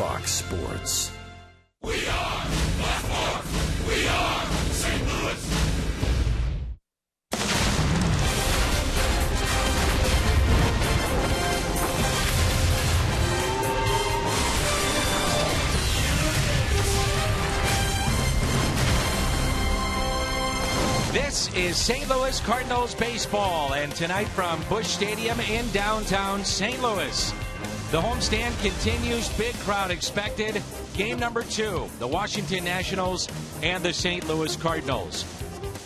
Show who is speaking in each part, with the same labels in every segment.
Speaker 1: Fox Sports.
Speaker 2: We are Baltimore. We are St. Louis.
Speaker 3: This is St. Louis Cardinals baseball, and tonight from Busch Stadium in downtown St. Louis. The homestand continues, big crowd expected. Game number 2, the Washington Nationals and the St. Louis Cardinals.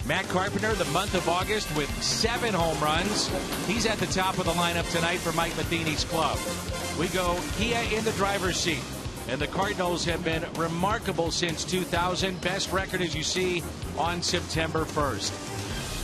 Speaker 3: Matt Carpenter, the month of August, with 7 home runs. He's at the top of the lineup tonight for Mike Matheny's club. We go Kia in the driver's seat. And the Cardinals have been remarkable since 2000. Best record, as you see, on September 1st.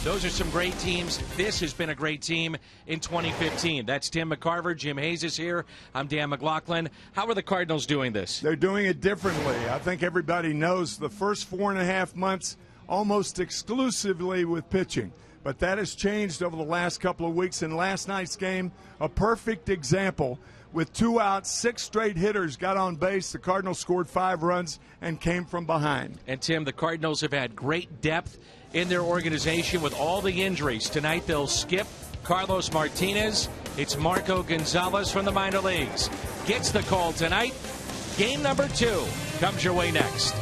Speaker 3: Those are some great teams. This has been a great team in 2015. That's Tim McCarver. Jim Hayes is here. I'm Dan McLaughlin. How are the Cardinals doing this?
Speaker 4: They're doing it differently. I think everybody knows the first 4.5 months almost exclusively with pitching. But that has changed over the last couple of weeks. In last night's game, a perfect example. With 2 outs, 6 straight hitters got on base. The Cardinals scored 5 runs and came from behind.
Speaker 3: And, Tim, the Cardinals have had great depth in their organization with all the injuries. Tonight they'll skip Carlos Martinez. It's Marco Gonzalez from the minor leagues. Gets the call tonight. Game number 2 comes your way next.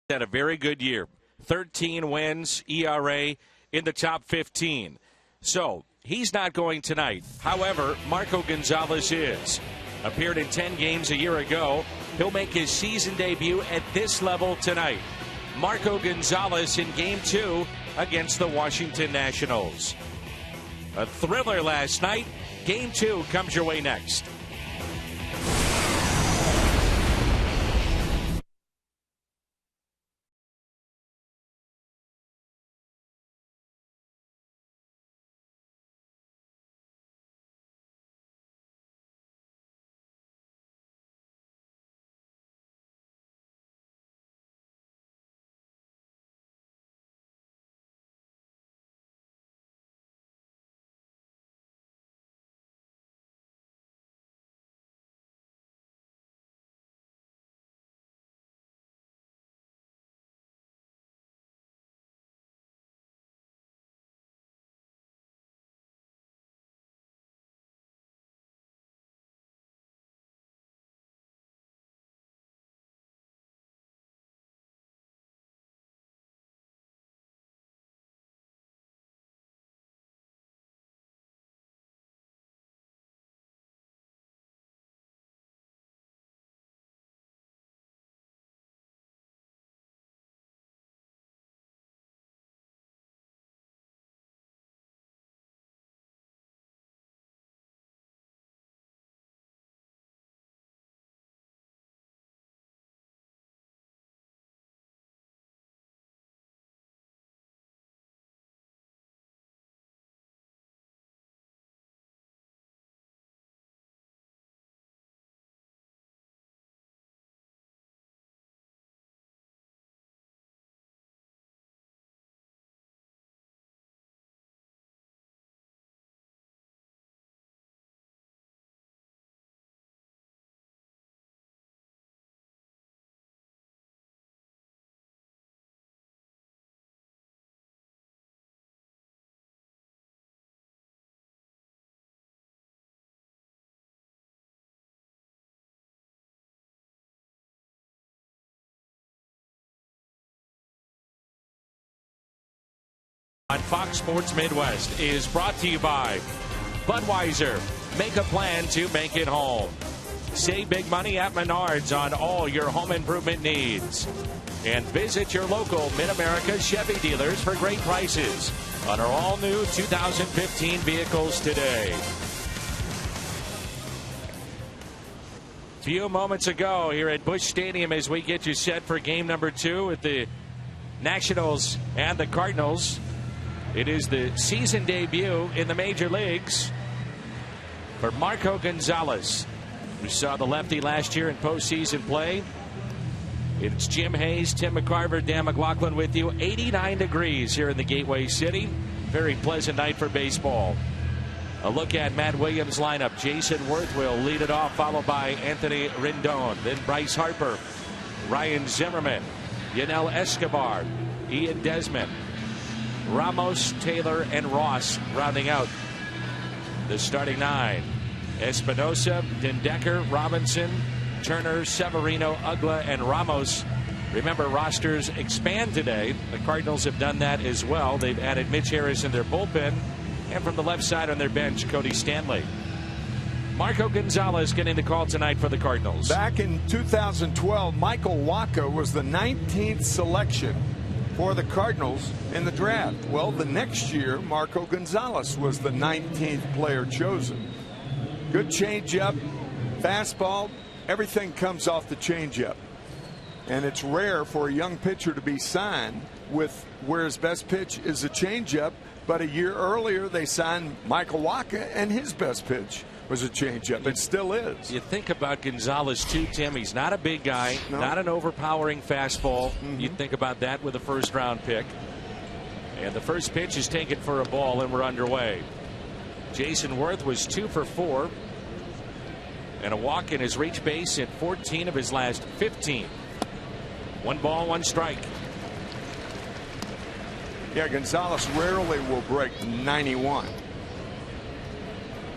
Speaker 3: Had a very good year. 13 wins, ERA in the top 15. So he's not going tonight. However, Marco Gonzalez is. Appeared in 10 games a year ago. He'll make his season debut at this level tonight. Marco Gonzalez in Game 2 against the Washington Nationals. A thriller last night. Game 2 comes your way next. On Fox Sports Midwest is brought to you by Budweiser. Make a plan to make it home. Save big money at Menards on all your home improvement needs. And visit your local Mid-America Chevy dealers for great prices on our all-new 2015 vehicles today. A few moments ago here at Busch Stadium as we get you set for game number 2 with the Nationals and the Cardinals. It is the season debut in the major leagues for Marco Gonzalez. We saw the lefty last year in postseason play. It's Jim Hayes, Tim McCarver, Dan McLaughlin with you. 89 degrees here in the Gateway City. Very pleasant night for baseball. A look at Matt Williams' lineup. Jason Worth will lead it off, followed by Anthony Rendon. Then Bryce Harper, Ryan Zimmerman, Yanel Escobar, Ian Desmond, Ramos, Taylor, and Ross rounding out the starting 9. Espinosa, Dendecker, Robinson, Turner, Severino, Ugla, and Ramos. Remember, rosters expand today. The Cardinals have done that as well. They've added Mitch Harris in their bullpen. And from the left side on their bench, Cody Stanley. Marco Gonzalez getting the call tonight for the Cardinals.
Speaker 4: Back in 2012, Michael Wacha was the 19th selection for the Cardinals in the draft. Well, the next year, Marco Gonzalez was the 19th player chosen. Good changeup, fastball, everything comes off the changeup. And it's rare for a young pitcher to be signed with where his best pitch is a changeup. But a year earlier, they signed Michael Wacha, and his best pitch was a changeup. It still is.
Speaker 3: You think about Gonzalez, too, Tim. He's not a big guy, not an overpowering fastball. You think about that with a first-round pick. And the first pitch is taken for a ball, and we're underway. Jason Worth was 2 for 4. And a walk in his reach base in 14 of his last 15. 1 ball, 1 strike.
Speaker 4: Yeah, Gonzalez rarely will break 91.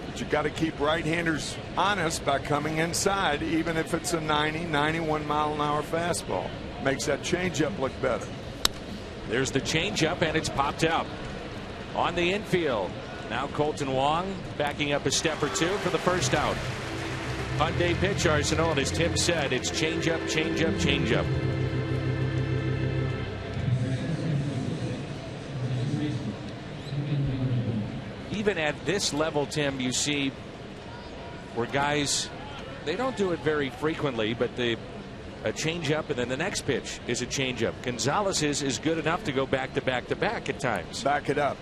Speaker 4: But you got to keep right-handers honest by coming inside, even if it's a 90, 91 mile an hour fastball. makes that changeup look better.
Speaker 3: There's the changeup, and it's popped out on the infield. Now Colton Wong backing up a step or two for the first out. Hyundai pitch arsenal, and as Tim said, it's changeup, changeup, changeup. Even at this level, Tim, you see where guys, they don't do it very frequently, but a changeup and then the next pitch is a changeup. Gonzalez is good enough to go back to back to back at times.
Speaker 4: Back it up.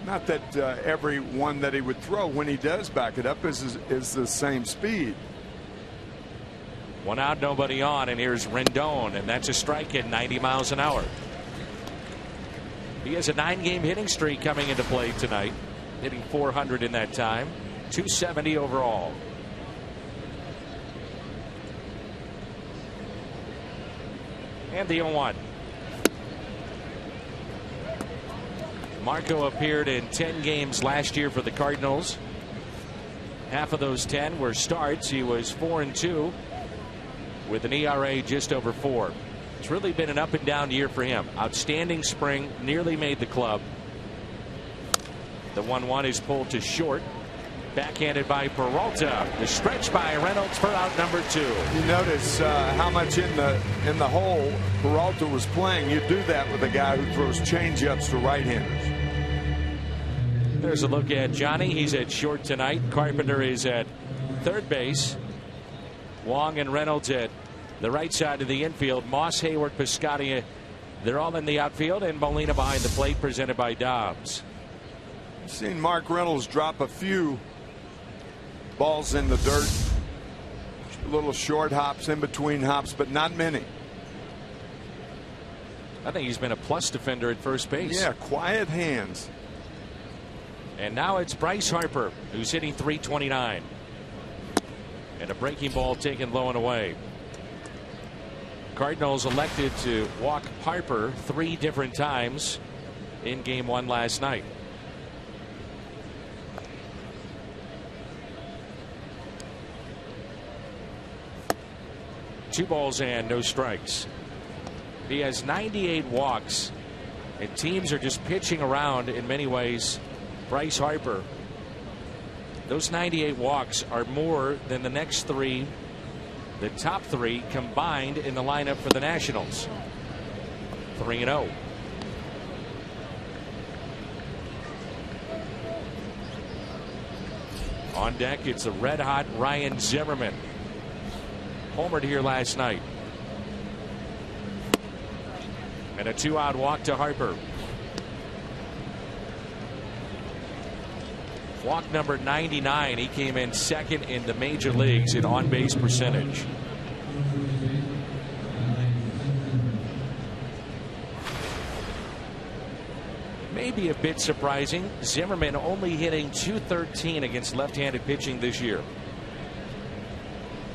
Speaker 4: Not that every one that he would throw when he does back it up is the same speed.
Speaker 3: One out, nobody on, and here's Rendon, and that's a strike at 90 miles an hour. He has a 9-game hitting streak coming into play tonight, hitting 400 in that time, 270 overall. And the 0-1. Marco appeared in 10 games last year for the Cardinals. Half of those 10 were starts. He was 4-2 with an ERA just over 4. It's really been an up and down year for him. Outstanding spring, nearly made the club. The 1-1 is pulled to short. Backhanded by Peralta. The stretch by Reynolds for out number 2.
Speaker 4: You notice how much in the hole Peralta was playing. You do that with a guy who throws changeups to right-handers.
Speaker 3: There's a look at Johnny. He's at short tonight. Carpenter is at third base. Wong and Reynolds at the right side of the infield. Moss, Hayward, Piscotty, they're all in the outfield, and Molina behind the plate, presented by Dobbs.
Speaker 4: I've seen Mark Reynolds drop a few balls in the dirt. Little short hops, in between hops, but not many.
Speaker 3: I think he's been a plus defender at first base.
Speaker 4: Yeah, quiet hands.
Speaker 3: And now it's Bryce Harper, who's hitting .329. And a breaking ball taken low and away. Cardinals elected to walk Harper 3 different times in game 1 last night. Two balls and no strikes. He has 98 walks, and teams are just pitching around in many ways Bryce Harper. Those 98 walks are more than the next 3, the top 3 combined in the lineup for the Nationals. 3-0. On deck, it's the red-hot Ryan Zimmerman. Homered here last night. And a 2-out walk to Harper. Walk number 99. He came in second in the major leagues in on-base percentage. Maybe a bit surprising. Zimmerman only hitting .213 against left-handed pitching this year.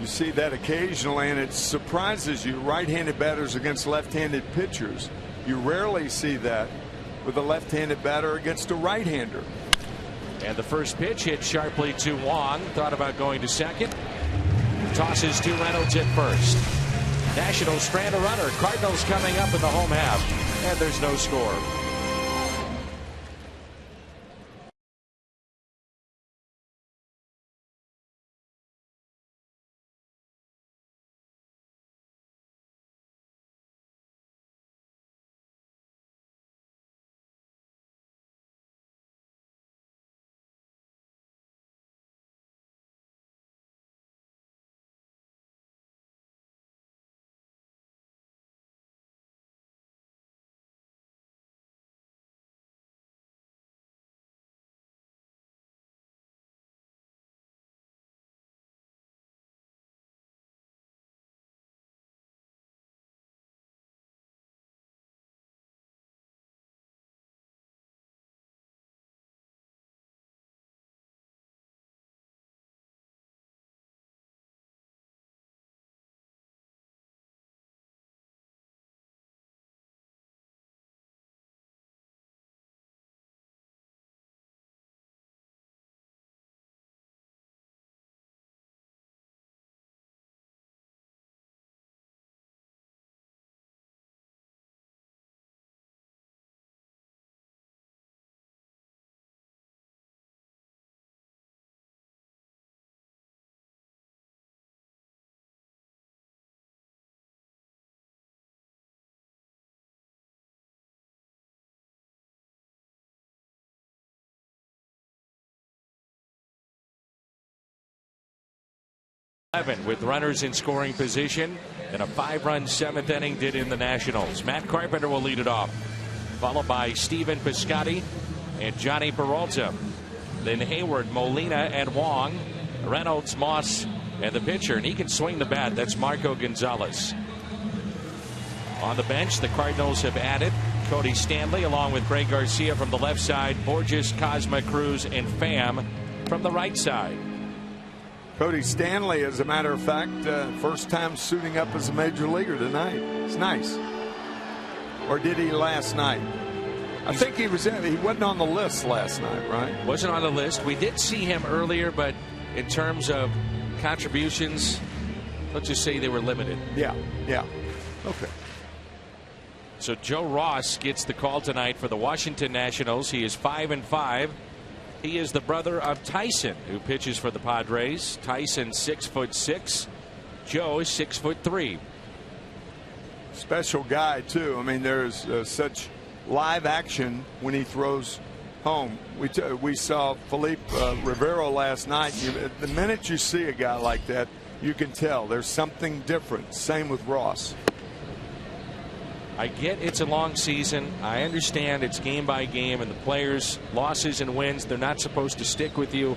Speaker 4: You see that occasionally, and it surprises you. Right-handed batters against left-handed pitchers. You rarely see that with a left-handed batter against a right-hander.
Speaker 3: And the first pitch hit sharply to Wong. Thought about going to second. Tosses to Reynolds at first. Nationals strand a runner. Cardinals coming up in the home half. And there's no score. 11 with runners in scoring position, and a 5-run 7th inning did in the Nationals. Matt Carpenter will lead it off, followed by Steven Piscotty and Johnny Peralta. Then Hayward, Molina, and Wong, Reynolds, Moss, and the pitcher, and he can swing the bat. That's Marco Gonzalez. On the bench, the Cardinals have added Cody Stanley along with Greg Garcia from the left side, Borges, Cosma, Cruz, and Pham from the right side.
Speaker 4: Cody Stanley, as a matter of fact, first time suiting up as a major leaguer tonight. It's nice. Or did he last night? I think he wasn't on the list last night, right?
Speaker 3: Wasn't on the list. We did see him earlier, but in terms of contributions, let's just say they were limited.
Speaker 4: Yeah. Okay.
Speaker 3: So Joe Ross gets the call tonight for the Washington Nationals. He is 5-5. He is the brother of Tyson, who pitches for the Padres. Tyson 6'6". Joe is 6'3".
Speaker 4: Special guy too. I mean, there's such live action when he throws home. We saw Felipe Rivero last night. The minute you see a guy like that, you can tell there's something different. Same with Ross.
Speaker 3: I get it's a long season. I understand it's game by game, and the players' losses and wins, they're not supposed to stick with you.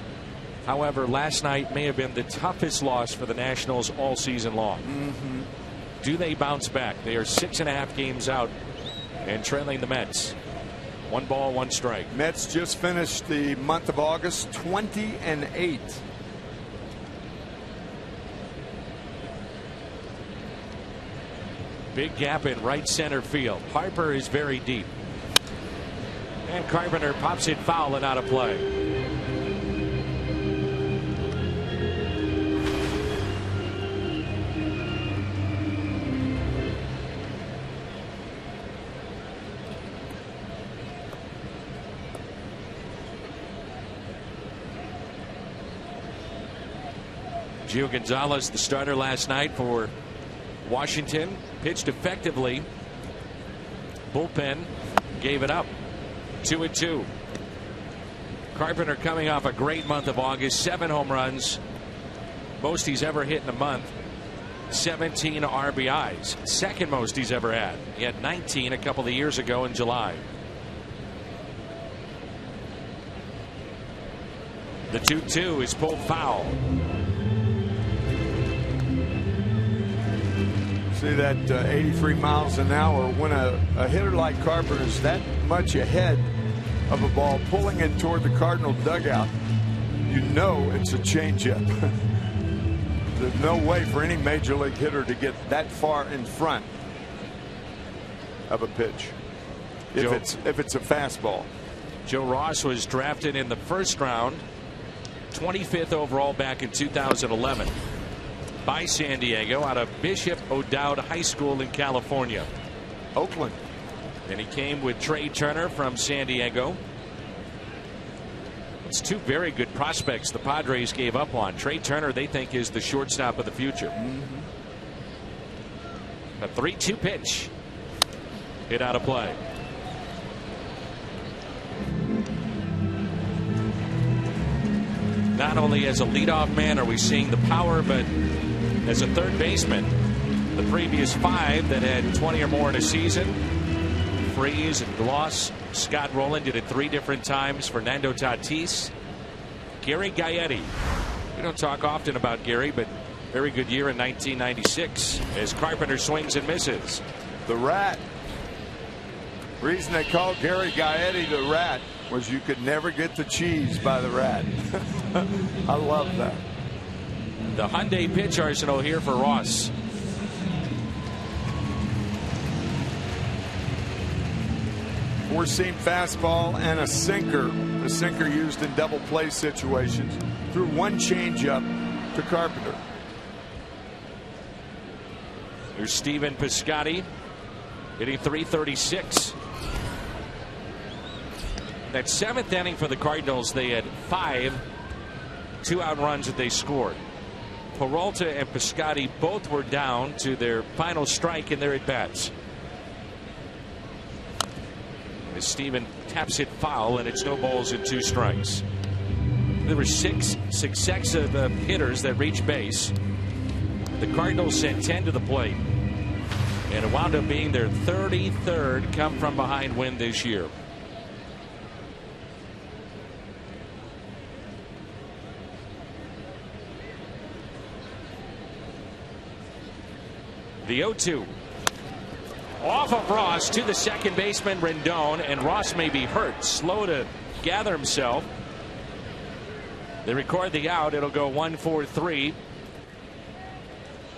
Speaker 3: However, last night may have been the toughest loss for the Nationals all season long. Do they bounce back? They are 6.5 games out and trailing the Mets. 1 ball, 1 strike.
Speaker 4: Mets just finished the month of August 20-8.
Speaker 3: Big gap in right center field. Harper is very deep. And Carpenter pops it foul and out of play. Gio Gonzalez, the starter last night for Washington, pitched effectively. Bullpen gave it up. 2-2. Carpenter coming off a great month of August. 7 home runs, most he's ever hit in a month. 17 RBIs, second most he's ever had. He had 19 a couple of years ago in July. The 2-2 is pulled foul.
Speaker 4: See that 83 miles an hour. When a hitter like Carpenter is that much ahead of a ball pulling it toward the Cardinal dugout, you know it's a changeup. There's no way for any major league hitter to get that far in front of a pitch if it's a fastball.
Speaker 3: Joe Ross was drafted in the first round, 25th overall back in 2011. By San Diego out of Bishop O'Dowd High School in California.
Speaker 4: Oakland.
Speaker 3: And he came with Trey Turner from San Diego. It's 2 very good prospects the Padres gave up on. Trey Turner, they think, is the shortstop of the future. A 3-2 pitch. Hit out of play. Not only as a leadoff man are we seeing the power, but as a third baseman. The previous 5 that had 20 or more in a season. Freeze and Gloss. Scott Rowland did it 3 different times. Fernando Tatis. Gary Gaetti. We don't talk often about Gary, but very good year in 1996 as Carpenter swings and misses.
Speaker 4: The Rat. Reason they called Gary Gaetti the Rat was you could never get the cheese by the Rat. I love that.
Speaker 3: The Hyundai pitch arsenal here for Ross.
Speaker 4: Four-seam fastball and a sinker. The sinker used in double play situations. Threw 1 changeup to Carpenter.
Speaker 3: Here's Steven Piscotty hitting .336. That 7th inning for the Cardinals, they had 5 2-out runs that they scored. Peralta and Piscotty both were down to their final strike in their at-bats. As Steven taps it foul, and it's no balls and 2 strikes. There were 6 successive hitters that reached base. The Cardinals sent 10 to the plate, and it wound up being their 33rd come from behind win this year. The 0-2 off of Ross to the second baseman Rendon, and Ross may be hurt, slow to gather himself. They record the out. It'll go 1-4-3.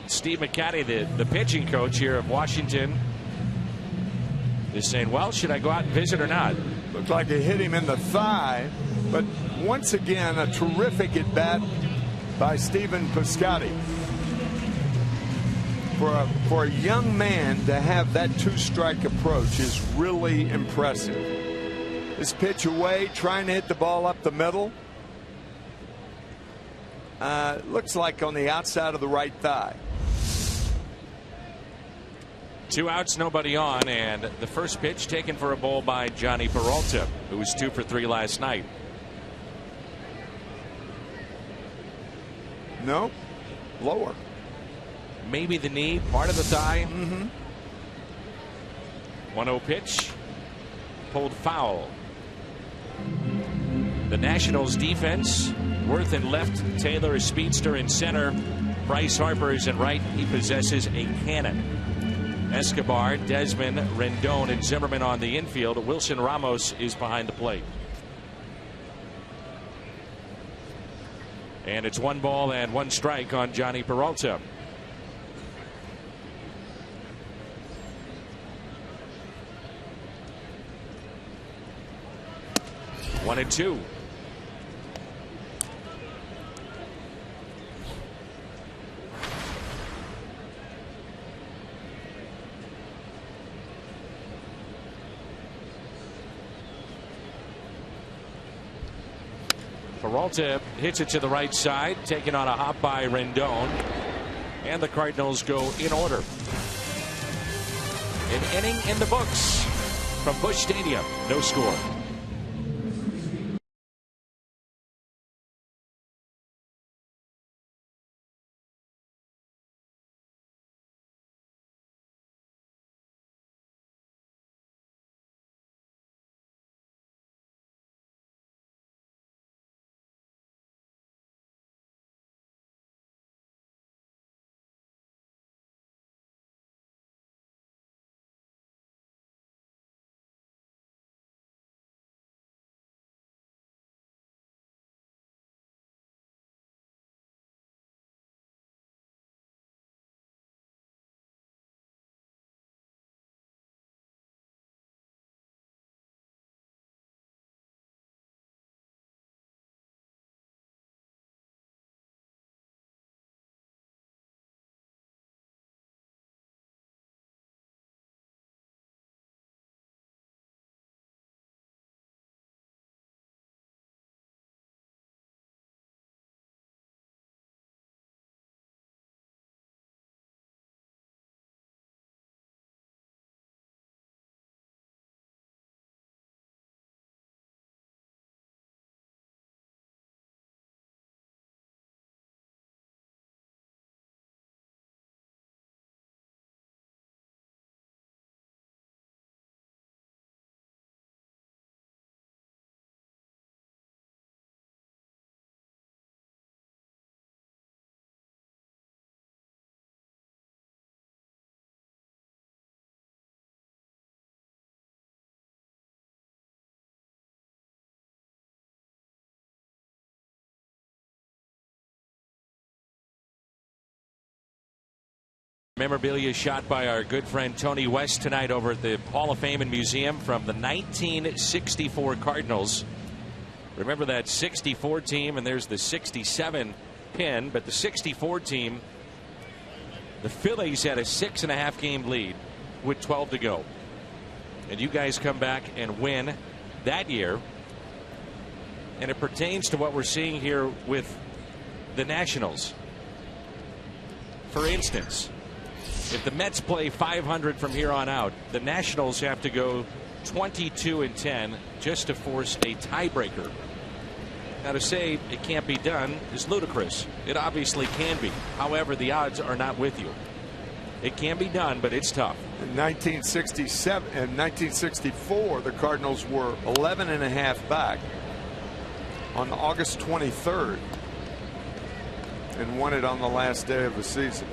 Speaker 3: Steve McCatty, the pitching coach here of Washington, is saying, well, should I go out and visit or not?
Speaker 4: Looked like it hit him in the thigh, but once again a terrific at bat by Stephen Piscotty. For a young man to have that 2-strike approach is really impressive. This pitch away, trying to hit the ball up the middle. Looks like on the outside of the right thigh.
Speaker 3: 2 outs, nobody on, and the first pitch taken for a ball by Johnny Peralta, who was 2 for 3 last night.
Speaker 4: No, lower.
Speaker 3: Maybe the knee, part of the thigh. 1-0 pitch, pulled foul. The Nationals defense, Worth in left, Taylor is speedster in center, Bryce Harper is in right. He possesses a cannon. Escobar, Desmond, Rendon, and Zimmerman on the infield. Wilson Ramos is behind the plate. And it's 1 ball and 1 strike on Johnny Peralta. One and 2. Peralta hits it to the right side, taken on a hop by Rendon, and the Cardinals go in order. An inning in the books from Busch Stadium. No score. Memorabilia shot by our good friend Tony West tonight over at the Hall of Fame and Museum from the 1964 Cardinals. Remember that 64 team, and there's the 67 pin, but the 64 team, the Phillies had a 6.5 game lead with 12 to go. And you guys come back and win that year. And it pertains to what we're seeing here with the Nationals. For instance, if the Mets play 500 from here on out, the Nationals have to go 22-10 just to force a tiebreaker. Now, to say it can't be done is ludicrous. It obviously can be. However, the odds are not with you. It can be done, but it's tough.
Speaker 4: In 1967 and 1964, the Cardinals were 11.5 back on August 23rd and won it on the last day of the season.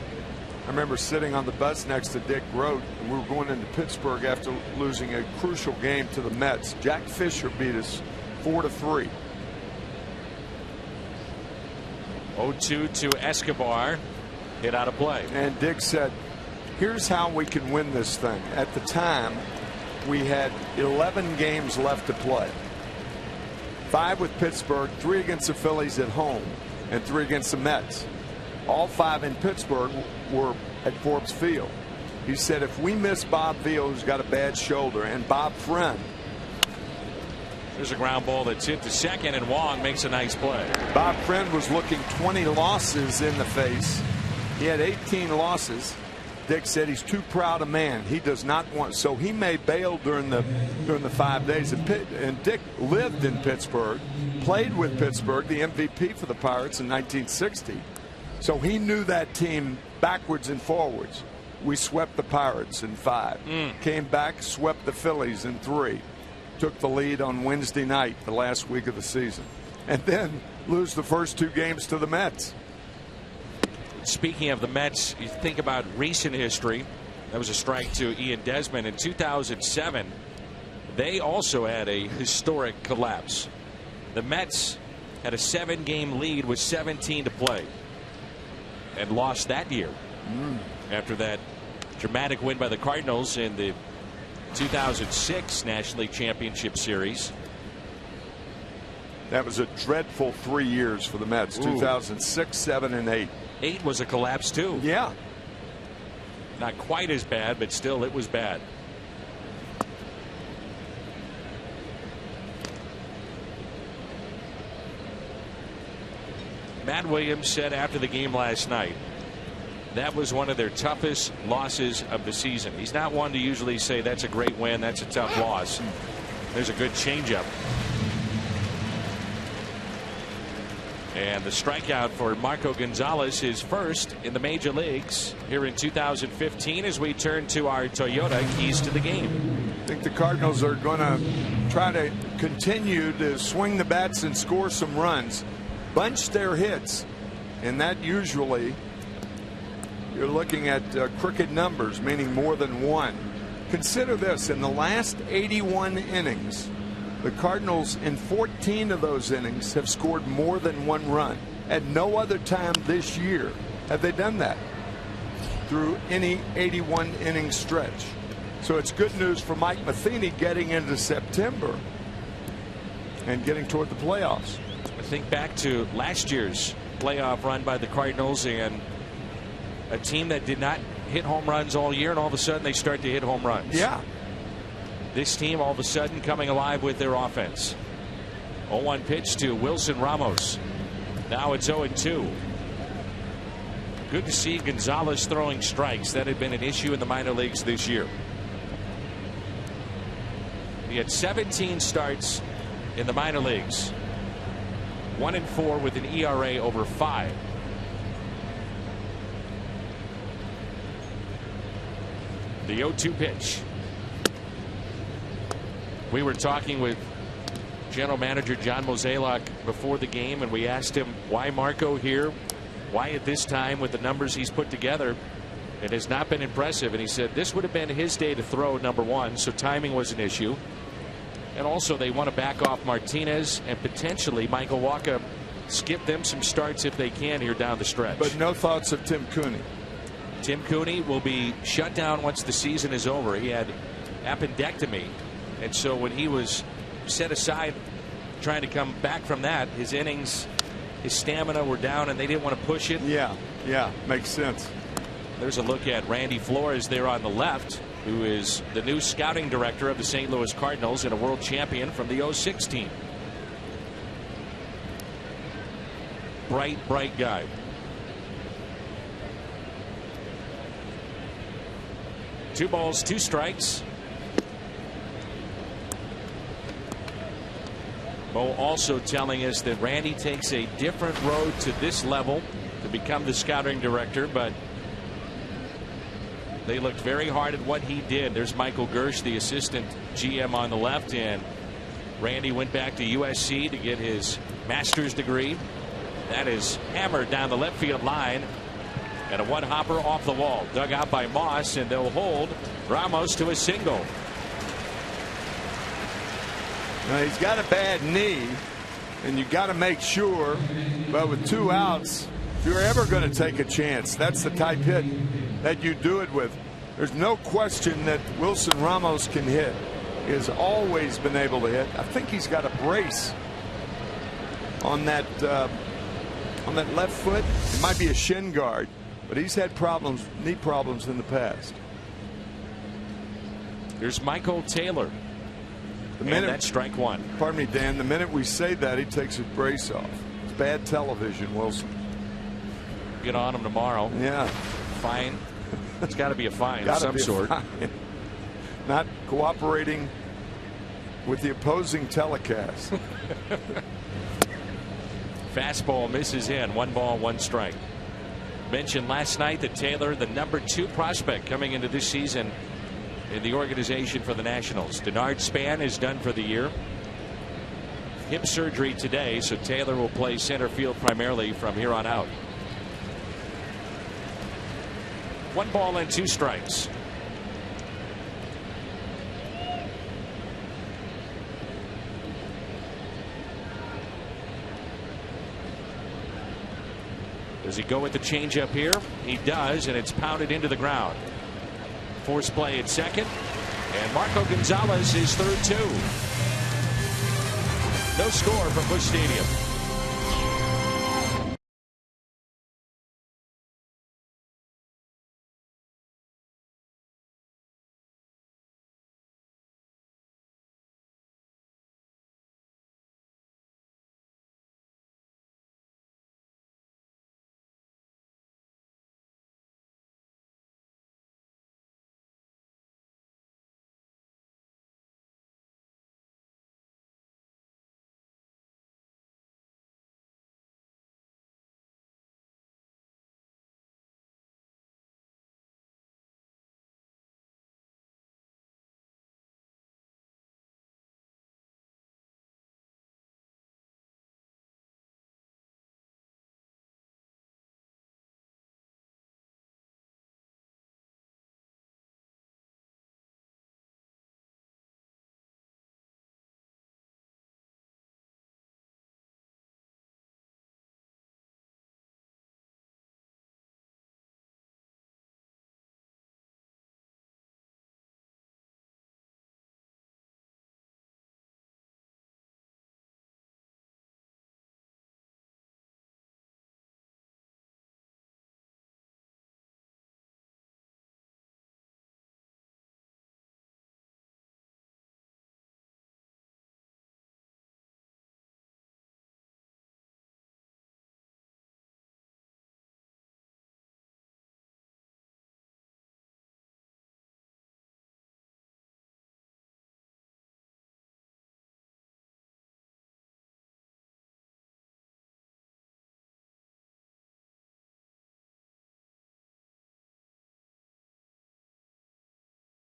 Speaker 4: I remember sitting on the bus next to Dick Grote, and we were going into Pittsburgh after losing a crucial game to the Mets. Jack Fisher beat us 4-3.
Speaker 3: 0-2 to Escobar, hit out of play.
Speaker 4: And Dick said, here's how we can win this thing. At the time, we had 11 games left to play. 5 with Pittsburgh, 3 against the Phillies at home, and 3 against the Mets. All 5 in Pittsburgh were at Forbes Field. He said, if we miss Bob Veal, who's got a bad shoulder, and Bob Friend.
Speaker 3: There's a ground ball that's hit to second, and Wong makes a nice play.
Speaker 4: Bob Friend was looking 20 losses in the face. He had 18 losses. Dick said he's too proud a man. He does not want, so he may bail during the 5 days. And Dick lived in Pittsburgh, played with Pittsburgh, the MVP for the Pirates in 1960. So he knew that team backwards and forwards. We swept the Pirates in 5. Came back, swept the Phillies in 3. Took the lead on Wednesday night, the last week of the season, and then lose the first 2 games to the Mets.
Speaker 3: Speaking of the Mets, you think about recent history. That was a strike to Ian Desmond in 2007. They also had a historic collapse. The Mets had a 7-game lead with 17 to play and lost that year after that dramatic win by the Cardinals in the 2006 National League Championship Series.
Speaker 4: That was a dreadful 3 years for the Mets. 2006, 7, and 8.
Speaker 3: 8 was a collapse too.
Speaker 4: Yeah.
Speaker 3: Not quite as bad, but still it was bad. Matt Williams said after the game last night that was one of their toughest losses of the season. He's not one to usually say that's a great win, that's a tough loss. There's a good changeup. And the strikeout for Marco Gonzalez, his first in the major leagues here in 2015, as we turn to our Toyota keys to the game.
Speaker 4: I think the Cardinals are going to try to continue to swing the bats and score some runs, bunch their hits, and that usually you're looking at crooked numbers, meaning more than 1. Consider this: in the last 81 innings, the Cardinals in 14 of those innings have scored more than 1 run. At no other time this year have they done that through any 81 inning stretch. So it's good news for Mike Matheny getting into September and getting toward the playoffs.
Speaker 3: I think back to last year's playoff run by the Cardinals, and a team that did not hit home runs all year, and all of a sudden they start to hit home runs.
Speaker 4: Yeah.
Speaker 3: This team all of a sudden coming alive with their offense. 0-1 pitch to Wilson Ramos. Now it's 0-2. Good to see Gonzalez throwing strikes. That had been an issue in the minor leagues this year. He had 17 starts in the minor leagues. 1-4 with an ERA over 5. The 0-2 pitch. We were talking with general manager John Mozeliak before the game, and we asked him why Marco here, why at this time with the numbers he's put together. It has not been impressive, and he said this would have been his day to throw, number one, so timing was an issue. And also they want to back off Martinez and potentially Michael Wacha, skip them some starts if they can here down the stretch.
Speaker 4: But no thoughts of Tim Cooney.
Speaker 3: Tim Cooney will be shut down once the season is over. He had appendectomy, and so when he was set aside trying to come back from that, his innings, his stamina were down, and they didn't want to push it.
Speaker 4: Yeah, makes sense.
Speaker 3: There's a look at Randy Flores there on the left, who is the new scouting director of the St. Louis Cardinals and a world champion from the 06 team. Bright guy. Two balls, 2 strikes. Mo also telling us that Randy takes a different road to this level to become the scouting director, but they looked very hard at what he did. There's Michael Gersh, the assistant GM on the left, and Randy went back to USC to get his master's degree. That is hammered down the left field line, and a one hopper off the wall, dug out by Moss, and they'll hold Ramos to a single.
Speaker 4: Now, he's got a bad knee, and you got to make sure, but with 2 outs, if you're ever going to take a chance, that's the type hit that you do it with. There's no question that Wilson Ramos can hit. He has always been able to hit. I think he's got a brace on that left foot. It might be a shin guard, but he's had problems, knee problems in the past.
Speaker 3: Here's Michael Taylor. And that's strike one.
Speaker 4: Pardon me, Dan. The minute we say that, he takes his brace off. It's bad television, Wilson.
Speaker 3: Get on him tomorrow.
Speaker 4: Yeah.
Speaker 3: Fine. It's got to be a fine of some sort.
Speaker 4: Not cooperating with the opposing telecast.
Speaker 3: Fastball misses in. 1 ball, 1 strike. Mentioned last night that Taylor, the #2 prospect coming into this season in the organization for the Nationals. Denard Span is done for the year. Hip surgery today, so Taylor will play center field primarily from here on out. 1 ball and 2 strikes. Does he go with the changeup here? He does, and it's pounded into the ground. Force play at second, and Marco Gonzalez is through 2. No score from Busch Stadium.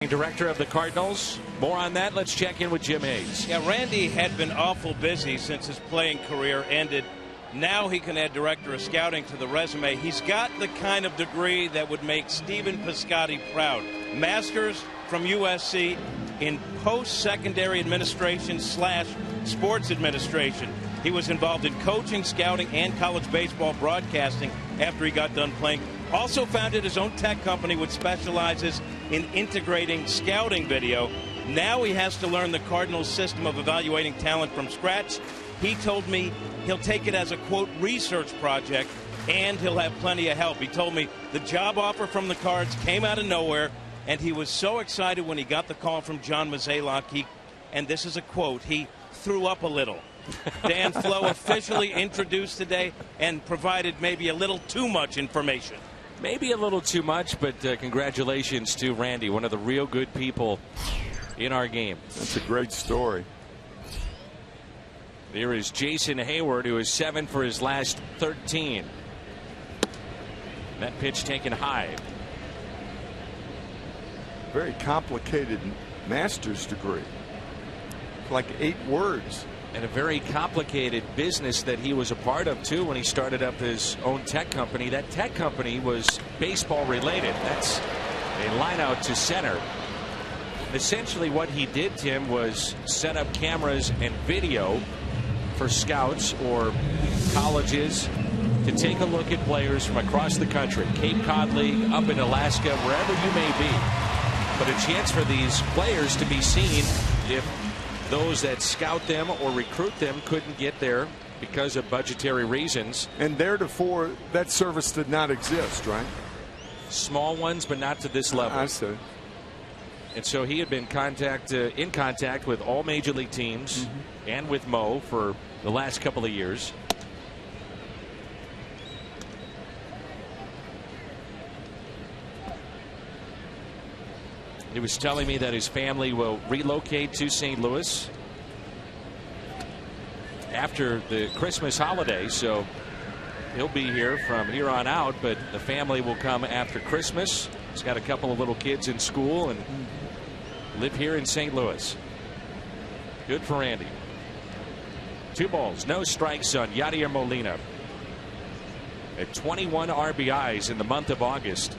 Speaker 3: Director of the Cardinals. More on that. Let's check in with Jim Hayes.
Speaker 1: Yeah, Randy had been awful busy since his playing career ended. Now he can add director of scouting to the resume. He's got the kind of degree that would make Stephen Piscotty proud. Masters from USC in post-secondary administration / sports administration. He was involved in coaching, scouting, and college baseball broadcasting after he got done playing. Also founded his own tech company which specializes in integrating scouting video. Now he has to learn the Cardinals system of evaluating talent from scratch. He told me he'll take it as a, quote, research project, and he'll have plenty of help. He told me the job offer from the Cards came out of nowhere, and he was so excited when he got the call from John Mozeliak, and this is a quote, he threw up a little. Dan Flo officially introduced today and provided maybe a little too much information.
Speaker 3: Maybe a little too much, but congratulations to Randy, one of the real good people in our game.
Speaker 4: That's a great story.
Speaker 3: There is Jason Hayward, who is 7 for his last 13. That pitch taken high.
Speaker 4: Very complicated master's degree. Like 8 words.
Speaker 3: And a very complicated business that he was a part of, too, when he started up his own tech company. That tech company was baseball related. That's a line out to center. Essentially what he did, Tim, was set up cameras and video for scouts or colleges to take a look at players from across the country, Cape Cod League, up in Alaska, wherever you may be. But a chance for these players to be seen if those that scout them or recruit them couldn't get there because of budgetary reasons.
Speaker 4: And theretofore, that service did not exist, right?
Speaker 3: Small ones, but not to this level.
Speaker 4: I see.
Speaker 3: And so he had been in contact with all major league teams and with Mo for the last couple of years. He was telling me that his family will relocate to St. Louis after the Christmas holiday, so he'll be here from here on out, but the family will come after Christmas. He's got a couple of little kids in school and live here in St. Louis. Good for Andy. 2 balls, no strikes on Yadier Molina at 21 RBIs in the month of August.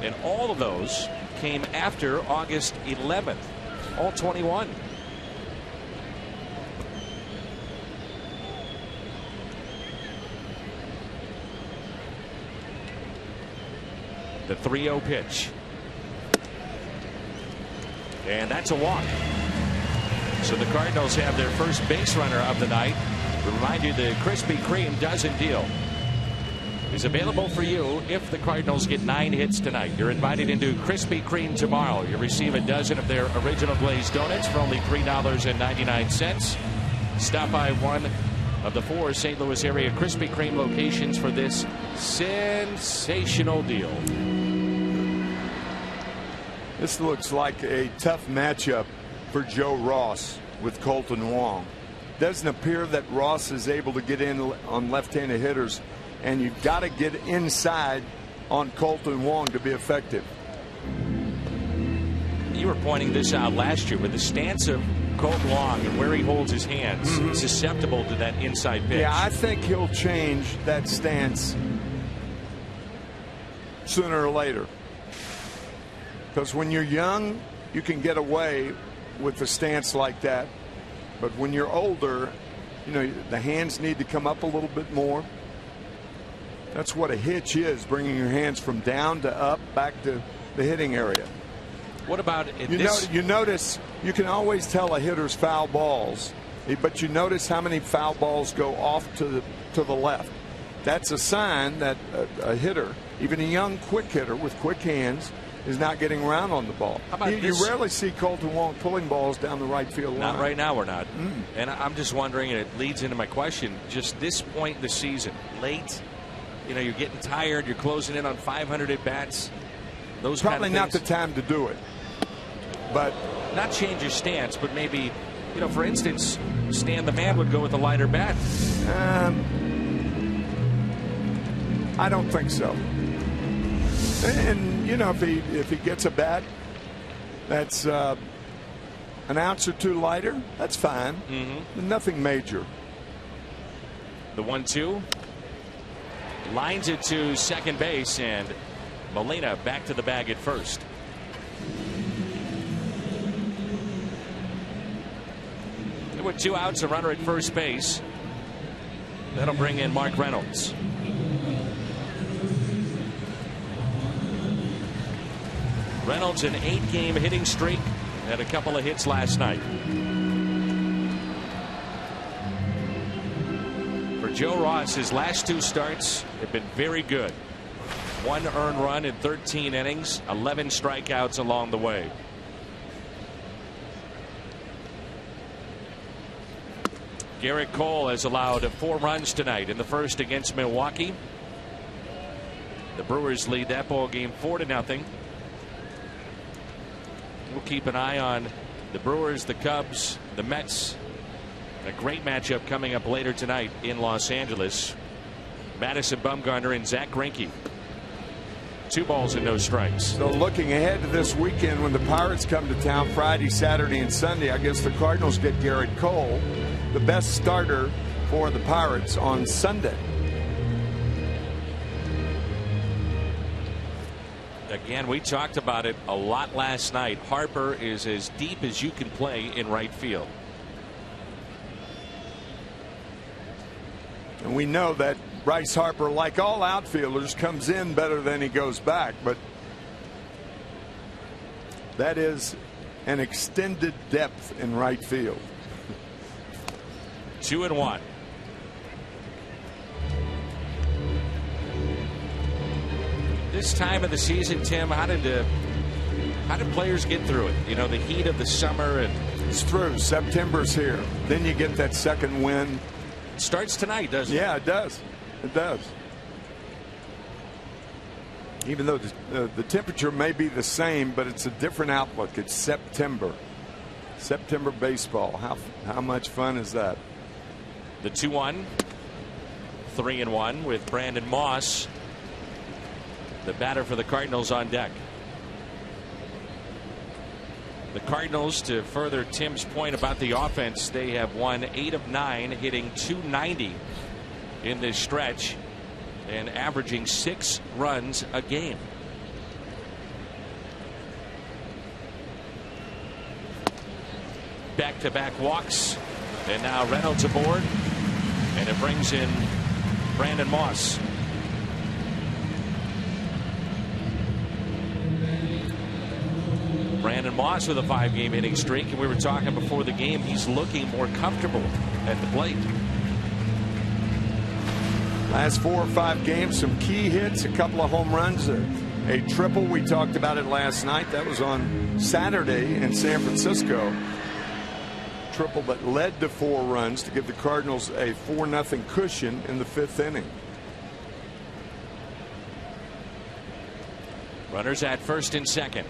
Speaker 3: And all of those came after August 11th. All 21. The 3-0 pitch. And that's a walk. So the Cardinals have their first base runner of the night. We remind you the Krispy Kreme dozen deal is available for you if the Cardinals get 9 hits tonight. You're invited into Krispy Kreme tomorrow. You receive a dozen of their original glazed donuts for only $3.99. Stop by one of the 4 St. Louis area Krispy Kreme locations for this sensational deal.
Speaker 4: This looks like a tough matchup for Joe Ross with Colton Wong. Doesn't appear that Ross is able to get in on left-handed hitters, and you've got to get inside on Colton Wong to be effective.
Speaker 3: You were pointing this out last year with the stance of Colt Wong and where he holds his hands. He's susceptible to that inside pitch.
Speaker 4: Yeah, I think he'll change that stance sooner or later. Because when you're young, you can get away with a stance like that. But when you're older, you know, the hands need to come up a little bit more. That's what a hitch is, bringing your hands from down to up, back to the hitting area.
Speaker 3: What about
Speaker 4: you notice you can always tell a hitter's foul balls, but you notice how many foul balls go off to the left. That's a sign that a hitter, even a young quick hitter with quick hands, is not getting around on the ball. You rarely see Colton Wong pulling balls down the right field line.
Speaker 3: Not right now, we're not. And I'm just wondering, and it leads into my question, just this point in the season, late, you know, you're getting tired, you're closing in on 500 at bats. Those
Speaker 4: probably
Speaker 3: kind of
Speaker 4: not the time to do it. But
Speaker 3: not change your stance, but maybe, you know, for instance, Stan the Man would go with a lighter bat.
Speaker 4: I don't think so. And you know, if he gets a bat that's an ounce or 2 lighter, that's fine. Nothing major.
Speaker 3: The 1-2 lines it to second base, and Molina back to the bag at first. With 2 outs, a runner at first base. That'll bring in Mark Reynolds. Reynolds, an 8-game hitting streak, had a couple of hits last night. For Joe Ross, his last 2 starts have been very good. 1 earned run in 13 innings, 11 strikeouts along the way. Garrett Cole has allowed 4 runs tonight in the first against Milwaukee. The Brewers lead that ball game 4-0. We'll keep an eye on The Brewers, the Cubs, the Mets. A great matchup coming up later tonight in Los Angeles. Madison Bumgarner and Zach Greinke. 2 balls and no strikes.
Speaker 4: So looking ahead to this weekend when the Pirates come to town Friday, Saturday, and Sunday, I guess the Cardinals get Garrett Cole, the best starter for the Pirates, on Sunday.
Speaker 3: Again, we talked about it a lot last night. Harper is as deep as you can play in right field.
Speaker 4: And we know that Bryce Harper, like all outfielders, comes in better than he goes back, but that is an extended depth in right field.
Speaker 3: 2-1. This time of the season, Tim, how did players get through it? You know, the heat of the summer, and
Speaker 4: it's through. September's here. Then you get that second wind.
Speaker 3: It starts tonight, doesn't it?
Speaker 4: Yeah, it does. It does. Even though the temperature may be the same, but it's a different outlook. It's September. September baseball. How much fun is that?
Speaker 3: The 2-1. 3-1 with Brandon Moss, the batter for the Cardinals, on deck. The Cardinals, to further Tim's point about the offense, they have won 8 of 9, hitting .290 in this stretch and averaging 6 runs a game. Back-to-back walks, and now Reynolds aboard, and it brings in Brandon Moss. Brandon Moss with a 5-game hitting streak, and we were talking before the game, he's looking more comfortable at the plate.
Speaker 4: Last 4 or 5 games, some key hits, a couple of home runs, a triple. We talked about it last night. That was on Saturday in San Francisco. Triple that led to 4 runs to give the Cardinals a 4-0 cushion in the 5th inning.
Speaker 3: Runners at first and second.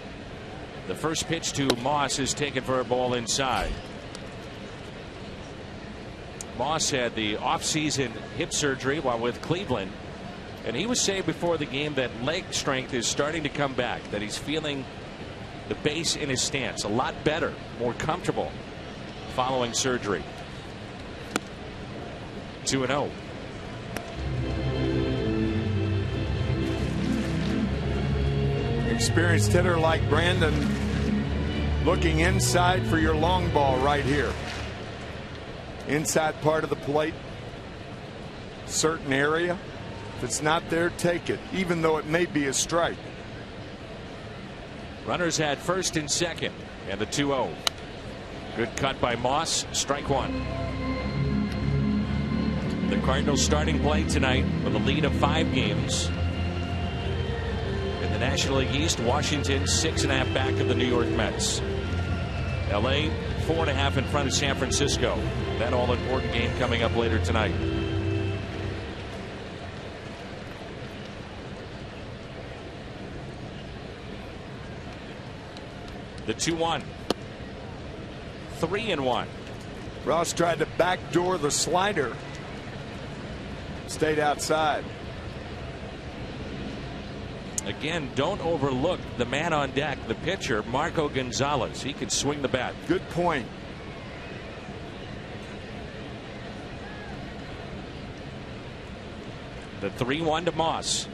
Speaker 3: The first pitch to Moss is taken for a ball inside. Moss had the offseason hip surgery while with Cleveland, and he was saying before the game that leg strength is starting to come back, that he's feeling the base in his stance a lot better, more comfortable following surgery. 2-0.
Speaker 4: Experienced hitter like Brandon looking inside for your long ball right here. Inside part of the plate, certain area. If it's not there, take it, even though it may be a strike.
Speaker 3: Runners at first and second, and the 2-0. Good cut by Moss. Strike 1. The Cardinals starting play tonight with a lead of 5 games. In the National League East, Washington 6.5 back of the New York Mets. LA 4.5 in front of San Francisco. That all-important game coming up later tonight. The 2-1. 3-1.
Speaker 4: Ross tried to backdoor the slider. Stayed outside.
Speaker 3: Again, don't overlook the man on deck, the pitcher, Marco Gonzalez. He can swing the bat.
Speaker 4: Good point.
Speaker 3: The 3-1 to Moss.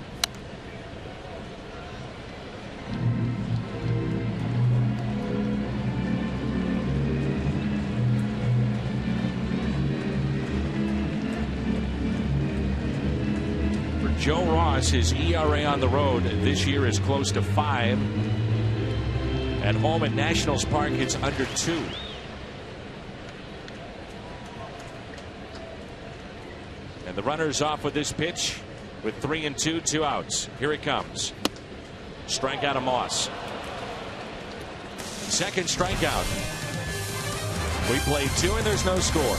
Speaker 3: Joe Ross, his ERA on the road this year is close to 5. At home at Nationals Park, it's under 2. And the runner's off with this pitch with 3 and 2, 2 outs. Here it comes. Strikeout of Moss. Second strikeout. We played 2 and there's no score.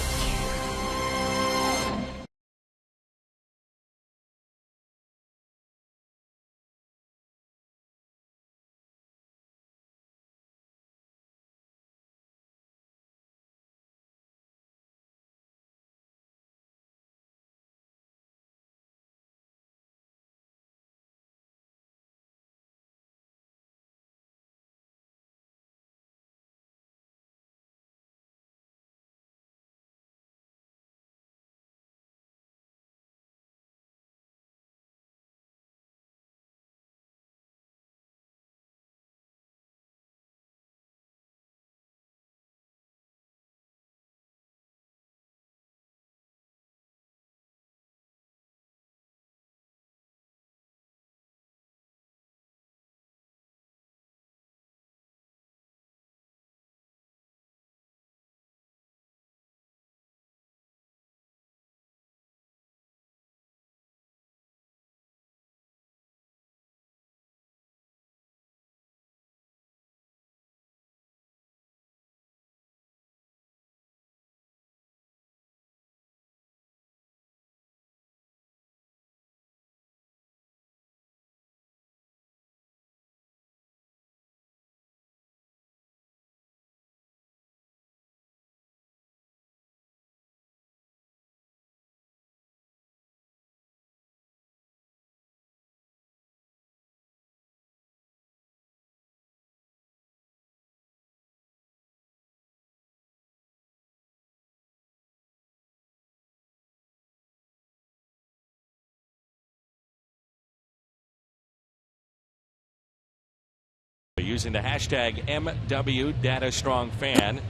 Speaker 3: using the hashtag MWDataStrongFan.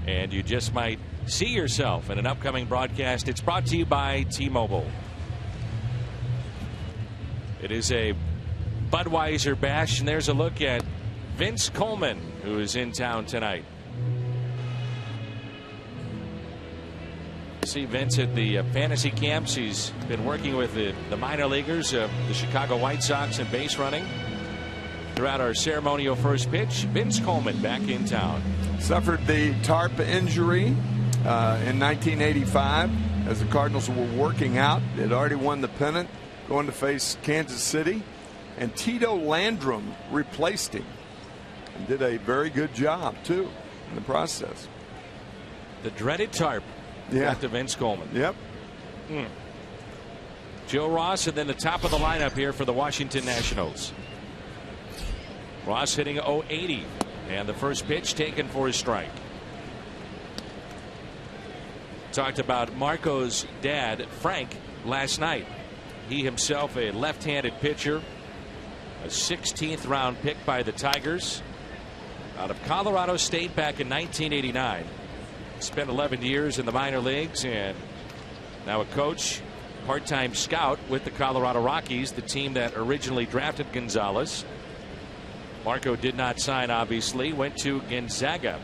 Speaker 3: And you just might see yourself in an upcoming broadcast. It's brought to you by T-Mobile. It is a Budweiser bash, and there's a look at Vince Coleman, who is in town tonight. See Vince at the fantasy camps. He's been working with the minor leaguers, the Chicago White Sox, and base running. Throughout our ceremonial first pitch, Vince Coleman back in town.
Speaker 4: Suffered the tarp injury in 1985 as the Cardinals were working out. They'd already won the pennant, going to face Kansas City, and Tito Landrum replaced him and did a very good job too in the process.
Speaker 3: The dreaded tarp. Got to Vince Coleman.
Speaker 4: Yep.
Speaker 3: Joe Ross, and then the top of the lineup here for the Washington Nationals. Ross hitting .080, and the first pitch taken for his strike. Talked about Marco's dad, Frank, last night. He himself a left-handed pitcher, a 16th round pick by the Tigers out of Colorado State back in 1989. Spent 11 years in the minor leagues, and now a coach, part-time scout with the Colorado Rockies, the team that originally drafted Gonzalez. Marco did not sign, obviously, went to Gonzaga.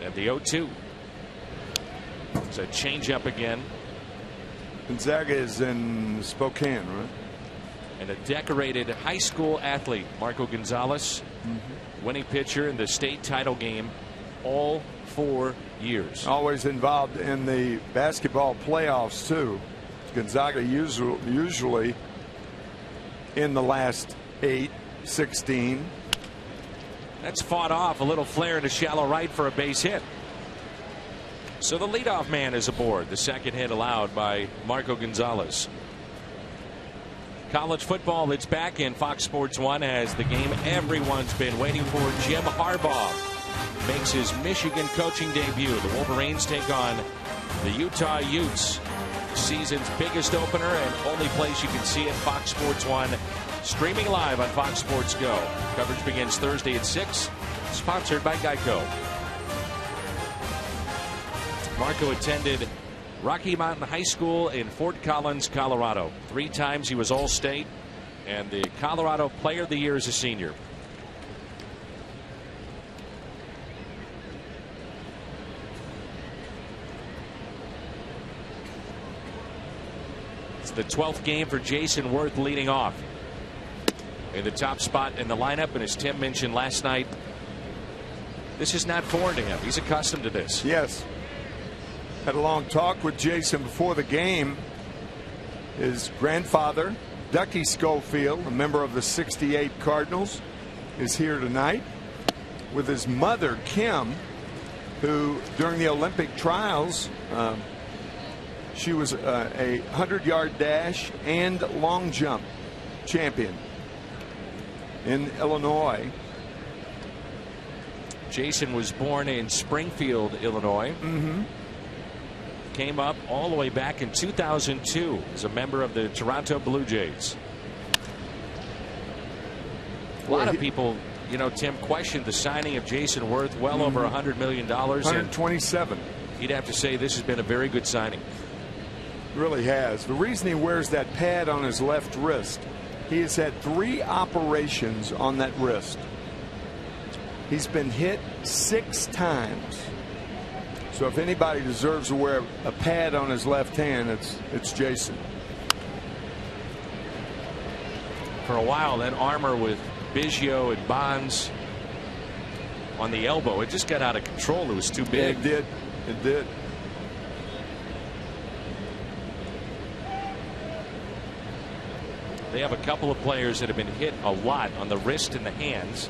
Speaker 3: And the 0-2. It's a changeup again.
Speaker 4: Gonzaga is in Spokane, right?
Speaker 3: And a decorated high school athlete, Marco Gonzalez, winning pitcher in the state title game all 4 years.
Speaker 4: Always involved in the basketball playoffs too. Gonzaga usually in the last 8, 16.
Speaker 3: That's fought off. A little flare to shallow right for a base hit. So the leadoff man is aboard. The second hit allowed by Marco Gonzalez. College football, it's back, in Fox Sports 1 as the game everyone's been waiting for. Jim Harbaugh makes his Michigan coaching debut. The Wolverines take on the Utah Utes. Season's biggest opener and only place you can see it, Fox Sports 1. Streaming live on Fox Sports Go. Coverage begins Thursday at 6. Sponsored by Geico. Marco attended Rocky Mountain High School in Fort Collins, Colorado. 3 times he was All-State and the Colorado Player of the Year as a senior. It's the 12th game for Jason Worth leading off. In the top spot in the lineup, and as Tim mentioned last night, this is not foreign to him. He's accustomed to this.
Speaker 4: Yes. Had a long talk with Jason before the game. His grandfather, Ducky Schofield, a member of the '68 Cardinals, is here tonight with his mother, Kim, who during the Olympic trials, she was a 100-yard dash and long jump champion in Illinois.
Speaker 3: Jason was born in Springfield, Illinois. Came up all the way back in 2002 as a member of the Toronto Blue Jays. A lot of people, you know, Tim, questioned the signing of Jason Worth, well over $100 million.
Speaker 4: 127.
Speaker 3: He'd have to say this has been a very good signing.
Speaker 4: Really has. The reason he wears that pad on his left wrist, he has had 3 operations on that wrist. He's been hit 6 times. So if anybody deserves to wear a pad on his left hand, it's Jason.
Speaker 3: For a while, that armor with Biggio and Bonds on the elbow, it just got out of control. It was too big.
Speaker 4: It did. It did.
Speaker 3: They have a couple of players that have been hit a lot on the wrist and the hands.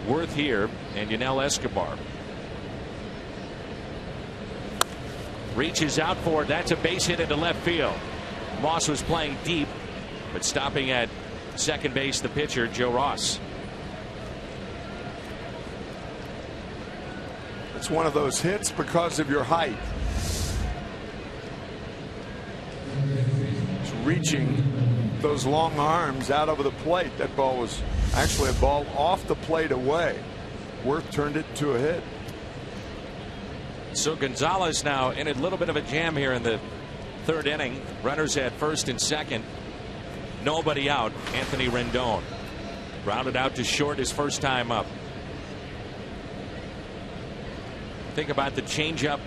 Speaker 3: Worth here and Yunel Escobar. Reaches out for it. That's a base hit into left field. Moss was playing deep, but stopping at second base, the pitcher, Joe Ross.
Speaker 4: It's one of those hits because of your height. It's reaching those long arms out over the plate. That ball was Actually, a ball off the plate away. Worth turned it to a hit.
Speaker 3: So Gonzalez now in a little bit of a jam here in the third inning. Runners at first and second. Nobody out. Anthony Rendon grounded out to short his first time up. Think about the changeup.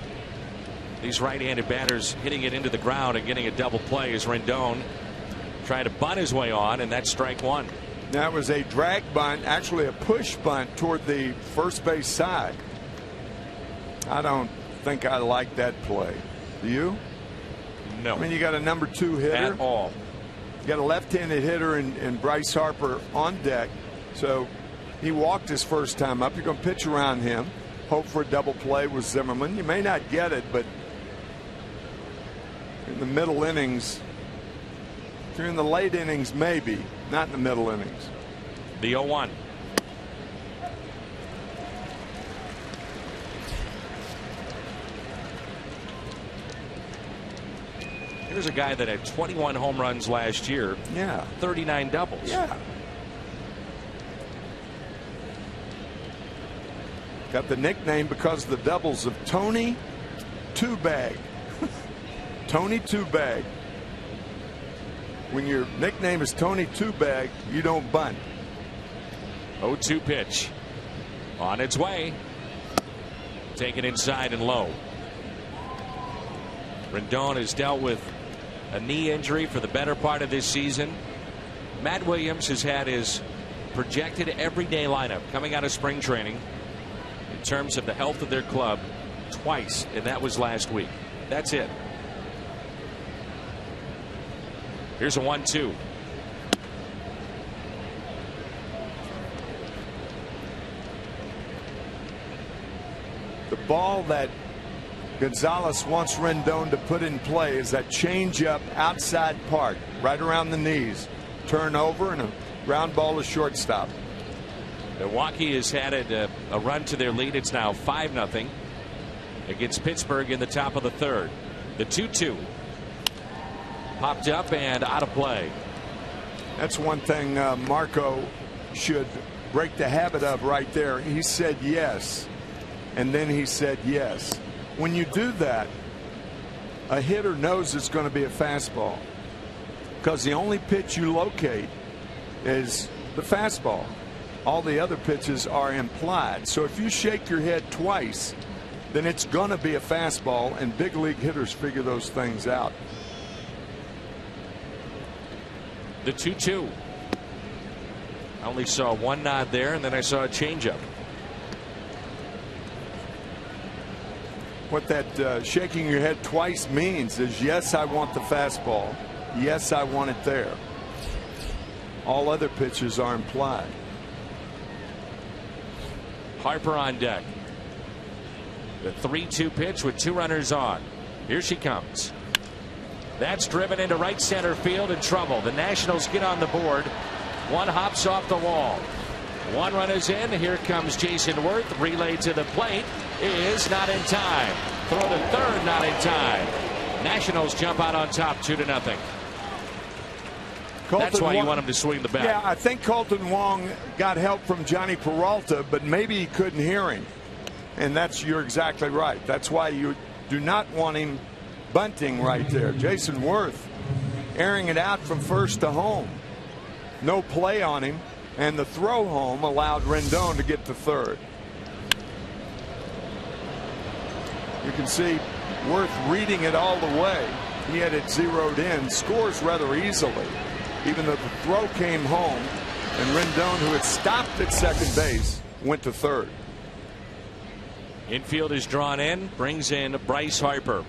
Speaker 3: These right-handed batters hitting it into the ground and getting a double play as Rendon trying to bunt his way on, and that's strike one.
Speaker 4: That was a drag bunt, actually a push bunt toward the first base side. I don't think I like that play. Do you?
Speaker 3: No.
Speaker 4: I mean, you got a number 2 hitter.
Speaker 3: At all.
Speaker 4: You got a left-handed hitter in Bryce Harper on deck. So he walked his first time up. You're going to pitch around him. Hope for a double play with Zimmerman. You may not get it, but in the middle innings, if you're in the late innings, maybe. Not in the middle innings.
Speaker 3: The 0-1. Here's a guy that had 21 home runs last year.
Speaker 4: Yeah.
Speaker 3: 39 doubles.
Speaker 4: Yeah. Got the nickname because of the doubles of Tony Two Bag. Tony Two Bag. When your nickname is Tony Two Bag, you don't bunt.
Speaker 3: 0-2 pitch. On its way. Taken inside and low. Rendon has dealt with a knee injury for the better part of this season. Matt Williams has had his projected everyday lineup coming out of spring training in terms of the health of their club twice, and that was last week. That's it. Here's a 1-2.
Speaker 4: The ball that Gonzalez wants Rendon to put in play is that changeup outside part, right around the knees. Turn over and a ground ball to shortstop.
Speaker 3: Milwaukee has had a run to their lead. It's now 5-0 against Pittsburgh in the top of the third. The 2-2 popped up and out of play.
Speaker 4: That's one thing Marco should break the habit of right there. He said yes, and then he said yes. When you do that, a hitter knows it's going to be a fastball because the only pitch you locate is the fastball. All the other pitches are implied. So if you shake your head twice, then it's going to be a fastball, and big league hitters figure those things out.
Speaker 3: The 2-2. I only saw one nod there, and then I saw a changeup.
Speaker 4: What that shaking your head twice means is, yes, I want the fastball. Yes, I want it there. All other pitches are implied.
Speaker 3: Harper on deck. The 3-2 pitch with 2 runners on. Here she comes. That's driven into right center field in trouble. The Nationals get on the board. One hops off the wall. One run is in. Here comes Jason Worth. Relay to the plate is not in time. Throw to third, not in time. Nationals jump out on top 2-0. That's why you want him to swing the bat.
Speaker 4: Yeah, I think Colton Wong got help from Johnny Peralta, but maybe he couldn't hear him. And you're exactly right. That's why you do not want him bunting right there. Jason Worth airing it out from first to home. No play on him, and the throw home allowed Rendon to get to third. You can see Worth reading it all the way. He had it zeroed in, scores rather easily, even though the throw came home, and Rendon, who had stopped at second base, went to third.
Speaker 3: Infield is drawn in, brings in Bryce Harper.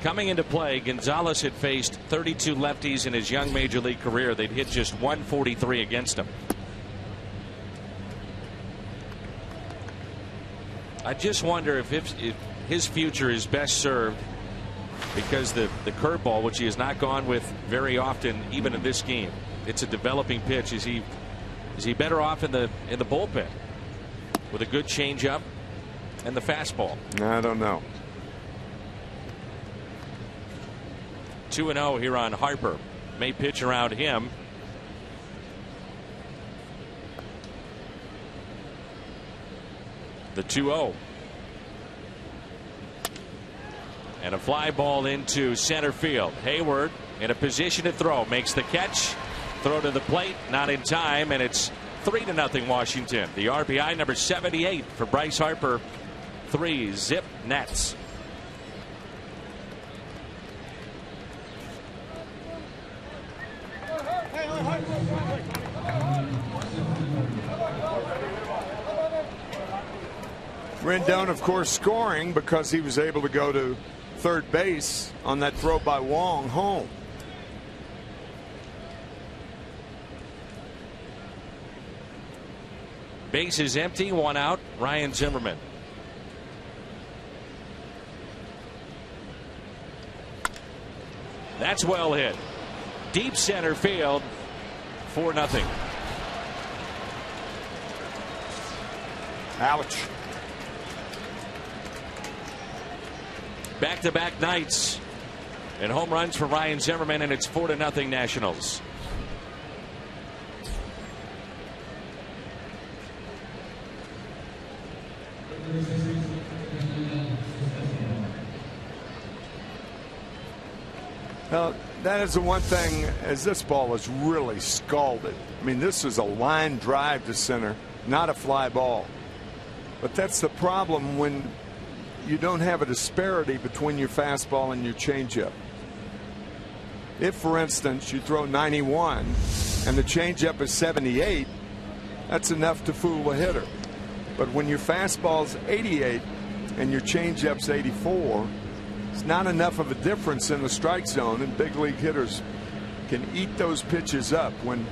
Speaker 3: Coming into play, Gonzalez had faced 32 lefties in his young major league career. They'd hit just 143 against him. I just wonder if his future is best served because the curveball, which he has not gone with very often, even in this game, it's a developing pitch. Is he better off in the bullpen with a good changeup and the fastball?
Speaker 4: I don't know.
Speaker 3: 2-0 here on Harper. May pitch around him. The 2-0. And a fly ball into center field. Hayward in a position to throw. Makes the catch. Throw to the plate. Not in time. And it's 3-0 Washington. The RBI number 78 for Bryce Harper. 3-zip Nats.
Speaker 4: Rendon, of course, scoring because he was able to go to third base on that throw by Wong home.
Speaker 3: Base is empty, 1 out. Ryan Zimmerman. That's well hit. Deep center field. 4-0.
Speaker 4: Ouch.
Speaker 3: Back-to-back nights and home runs for Ryan Zimmerman, and it's 4-0 Nationals.
Speaker 4: Now, that is the one thing, as this ball is really scalded. I mean, this is a line drive to center, not a fly ball. But that's the problem when you don't have a disparity between your fastball and your changeup. If, for instance, you throw 91 and the changeup is 78, that's enough to fool a hitter. But when your fastball's 88 and your changeup's 84, it's not enough of a difference in the strike zone, and big league hitters can eat those pitches up when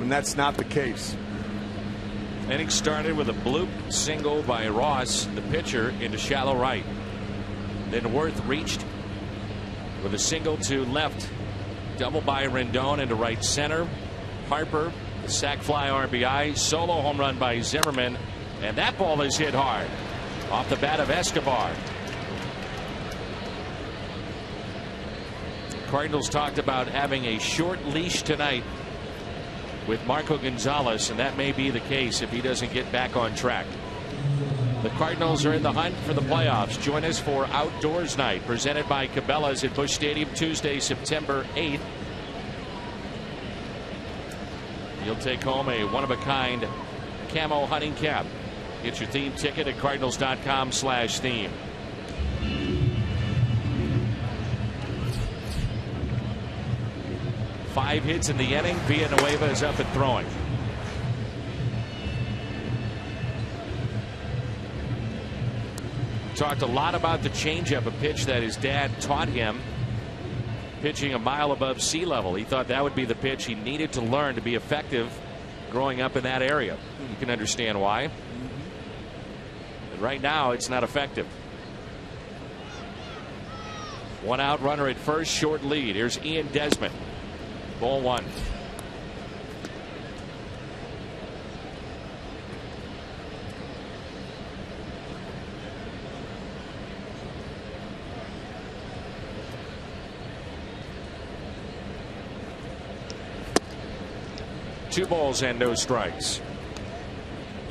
Speaker 4: that's not the case.
Speaker 3: Inning started with a bloop single by Ross, the pitcher, into shallow right. Then Worth reached with a single to left. Double by Rendon into right center. Harper, the sac fly RBI. Solo home run by Zimmerman. And that ball is hit hard off the bat of Escobar. Cardinals talked about having a short leash tonight with Marco Gonzalez, and that may be the case if he doesn't get back on track. The Cardinals are in the hunt for the playoffs. Join us for Outdoors Night, presented by Cabela's at Busch Stadium, Tuesday, September 8th. You'll take home a one-of-a-kind camo hunting cap. Get your theme ticket at cardinals.com/theme. Five hits in the inning. Villanueva is up and throwing. Talked a lot about the changeup, a pitch that his dad taught him, pitching a mile above sea level. He thought that would be the pitch he needed to learn to be effective growing up in that area. You can understand why. But right now, it's not effective. 1 out, runner at first, short lead. Here's Ian Desmond. Ball 1. Two balls and no strikes.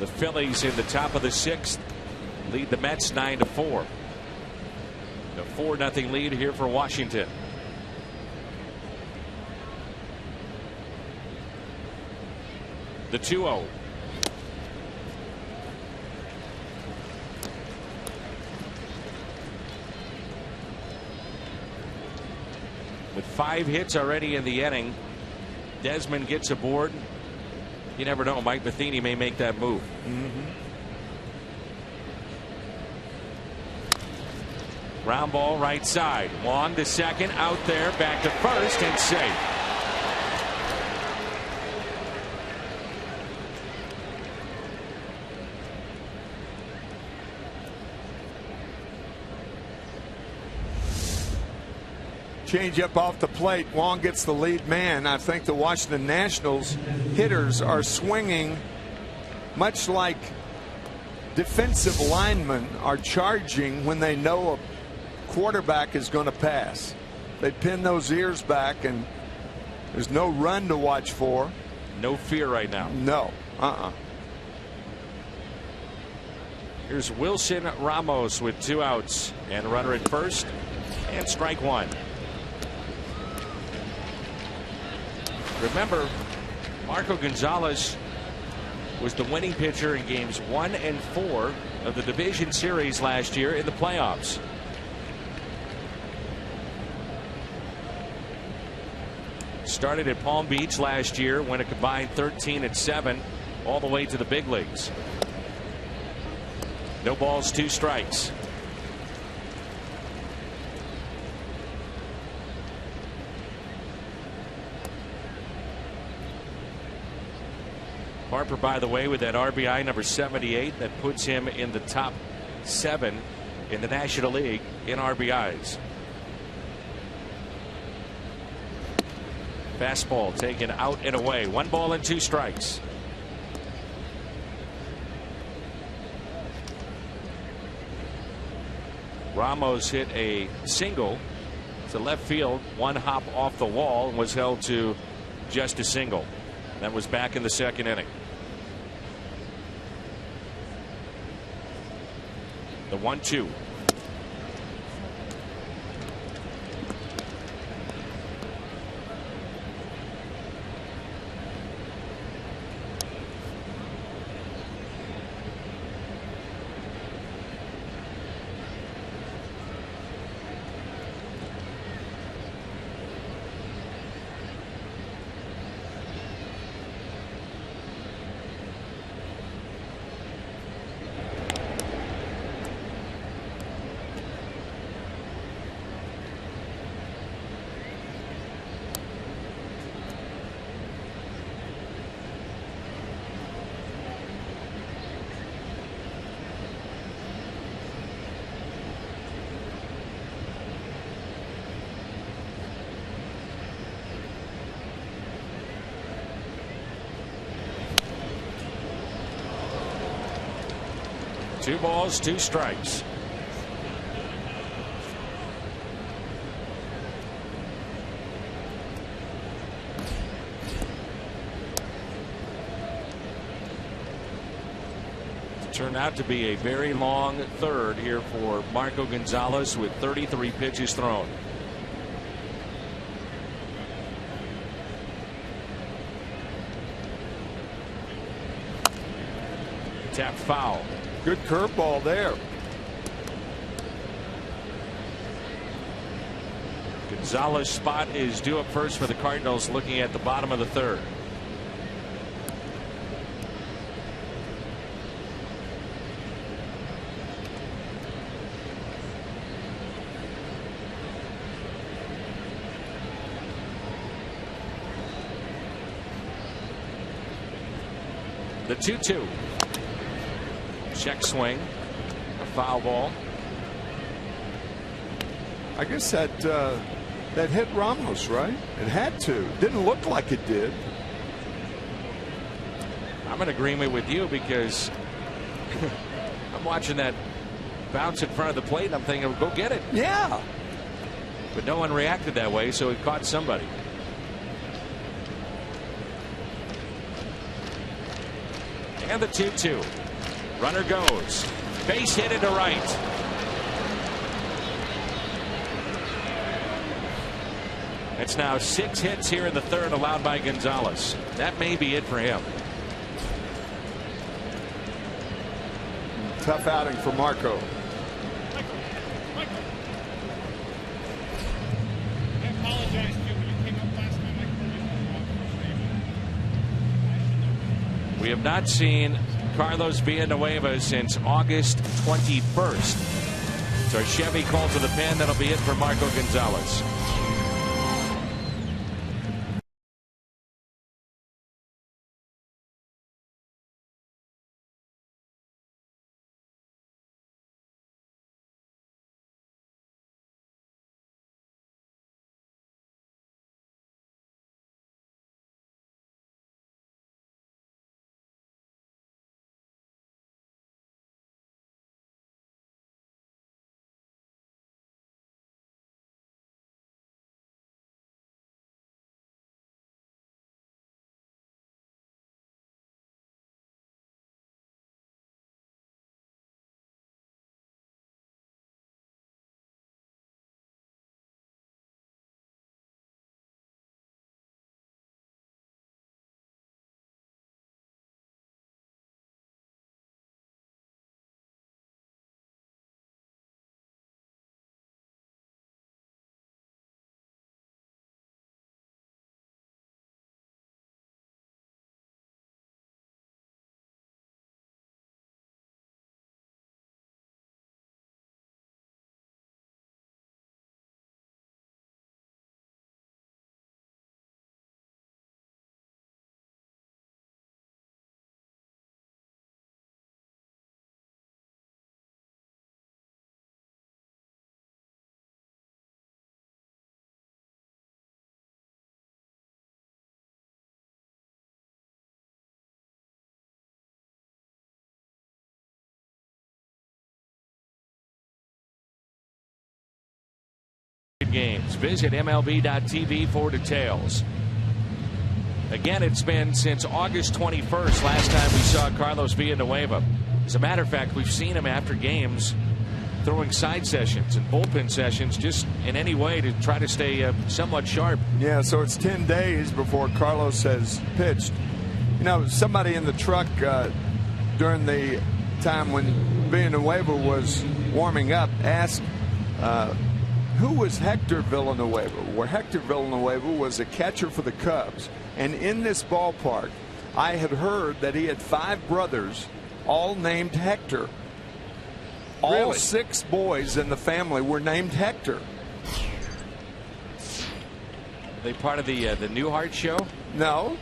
Speaker 3: The Phillies in the top of the 6th lead the Mets 9-4. A 4-0 lead here for Washington. The 2-0. With 5 hits already in the inning, Desmond gets aboard. You never know, Mike Matheny may make that move. Ground ball right side. Wong to second, out there, back to first, and safe.
Speaker 4: Change up off the plate. Wong gets the lead man. I think the Washington Nationals hitters are swinging much like defensive linemen are charging when they know a quarterback is going to pass. They pin those ears back, and there's no run to watch for.
Speaker 3: No fear right now.
Speaker 4: No.
Speaker 3: Here's Wilson Ramos with 2 outs and a runner at first and strike 1. Remember, Marco Gonzalez was the winning pitcher in games 1 and 4 of the division series last year in the playoffs. Started at Palm Beach last year, went a combined 13-7 all the way to the big leagues. No balls, 2 strikes. Harper, by the way, with that RBI number 78, that puts him in the top 7 in the National League in RBIs. Fastball taken out and away. 1 ball and 2 strikes. Ramos hit a single to left field, 1 hop off the wall, and was held to just a single. That was back in the 2nd inning. The 1-2. Two balls, 2 strikes. Turned out to be a very long 3rd here for Marco Gonzalez with 33 pitches thrown. Tap foul.
Speaker 4: Good curveball there.
Speaker 3: Gonzalez's spot is due up first for the Cardinals, looking at the bottom of the 3rd. The 2-2. Check swing. A foul ball.
Speaker 4: I guess that hit Ramos, right? It had to. Didn't look like it did.
Speaker 3: I'm in agreement with you because I'm watching that bounce in front of the plate and I'm thinking, go get it.
Speaker 4: Yeah.
Speaker 3: But no one reacted that way, so it caught somebody. And the 2-2. Runner goes. Base hit into right. It's now 6 hits here in the 3rd allowed by Gonzalez. That may be it for him.
Speaker 4: Tough outing for Marco.
Speaker 3: We have not seen Carlos Villanueva since August 21st. So Chevy called to the pen. That'll be it for Marco Gonzalez. games. Visit MLB.tv for details. Again, it's been since August 21st last time we saw Carlos Villanueva. As a matter of fact, we've seen him after games throwing side sessions and bullpen sessions just in any way to try to stay somewhat sharp.
Speaker 4: Yeah, so it's 10 days before Carlos has pitched. You know, somebody in the truck during the time when Villanueva was warming up asked who was Hector Villanueva? Well, Hector Villanueva was a catcher for the Cubs. And in this ballpark, I had heard that he had 5 brothers, all named Hector. All
Speaker 3: Really?
Speaker 4: 6 boys in the family were named Hector.
Speaker 3: Are they part of the Newhart show?
Speaker 4: No,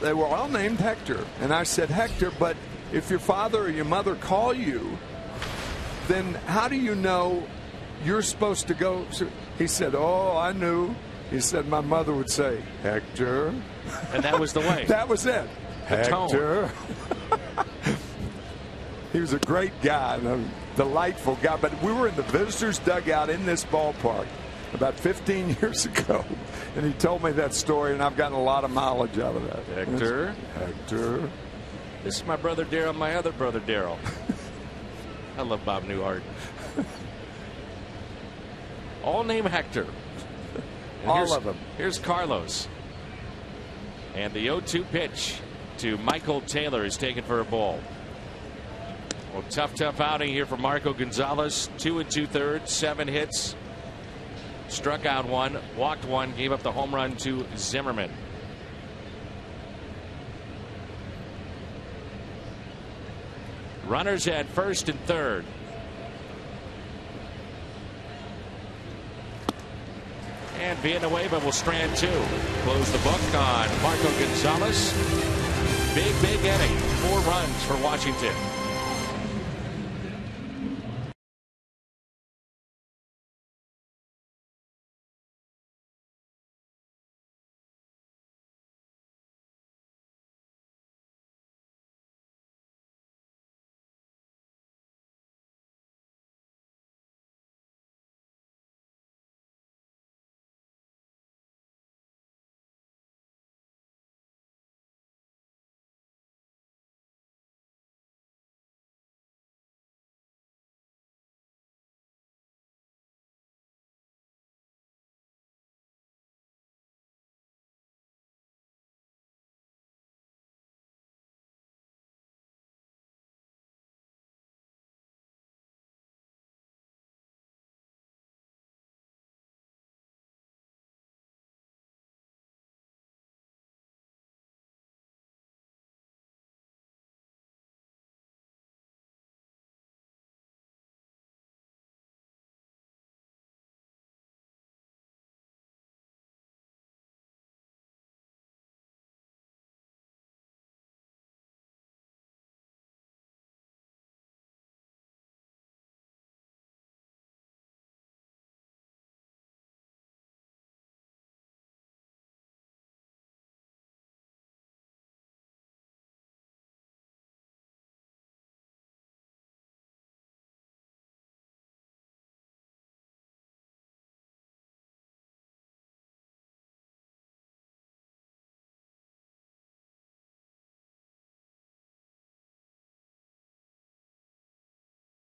Speaker 4: they were all named Hector. And I said, Hector, but if your father or your mother call you, then how do you know you're supposed to go? He said, oh, I knew. He said, my mother would say, Hector.
Speaker 3: And that was the way.
Speaker 4: That was it.
Speaker 3: The
Speaker 4: Hector. He was a great guy, and a delightful guy. But we were in the visitors' dugout in this ballpark about 15 years ago, and he told me that story, and I've gotten a lot of mileage out of that.
Speaker 3: Hector.
Speaker 4: Hector.
Speaker 3: This is my brother Daryl, my other brother Daryl. I love Bob Newhart. All named Hector. And
Speaker 4: all of them.
Speaker 3: Here's Carlos. And the 0-2 pitch to Michael Taylor is taken for a ball. Well, tough outing here for Marco Gonzalez. 2 2/3, 7 hits. Struck out 1, walked 1, gave up the home run to Zimmerman. Runners at first and third. And Villanueva will strand 2. Close the book on Marco Gonzalez. Big inning. 4 runs for Washington.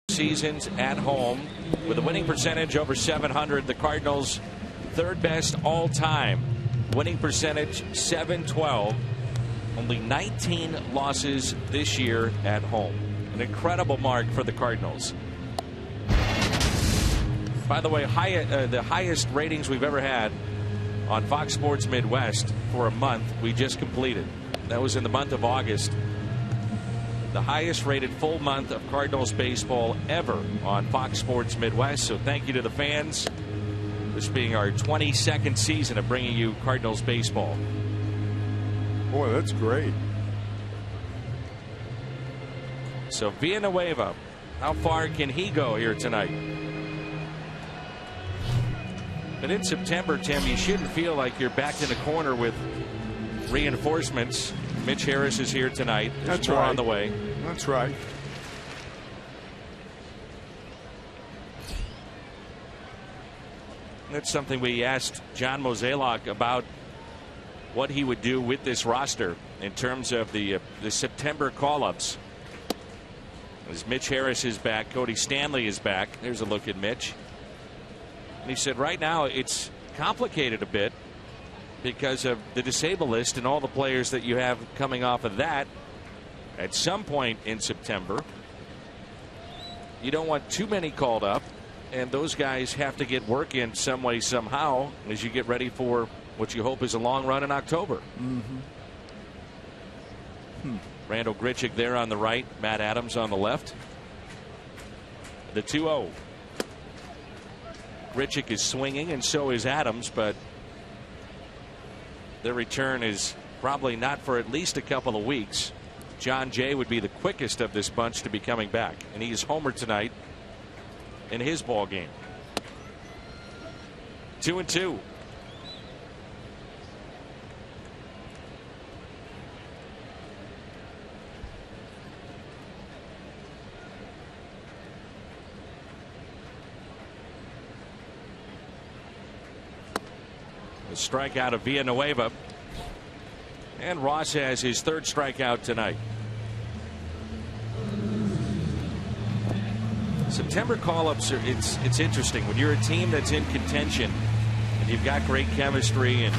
Speaker 3: Seasons at home with a winning percentage over 700. The Cardinals third best all time. Winning percentage 712. Only 19 losses this year at home. An incredible mark for the Cardinals. By the way, the highest ratings we've ever had on Fox Sports Midwest for a month we just completed. That was in the month of August. The highest rated full month of Cardinals baseball ever on Fox Sports Midwest. So thank you to the fans. This being our 22nd season of bringing you Cardinals baseball.
Speaker 4: Boy, that's great.
Speaker 3: So Villanueva, how far can he go here tonight? But in September, Tim, you shouldn't feel like you're backed in a corner with reinforcements. Mitch Harris is here tonight. There's
Speaker 4: That's
Speaker 3: more
Speaker 4: right.
Speaker 3: on the way.
Speaker 4: That's right.
Speaker 3: That's something we asked John Mozeliak about, what he would do with this roster in terms of the September call-ups. As Mitch Harris is back, Cody Stanley is back. There's a look at Mitch. And he said right now it's complicated a bit because of the disabled list and all the players that you have coming off of that. At some point in September, you don't want too many called up, and those guys have to get work in some way, somehow, as you get ready for what you hope is a long run in October. Randall Grichuk there on the right, Matt Adams on the left. The 2-0. Grichuk is swinging, and so is Adams, but their return is probably not for at least a couple of weeks. John Jay would be the quickest of this bunch to be coming back, and he is homered tonight in his ball game. 2-2. A strikeout of Villanueva, and Ross has his third strikeout tonight. September call-ups are it's interesting when you're a team that's in contention and you've got great chemistry and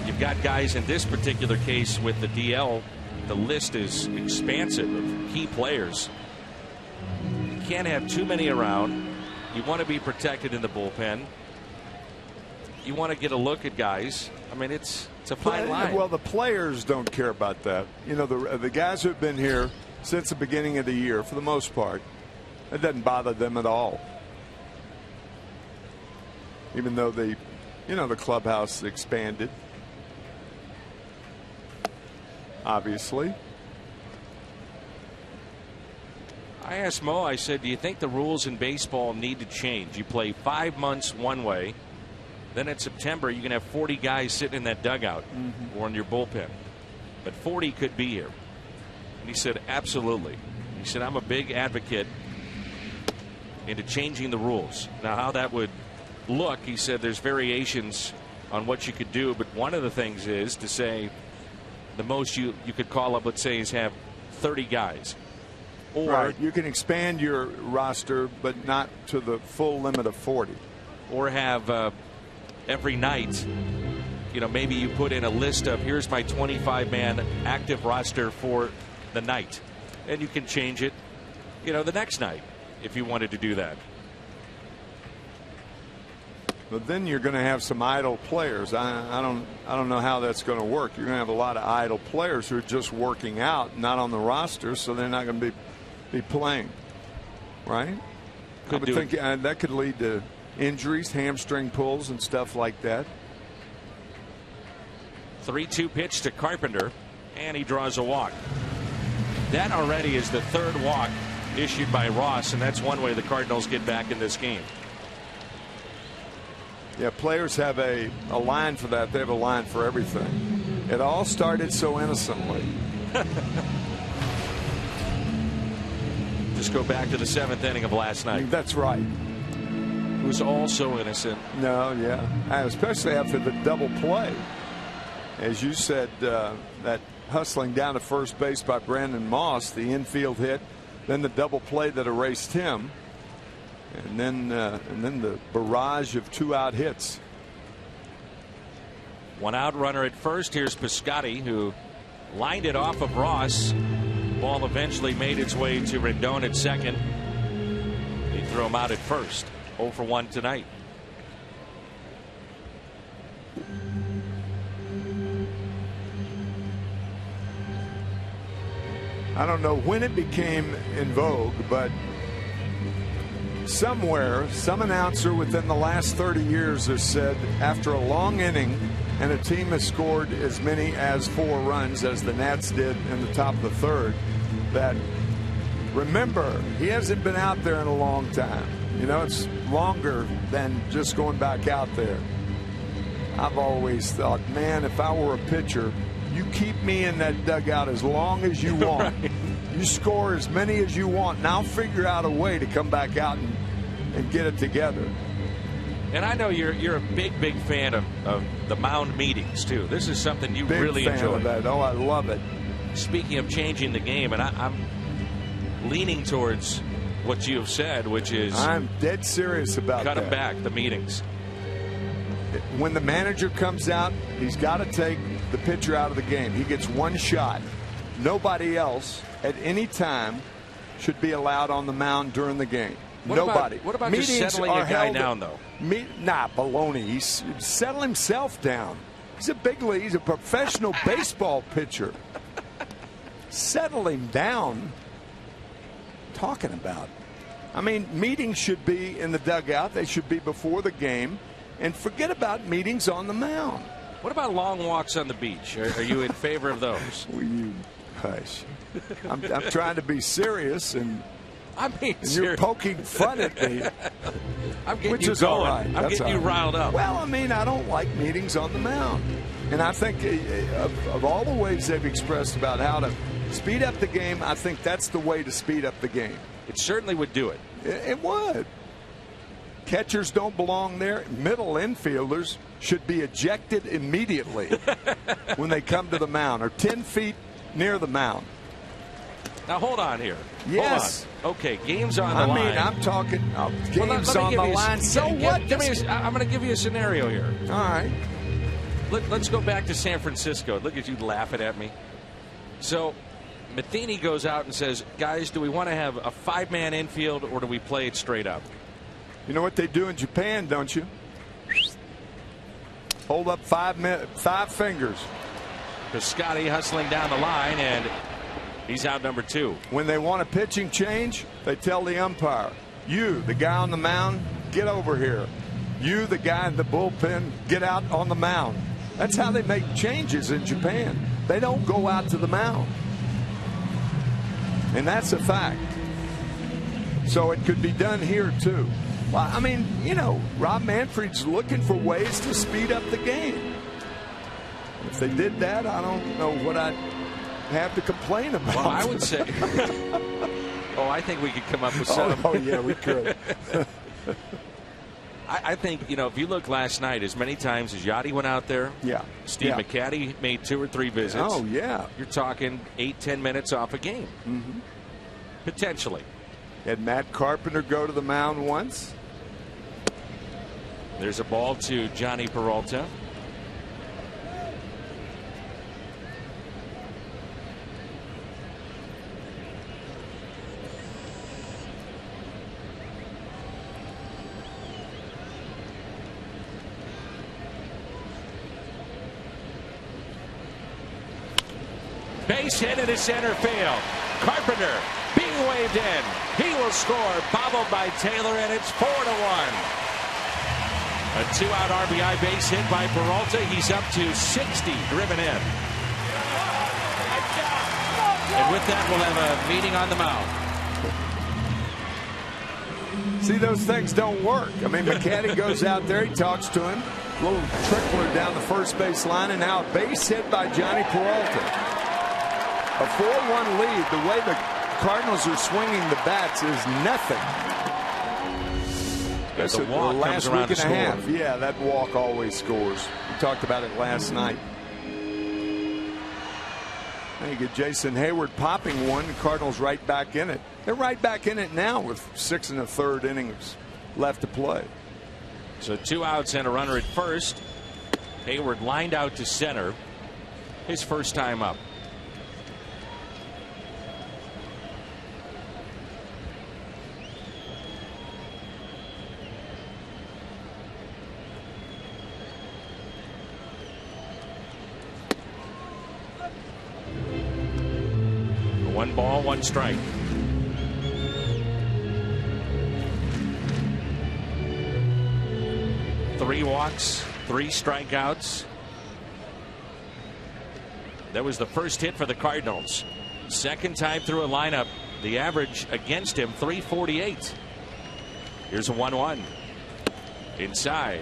Speaker 3: you've got guys. In this particular case with the DL, the list is expansive of key players. You can't have too many around. You want to be protected in the bullpen. You want to get a look at guys. I mean, it's a fine line.
Speaker 4: Well, the players don't care about that. You know, the guys who have been here since the beginning of the year, for the most part, it doesn't bother them at all. Even though the clubhouse expanded, obviously.
Speaker 3: I asked Mo, I said, do you think the rules in baseball need to change? You play 5 months one way. Then in September, you can have 40 guys sitting in that dugout or in your bullpen. But 40 could be here. And he said, absolutely. He said, I'm a big advocate into changing the rules. Now, how that would look, he said there's variations on what you could do. But one of the things is to say the most you could call up, let's say, is have 30 guys. Or
Speaker 4: right. You can expand your roster, but not to the full limit of 40.
Speaker 3: Or have every night, maybe you put in a list of here's my 25-man active roster for the night, and you can change it, the next night if you wanted to do that.
Speaker 4: But then you're going to have some idle players. I don't know how that's going to work. You're going to have a lot of idle players who are just working out, not on the roster, so they're not going to be playing, right? I would think that could lead to injuries, hamstring pulls, and stuff like that.
Speaker 3: 3-2 pitch to Carpenter, and he draws a walk. That already is the third walk issued by Ross, and that's one way the Cardinals get back in this game.
Speaker 4: Yeah, players have a line for that. They have a line for everything. It all started so innocently.
Speaker 3: Just go back to the 7th inning of last night.
Speaker 4: That's right.
Speaker 3: Was also innocent.
Speaker 4: No, yeah, especially after the double play. As you said, that hustling down to first base by Brandon Moss, the infield hit, then the double play that erased him, and then the barrage of 2-out hits.
Speaker 3: 1-out runner at first. Here's Piscotty, who lined it off of Ross. Ball eventually made its way to Rendon at second. They threw him out at first. 0 for 1 tonight.
Speaker 4: I don't know when it became in vogue, but somewhere, some announcer within the last 30 years has said after a long inning and a team has scored as many as 4 runs as the Nats did in the top of the third, that remember, he hasn't been out there in a long time. It's longer than just going back out there. I've always thought, man, if I were a pitcher, you keep me in that dugout as long as you want.
Speaker 3: Right.
Speaker 4: You score as many as you want, and I'll figure out a way to come back out and get it together.
Speaker 3: And I know you're a big fan of the mound meetings too. This is something you really
Speaker 4: fan
Speaker 3: enjoy.
Speaker 4: Of that. Oh, I love it.
Speaker 3: Speaking of changing the game, and I'm leaning towards what you have said, which is
Speaker 4: I'm dead serious about
Speaker 3: cut
Speaker 4: that.
Speaker 3: them back, the meetings.
Speaker 4: When the manager comes out, he's got to take the pitcher out of the game. He gets one shot. Nobody else at any time should be allowed on the mound during the game. Nobody.
Speaker 3: What about
Speaker 4: Meetings
Speaker 3: just settling a guy
Speaker 4: held,
Speaker 3: down, though?
Speaker 4: Baloney. He's settle himself down. He's a big league. He's a professional baseball pitcher. Settle him down. Talking about. I mean, meetings should be in the dugout. They should be before the game. And forget about meetings on the mound.
Speaker 3: What about long walks on the beach? Are you in favor of those?
Speaker 4: Will you hush? I'm trying to be serious, and you're poking fun at me.
Speaker 3: I'm getting
Speaker 4: which
Speaker 3: you
Speaker 4: is
Speaker 3: going.
Speaker 4: all right.
Speaker 3: I'm
Speaker 4: That's
Speaker 3: getting you riled up.
Speaker 4: Well, I mean, I don't like meetings on the mound. And I think of all the ways they've expressed about how to speed up the game, I think that's the way to speed up the game.
Speaker 3: It certainly would do it.
Speaker 4: It would. Catchers don't belong there. Middle infielders should be ejected immediately when they come to the mound, or 10 feet near the mound.
Speaker 3: Now hold on here.
Speaker 4: Yes.
Speaker 3: Hold on. Okay, games on the line.
Speaker 4: I mean, I'm talking games on the line. So what?
Speaker 3: I'm going to give you a scenario here.
Speaker 4: All right.
Speaker 3: Let's go back to San Francisco. Look at you laughing at me. So Matheny goes out and says, guys, do we want to have a 5-man infield, or do we play it straight up?
Speaker 4: You know what they do in Japan, don't you? Hold up 5 fingers.
Speaker 3: Piscotty hustling down the line, and he's out number 2.
Speaker 4: When they want a pitching change, they tell the umpire, you, the guy on the mound, get over here. You, the guy in the bullpen, get out on the mound. That's how they make changes in Japan. They don't go out to the mound. And that's a fact. So it could be done here, too. Well, I mean, you know, Rob Manfred's looking for ways to speed up the game. If they did that, I don't know what I'd have to complain about.
Speaker 3: Well, I would say, I think we could come up with some.
Speaker 4: Oh yeah, we could.
Speaker 3: I think, you know, if you look last night, as many times as Yachty went out there, Steve McCatty made 2 or 3 visits.
Speaker 4: Oh, yeah.
Speaker 3: You're talking 8-10 minutes off a game.
Speaker 4: Mm-hmm.
Speaker 3: Potentially.
Speaker 4: Had Matt Carpenter go to the mound once.
Speaker 3: There's a ball to Johnny Peralta. Base hit into center field. Carpenter being waved in. He will score. Bobbled by Taylor, and it's 4-1. A 2-out RBI base hit by Peralta. He's up to 60 driven in. And with that, we'll have a meeting on the mound.
Speaker 4: See, those things don't work. I mean, McCatty goes out there, he talks to him. A little trickler down the first base line, and now a base hit by Johnny Peralta. A 4-1 lead. The way the Cardinals are swinging the bats is nothing.
Speaker 3: Yeah, the walk
Speaker 4: the last
Speaker 3: comes around
Speaker 4: week and
Speaker 3: to
Speaker 4: a
Speaker 3: score.
Speaker 4: half. Yeah, that walk always scores. We talked about it last night. Now you get Jason Hayward popping one. The Cardinals right back in it. They're right back in it now with 6 1/3 innings left to play.
Speaker 3: So 2 outs and a runner at first. Hayward lined out to center. His first time up. One ball, 1 strike. Three walks, 3 strikeouts. That was the first hit for the Cardinals. Second time through a lineup. The average against him, 348. Here's a 1-1. Inside.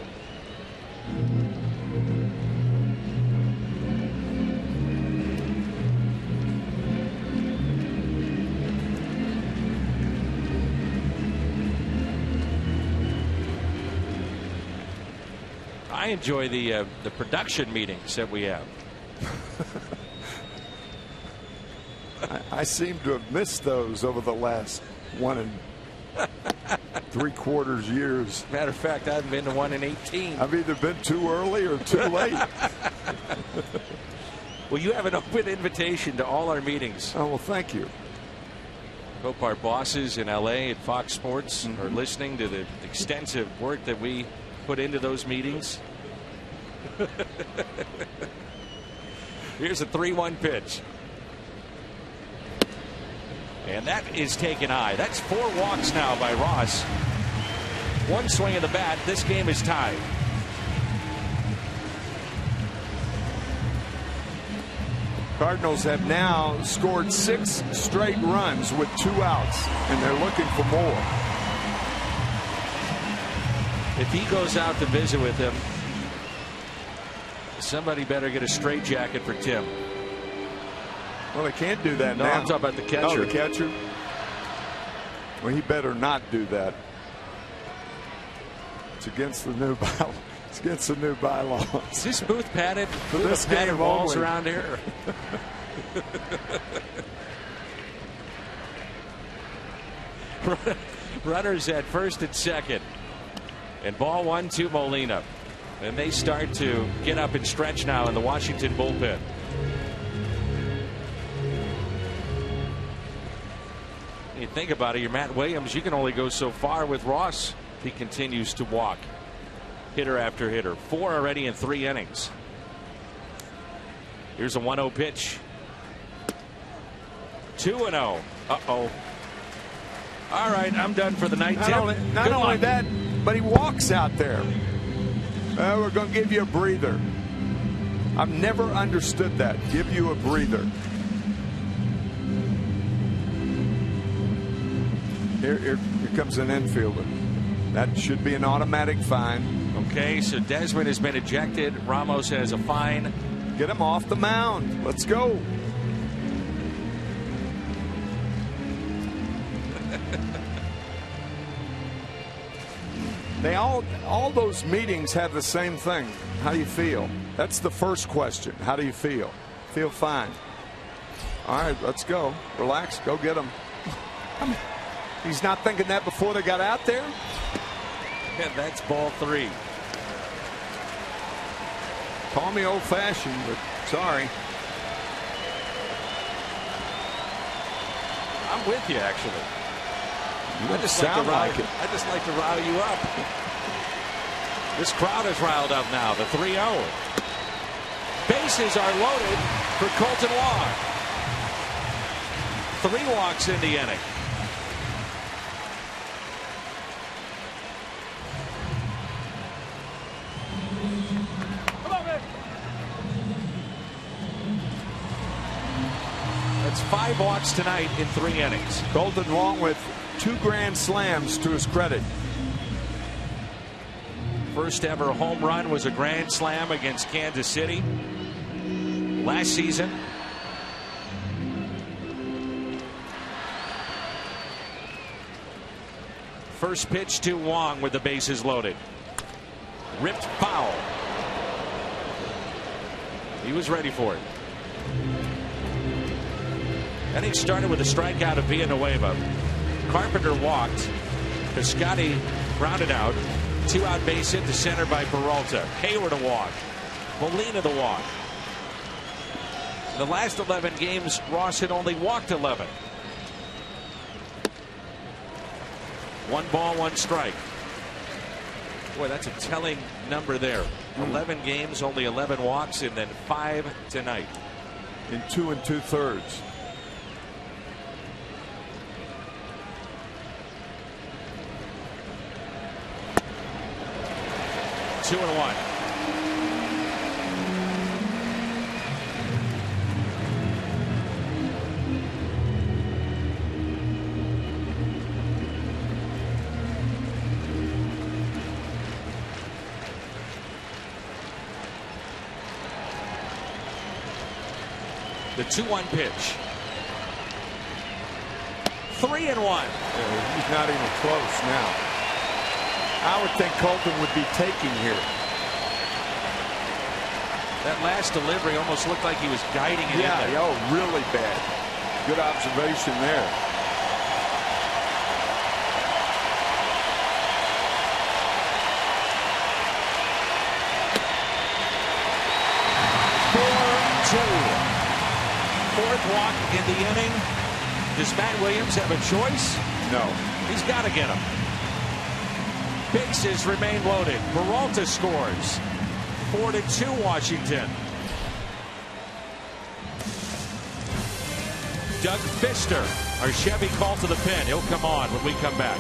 Speaker 3: I enjoy the production meetings that we have.
Speaker 4: I seem to have missed those over the last 1 3/4 years.
Speaker 3: Matter of fact, I haven't been to one in 18.
Speaker 4: I've either been too early or too late.
Speaker 3: Well, you have an open invitation to all our meetings.
Speaker 4: Oh, well, thank you.
Speaker 3: Hope our bosses in LA at Fox Sports are listening to the extensive work that we put into those meetings. Here's a 3-1 pitch. And that is taken high. That's 4 walks now by Ross. 1 swing of the bat. This game is tied.
Speaker 4: Cardinals have now scored 6 straight runs with 2 outs, and they're looking for more.
Speaker 3: If he goes out to visit with him, somebody better get a straitjacket for Tim.
Speaker 4: Well, they can't do that
Speaker 3: No,
Speaker 4: now.
Speaker 3: I'm talking about the catcher.
Speaker 4: Oh, the catcher? Well, he better not do that. It's against the new bylaw. It's against the new bylaws.
Speaker 3: Is this booth padded?
Speaker 4: For
Speaker 3: Do we
Speaker 4: this
Speaker 3: have padded
Speaker 4: game
Speaker 3: walls
Speaker 4: only.
Speaker 3: around here? Runners at first and second. And ball 1 to Molina. And they start to get up and stretch now in the Washington bullpen. You think about it, you're Matt Williams. You can only go so far with Ross. He continues to walk. Hitter after hitter. 4 already in 3 innings. Here's a 1-0 pitch. 2-0. Uh-oh. All right, I'm done for the night, Tim.
Speaker 4: Not only that, but he walks out there. We're going to give you a breather. I've never understood that. Give you a breather. Here comes an infielder. That should be an automatic fine.
Speaker 3: Okay, so Desmond has been ejected. Ramos has a fine.
Speaker 4: Get him off the mound. Let's go. They all those meetings have the same thing. How do you feel? That's the first question. How do you feel? Feel fine. All right, let's go. Relax. Go get him. I mean, he's not thinking that before they got out there.
Speaker 3: Yeah, that's ball 3.
Speaker 4: Call me old-fashioned, but sorry.
Speaker 3: I'm with you, actually.
Speaker 4: You sound like it.
Speaker 3: I just like to rile you up. This crowd is riled up now. The 3-0. Bases are loaded for Colton Wong. 3 walks in the inning. That's 5 walks tonight in 3 innings.
Speaker 4: Colton Wong with 2 grand slams to his credit.
Speaker 3: First ever home run was a grand slam against Kansas City last season. First pitch to Wong with the bases loaded. Ripped foul. He was ready for it. Inning started with a strikeout of Villanueva. Carpenter walked. Piscotty grounded out. 2-out base hit to center by Peralta. Hayward a walk. Molina the walk. In the last 11 games, Ross had only walked 11. 1 ball, 1 strike. Boy, that's a telling number there. 11 games, only 11 walks, and then 5 tonight.
Speaker 4: In 2 2/3.
Speaker 3: Two and 1. The 2-1 pitch. 3 and 1.
Speaker 4: Yeah, he's not even close now. I would think Colton would be taking here.
Speaker 3: That last delivery almost looked like he was guiding it in there.
Speaker 5: Oh, really bad. Good observation there.
Speaker 3: Fourth walk in the inning. Does Matt Williams have a choice?
Speaker 5: No.
Speaker 3: He's got to get him. Bases remain loaded. Peralta scores. 4-2 Washington. Doug Fister, our Chevy call to the pen. He'll come on when we come back.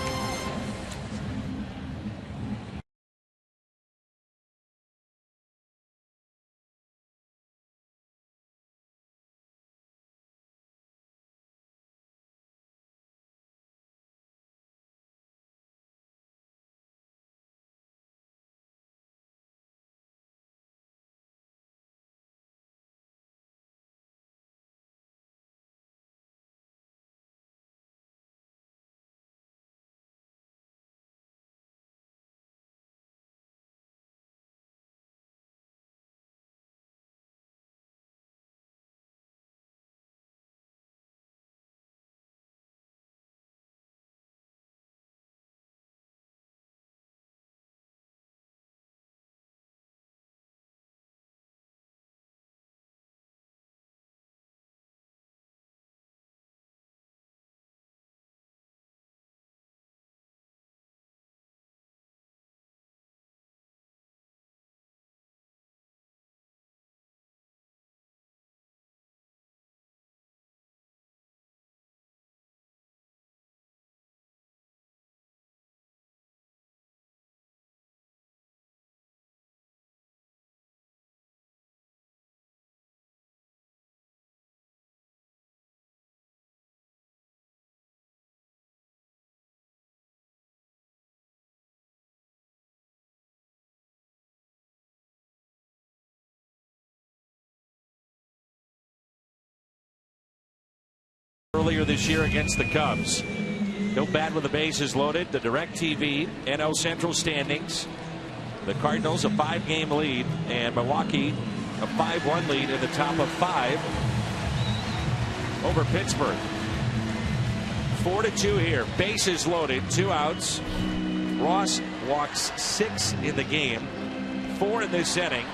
Speaker 3: Earlier this year against the Cubs. No bat with the bases loaded. The DirecTV NL Central standings. The Cardinals a 5-game lead, and Milwaukee a 5-1 lead in the top of 5 over Pittsburgh. 4-2 here. Bases loaded. 2 outs. Ross walks 6 in the game. 4 in this inning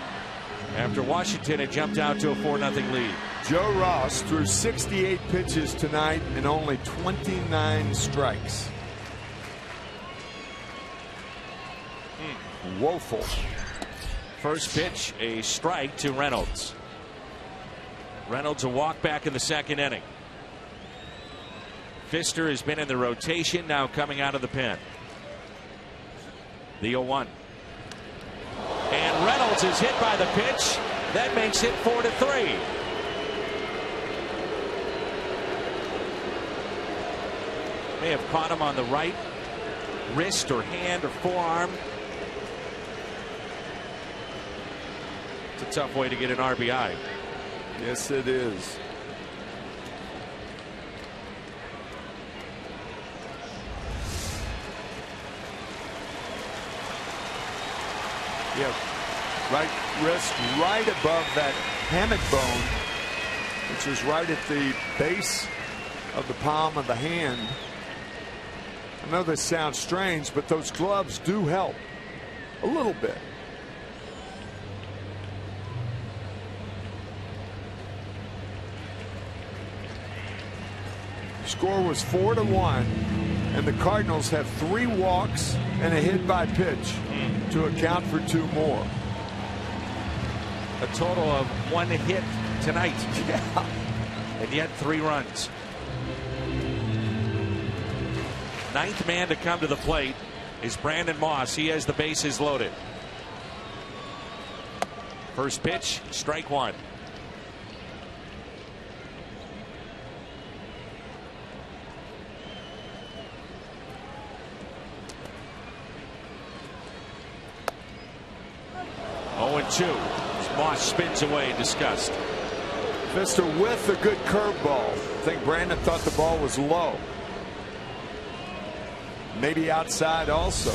Speaker 3: after Washington had jumped out to a 4-0 lead.
Speaker 5: Joe Ross threw 68 pitches tonight and only 29 strikes. Woeful.
Speaker 3: First pitch, a strike to Reynolds. Reynolds a walk back in the second inning. Fister has been in the rotation, now coming out of the pen. The 0-1. And Reynolds is hit by the pitch. That makes it 4-3. May have caught him on the right wrist or hand or forearm. It's a tough way to get an RBI.
Speaker 5: Yes, it is. Yeah, right wrist right above that hammock bone, which is right at the base of the palm of the hand. I know this sounds strange, but those gloves do help a little bit. The score was 4-1, and the Cardinals have 3 walks and a hit by pitch to account for 2 more.
Speaker 3: A total of 1 hit tonight.
Speaker 5: Yeah.
Speaker 3: And yet 3 runs. 9th man to come to the plate is Brandon Moss. He has the bases loaded. First pitch, strike 1. Two. Moss spins away in disgust.
Speaker 5: Fister with a good curveball. I think Brandon thought the ball was low. Maybe outside also.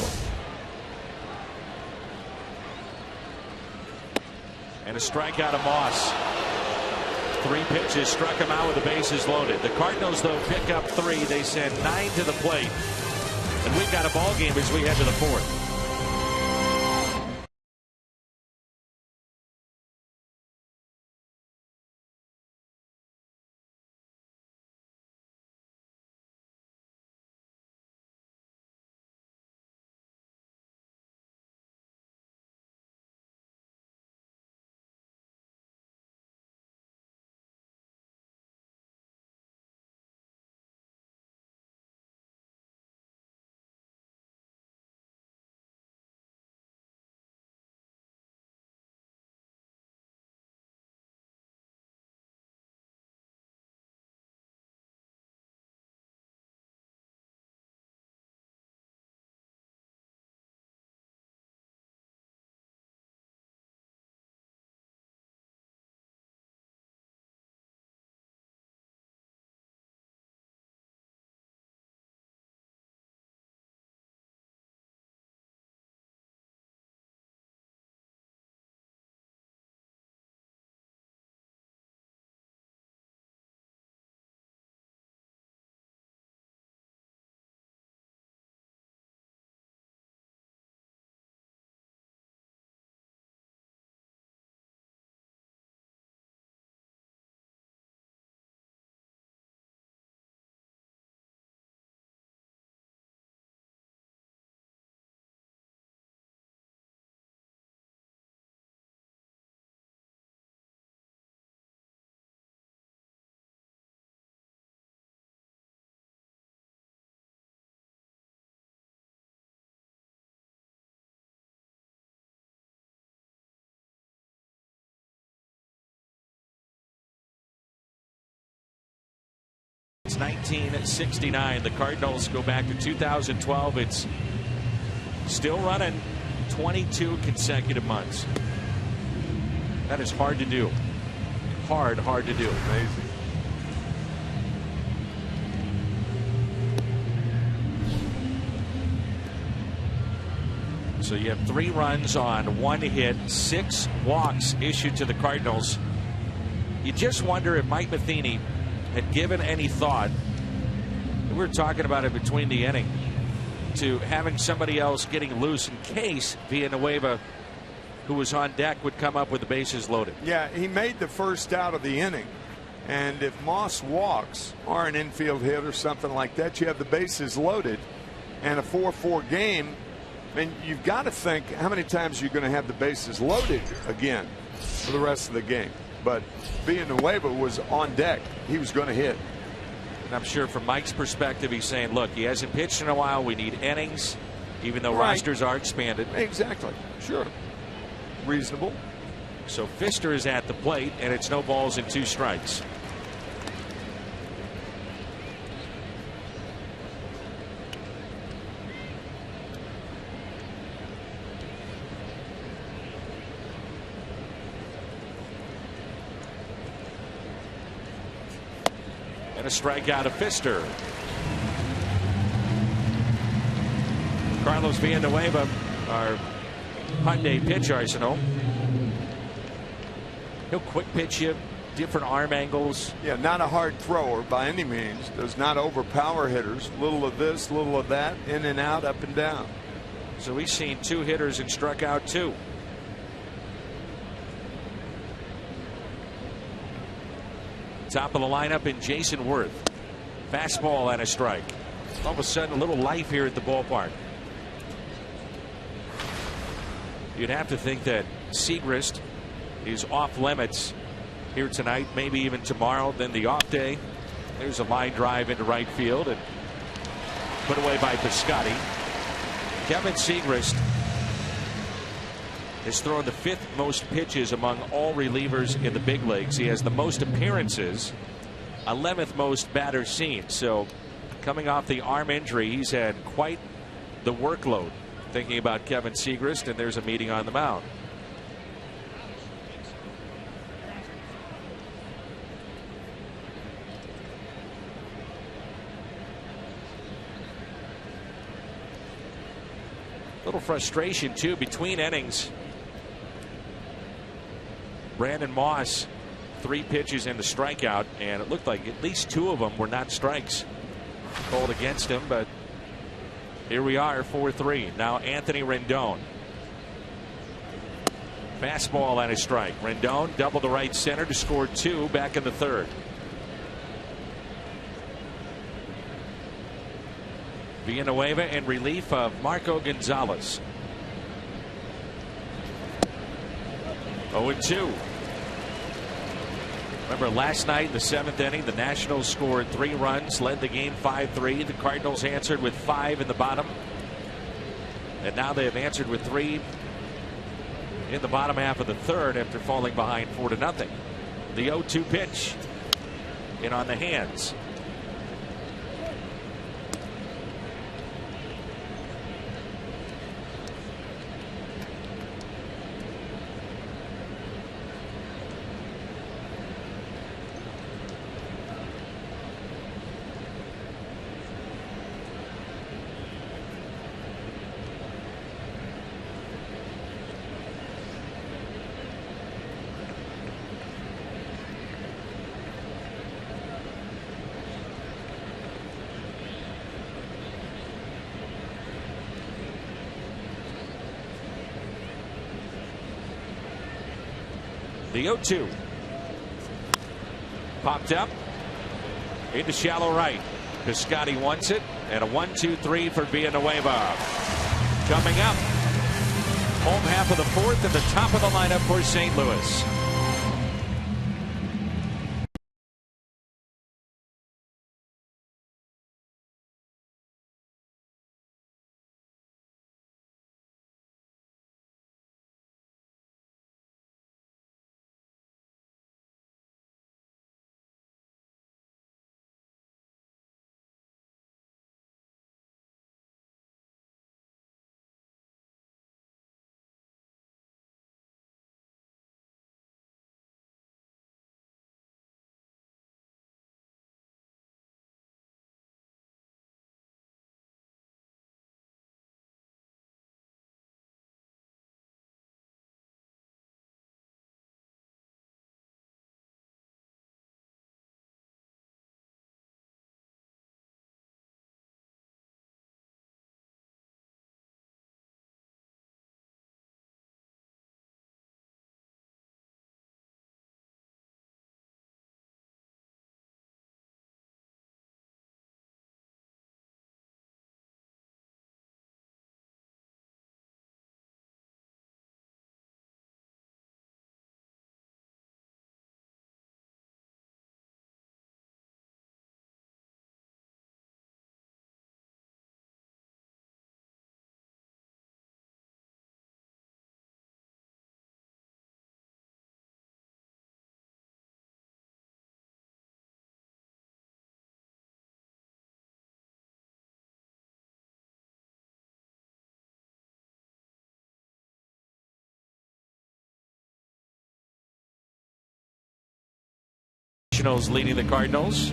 Speaker 3: And a strikeout of Moss. 3 pitches struck him out with the bases loaded. The Cardinals, though, pick up 3. They send 9 to the plate. And we've got a ball game as we head to the 4th. It's 1969. The Cardinals go back to 2012. It's still running 22 consecutive months. That is hard to do. Hard to do.
Speaker 5: Amazing.
Speaker 3: So you have 3 runs on 1 hit, 6 walks issued to the Cardinals. You just wonder if Mike Matheny had given any thought, we were talking about it between the inning, to having somebody else getting loose in case Villanueva, who was on deck, would come up with the bases loaded.
Speaker 5: Yeah, he made the first out of the inning. And if Moss walks or an infield hit or something like that, you have the bases loaded and a 4-4 game. And you've got to think how many times you're going to have the bases loaded again for the rest of the game. But Villanueva was on deck. He was going to hit.
Speaker 3: And I'm sure from Mike's perspective, he's saying, look, he hasn't pitched in a while. We need innings, even though rosters are expanded.
Speaker 5: Exactly. Sure. Reasonable.
Speaker 3: So Pfister is at the plate, and it's no balls and 2 strikes. A strikeout of Pfister. Carlos Villanueva, our Hyundai pitch arsenal. He'll quick pitch you, different arm angles.
Speaker 5: Yeah, not a hard thrower by any means. Does not overpower hitters. Little of this, little of that, in and out, up and down.
Speaker 3: So we've seen 2 hitters and struck out 2. Top of the lineup in Jason Worth. Fastball and a strike. All of a sudden, a little life here at the ballpark. You'd have to think that Segrist is off limits here tonight, maybe even tomorrow, then the off day. There's a line drive into right field and put away by Piscotty. Kevin Segrist has thrown the 5th most pitches among all relievers in the big leagues. He has the most appearances, 11th most batters seen. So coming off the arm injury, he's had quite the workload. Thinking about Kevin Segrist, and there's a meeting on the mound. Little frustration too between innings. Brandon Moss, 3 pitches in the strikeout, and it looked like at least 2 of them were not strikes called against him. But here we are, 4-3. Now Anthony Rendon. Fastball and a strike. Rendon doubled to right center to score 2 back in the 3rd. Villanueva in relief of Marco Gonzalez. 0-2. Remember last night in the 7th inning, the Nationals scored 3 runs, led the game 5-3. The Cardinals answered with 5 in the bottom. And now they have answered with 3 in the bottom half of the 3rd after falling behind 4-0. The 0-2 pitch in on the hands. The 0-2 popped up into shallow right. Piscotty wants it, and a 1-2-3 for Villanueva. Coming up, home half of the 4th and the top of the lineup for St. Louis. Nationals leading the Cardinals.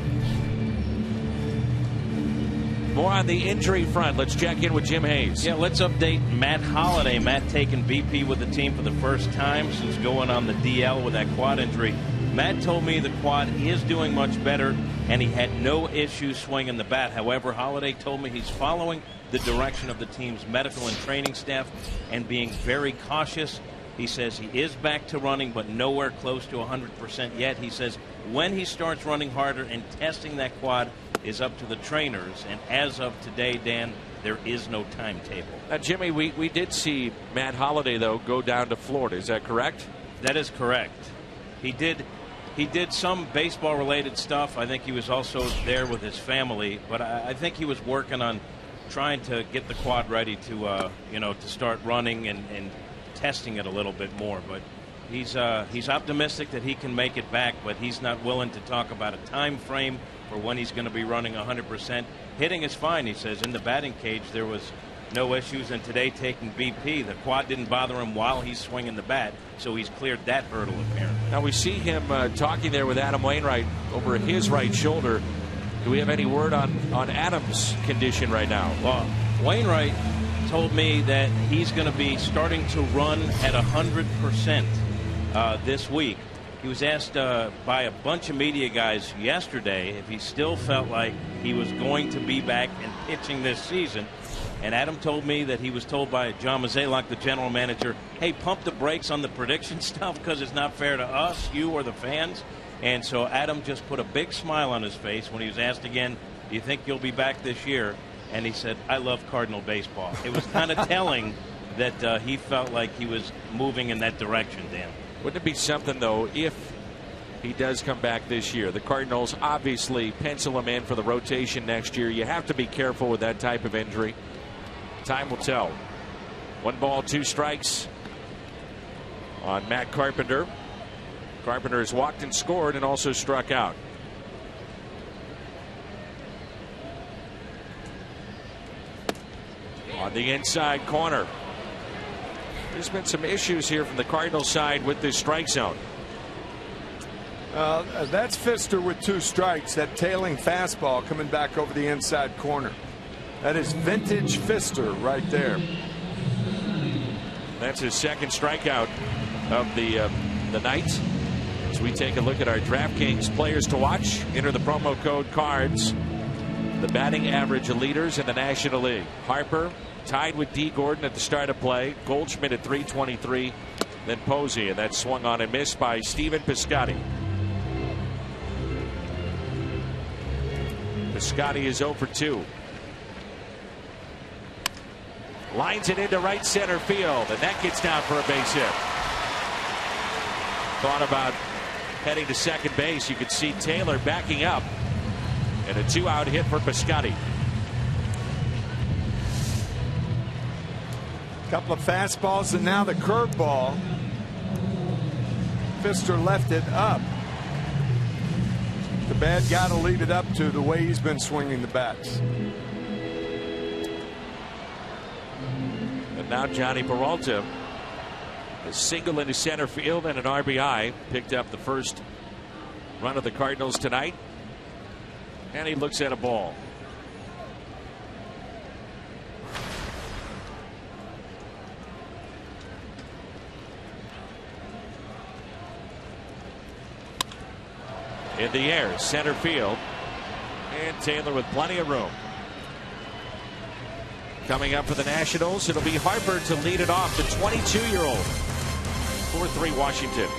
Speaker 3: More on the injury front. Let's check in with Jim Hayes.
Speaker 1: Yeah, let's update Matt Holliday. Matt taking BP with the team for the first time since going on the DL with that quad injury. Matt told me the quad is doing much better, and he had no issues swinging the bat. However, Holliday told me he's following the direction of the team's medical and training staff and being very cautious. He says he is back to running, but nowhere close to 100% yet. He says when he starts running harder and testing that quad is up to the trainers. And as of today, Dan, there is no timetable.
Speaker 3: Now, Jimmy, we did see Matt Holliday, though, go down to Florida. Is that correct?
Speaker 1: That is correct. He did some baseball-related stuff. I think he was also there with his family, but I think he was working on trying to get the quad ready to, to start running and testing it a little bit more. But he's optimistic that he can make it back, but he's not willing to talk about a time frame for when he's going to be running 100%. Hitting is fine, he says. In the batting cage, there was no issues, and today taking BP, the quad didn't bother him while he's swinging the bat, so he's cleared that hurdle apparently.
Speaker 3: Now we see him talking there with Adam Wainwright over his right shoulder. Do we have any word on Adam's condition right now?
Speaker 1: Well, Wainwright told me that he's going to be starting to run at 100% this week. He was asked by a bunch of media guys yesterday if he still felt like he was going to be back and pitching this season. And Adam told me that he was told by John Mozeliak, the general manager, hey, pump the brakes on the prediction stuff because it's not fair to us, you, or the fans. And so Adam just put a big smile on his face when he was asked again, do you think you'll be back this year? And he said, I love Cardinal baseball. It was kind of telling that he felt like he was moving in that direction, Dan.
Speaker 3: Wouldn't it be something, though, if he does come back this year? The Cardinals obviously pencil him in for the rotation next year. You have to be careful with that type of injury. Time will tell. 1 ball, 2 strikes on Matt Carpenter. Carpenter has walked and scored and also struck out. On the inside corner. There's been some issues here from the Cardinals side with this strike zone.
Speaker 5: That's Pfister with 2 strikes. That tailing fastball coming back over the inside corner. That is vintage Pfister right there.
Speaker 3: That's his second strikeout of the night. As we take a look at our DraftKings players to watch, enter the promo code CARDS. The batting average leaders in the National League. Harper tied with D. Gordon at the start of play. Goldschmidt at 323. Then Posey, and that swung on and missed by Stephen Piscotty. Piscotty is 0 for 2. Lines it into right center field, and that gets down for a base hit. Thought about heading to second base. You could see Taylor backing up, and a 2-out hit for Piscotty.
Speaker 5: Couple of fastballs and now the curveball. Pfister left it up. The bad guy to lead it up to the way he's been swinging the bats.
Speaker 3: And now Johnny Peralta, a single into center field and an RBI, picked up the first run of the Cardinals tonight. And he looks at a ball. In the air, center field, and Taylor with plenty of room. Coming up for the Nationals, it'll be Harper to lead it off, the 22-year-old. 4-3 Washington.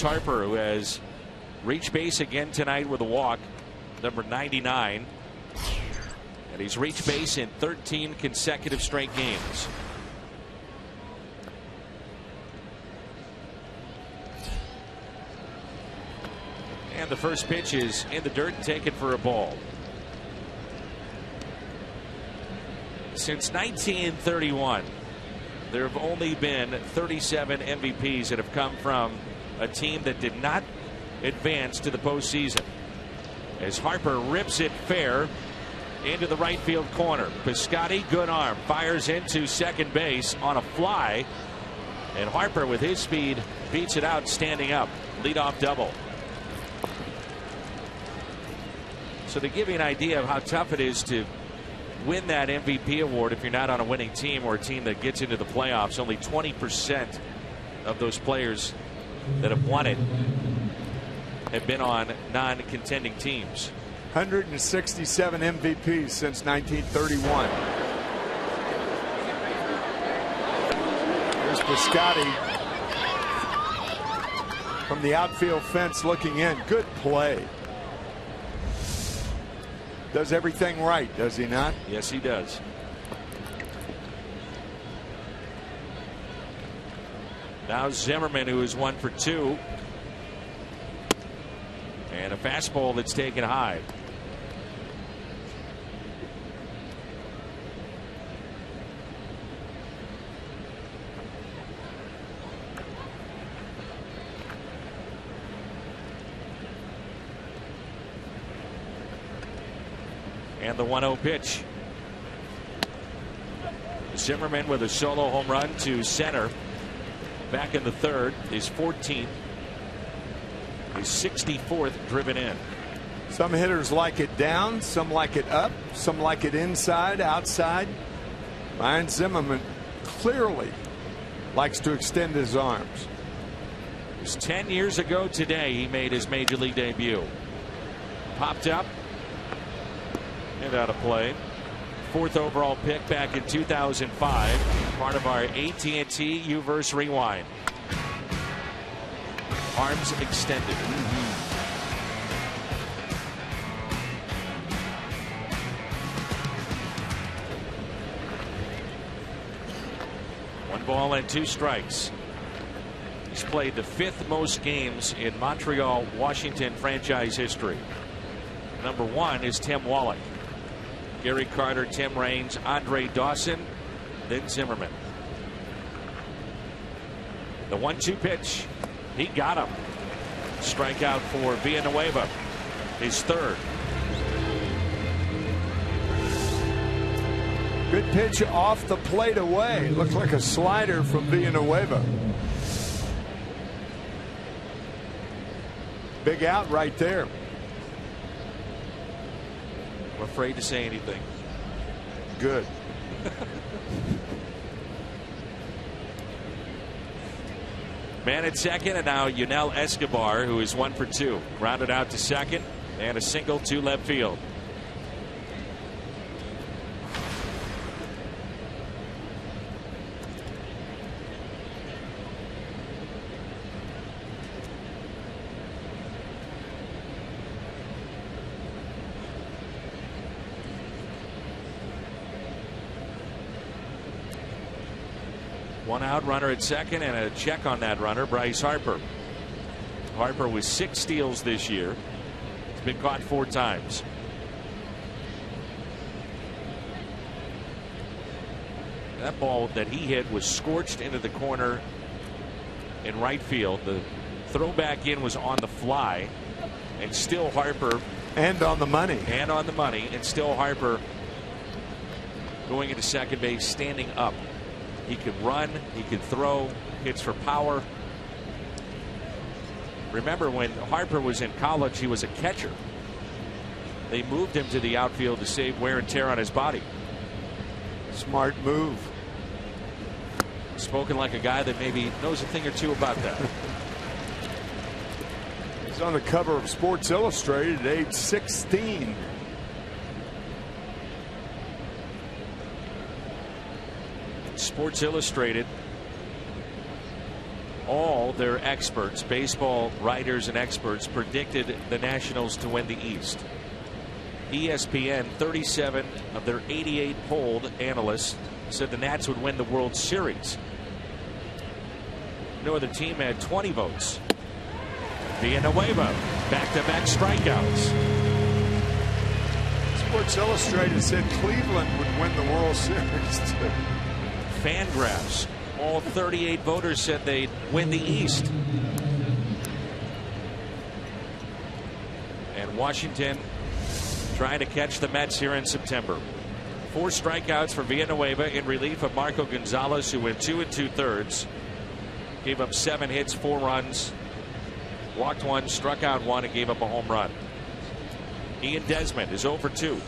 Speaker 3: Harper, who has Reached base again tonight with a walk, number 99. And he's reached base in 13 consecutive straight games. And the first pitch is in the dirt and taken for a ball. Since 1931, there have only been 37 MVPs that have come from a team that did not advance to the postseason. As Harper rips it fair into the right field corner. Piscotty, good arm, fires into second base on a fly. And Harper, with his speed, beats it out standing up. Leadoff double. So to give you an idea of how tough it is to win that MVP award if you're not on a winning team or a team that gets into the playoffs, only 20% of those players that have won it have been on non-contending teams.
Speaker 5: 167 MVPs since 1931. Here's Piscotty from the outfield fence looking in. Good play. Does everything right, does he not?
Speaker 3: Yes, he does. Now Zimmerman, who is 1 for 2. And a fastball that's taken high. And the 1-0 pitch. Zimmerman with a solo home run to center. Back in the third, his 14th. His 64th driven in.
Speaker 5: Some hitters like it down, some like it up, some like it inside, outside. Ryan Zimmerman clearly likes to extend his arms.
Speaker 3: It was 10 years ago today he made his major league debut. Popped up and out of play. 4th overall pick back in 2005. Part of our AT&T U-verse rewind. Arms extended. One ball and 2 strikes. He's played the 5th most games in Montreal, Washington franchise history. Number 1 is Tim Wallach. Gary Carter, Tim Raines, Andre Dawson, then Zimmerman. The 1-2 pitch. He got him. Strikeout for Villanueva. His 3rd.
Speaker 5: Good pitch off the plate away. Looks like a slider from Villanueva. Big out right there.
Speaker 3: I'm afraid to say anything.
Speaker 5: Good.
Speaker 3: Man at second, and now Yunel Escobar, who is 1 for 2. Grounded out to second, and a single to left field. One out runner at second and a check on that runner, Bryce Harper. Harper with 6 steals this year. He's been caught 4 times. That ball that he hit was scorched into the corner in right field. The throw back in was on the fly, and still Harper.
Speaker 5: And on the money.
Speaker 3: And on the money, and still Harper going into second base, standing up. He could run, he could throw, hits for power. Remember when Harper was in college, he was a catcher. They moved him to the outfield to save wear and tear on his body.
Speaker 5: Smart move.
Speaker 3: Spoken like a guy that maybe knows a thing or two about that.
Speaker 5: He's on the cover of Sports Illustrated at age 16.
Speaker 3: Sports Illustrated all their experts, baseball writers and experts, predicted the Nationals to win the East. ESPN, 37 of their 88 polled analysts said the Nats would win the World Series. No other team had 20 votes. Villanueva, back-to-back strikeouts.
Speaker 5: Sports Illustrated said Cleveland would win the World Series too.
Speaker 3: Fangraphs, all 38 voters said they'd win the East. And Washington trying to catch the Mets here in September. 4 strikeouts for Villanueva in relief of Marco Gonzalez, who went 2 2/3. Gave up 7 hits, 4 runs, walked 1, struck out 1, and gave up a home run. Ian Desmond is 0 for 2.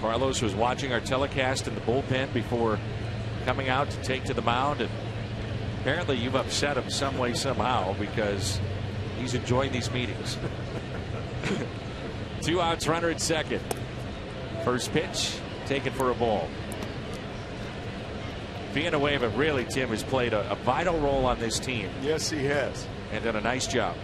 Speaker 3: Carlos was watching our telecast in the bullpen before coming out to take to the mound, and apparently you've upset him some way somehow because he's enjoying these meetings. 2 outs, runner at second. First pitch taken for a ball. Villanueva really, Tim, has played a vital role on this team.
Speaker 5: Yes, he has.
Speaker 3: And done a nice job.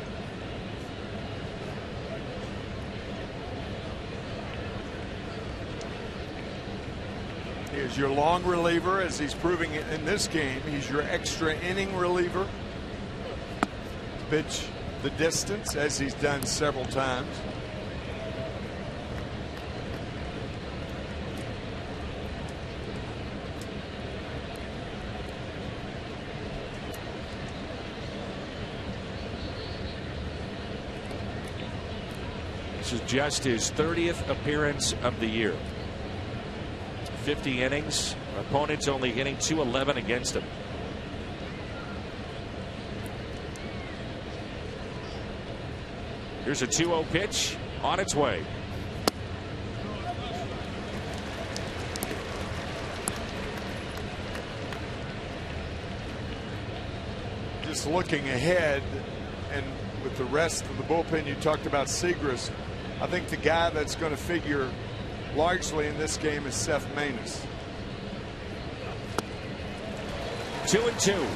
Speaker 5: He is your long reliever, as he's proving it in this game. He's your extra inning reliever. Pitch the distance, as he's done several times.
Speaker 3: This is just his 30th appearance of the year. 50 innings. Opponents only hitting .211 against him. Here's a 2-0 pitch on its way.
Speaker 5: Just looking ahead, and with the rest of the bullpen, you talked about Segras. I think the guy that's going to figure largely in this game is Seth Maness.
Speaker 3: 2-2.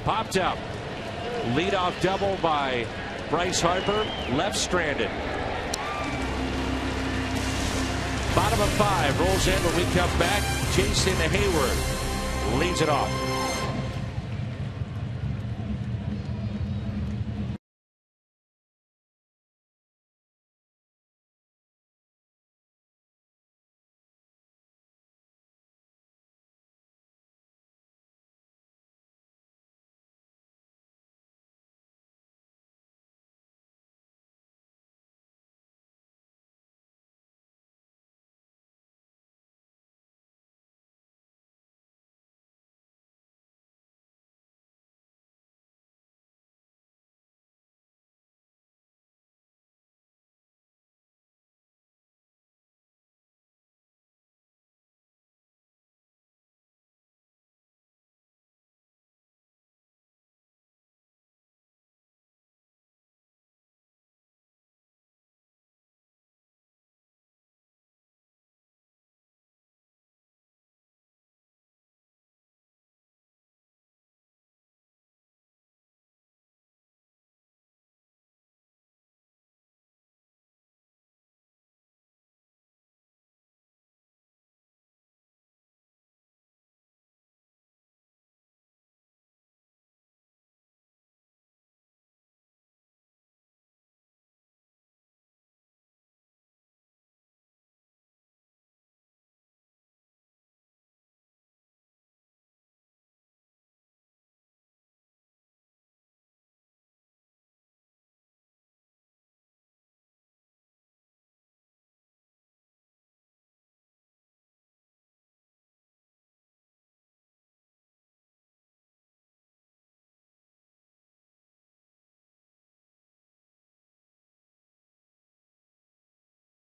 Speaker 3: Popped up. Leadoff double by Bryce Harper. Left stranded. Bottom of 5. Rolls in when we come back. Jason Hayward leads it off.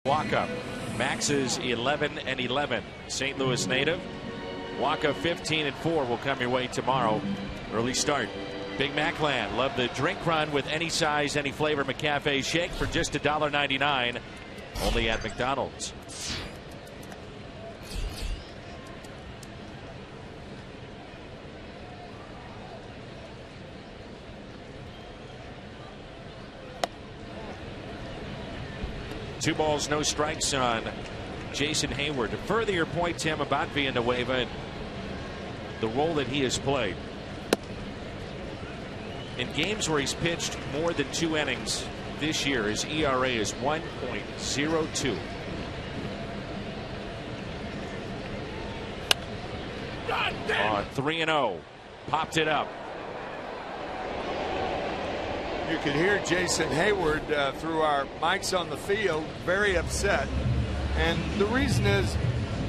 Speaker 3: Waka. Max is 11-11. St. Louis native. Waka 15-4 will come your way tomorrow. Early start. Big Mac Land. Love the drink run with any size, any flavor McCafe shake for just $1.99. Only at McDonald's. Two balls, no strikes on Jason Hayward. To further your point, Tim, about Villanueva and the role that he has played. In games where he's pitched more than 2 innings this year, his ERA is 1.02. On 3-0. Popped it up.
Speaker 5: You could hear Jason Hayward through our mics on the field, very upset. And the reason is,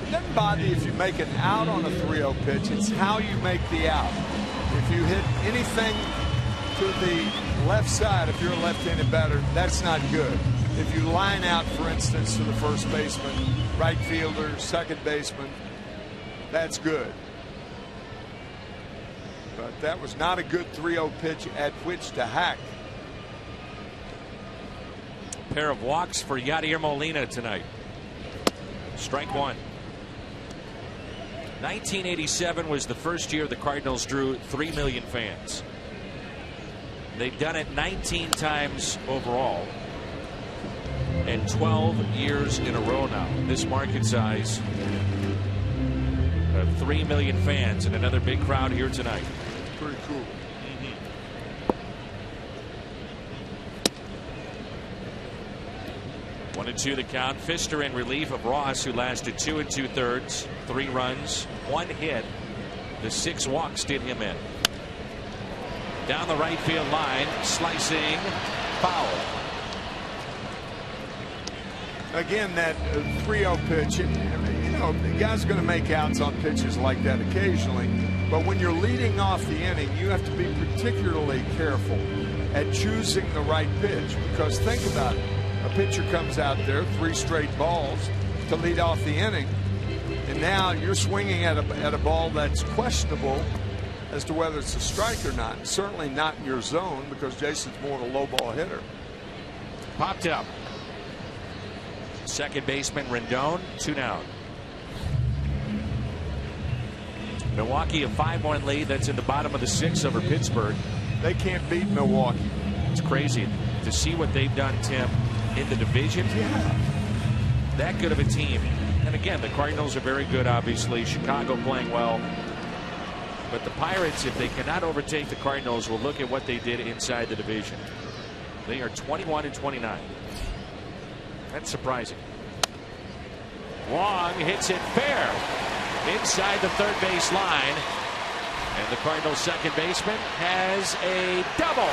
Speaker 5: it doesn't bother you if you make an out on a 3-0 pitch. It's how you make the out. If you hit anything to the left side, if you're a left-handed batter, that's not good. If you line out, for instance, to the first baseman, right fielder, second baseman, that's good. But that was not a good 3-0 pitch at which to hack.
Speaker 3: Pair of walks for Yadier Molina tonight. Strike one. 1987 was the first year the Cardinals drew 3 million fans. They've done it 19 times overall and 12 years in a row now. This market size of 3 million fans and another big crowd here tonight.
Speaker 5: Pretty cool.
Speaker 3: 1-2 the count. Pfister in relief of Ross, who lasted 2 2/3, 3 runs, 1 hit. The 6 walks did him in. Down the right field line, slicing, foul.
Speaker 5: Again, that 3-0 pitch, you know, the guy's going to make outs on pitches like that occasionally. But when you're leading off the inning, you have to be particularly careful at choosing the right pitch. Because think about it. A pitcher comes out there, 3 straight balls to lead off the inning, and now you're swinging at a ball that's questionable as to whether it's a strike or not. Certainly not in your zone, because Jason's more of a low ball hitter.
Speaker 3: Popped up. Second baseman Rendon, 2 down. Milwaukee a 5-1 lead. That's in the bottom of the 6th over Pittsburgh.
Speaker 5: They can't beat Milwaukee.
Speaker 3: It's crazy to see what they've done, Tim, in the division.
Speaker 5: Yeah.
Speaker 3: That good of a team. And again, the Cardinals are very good, obviously. Chicago playing well. But the Pirates, if they cannot overtake the Cardinals, will look at what they did inside the division. They are 21-29. That's surprising. Wong hits it fair inside the third base line. And the Cardinals second baseman has a double.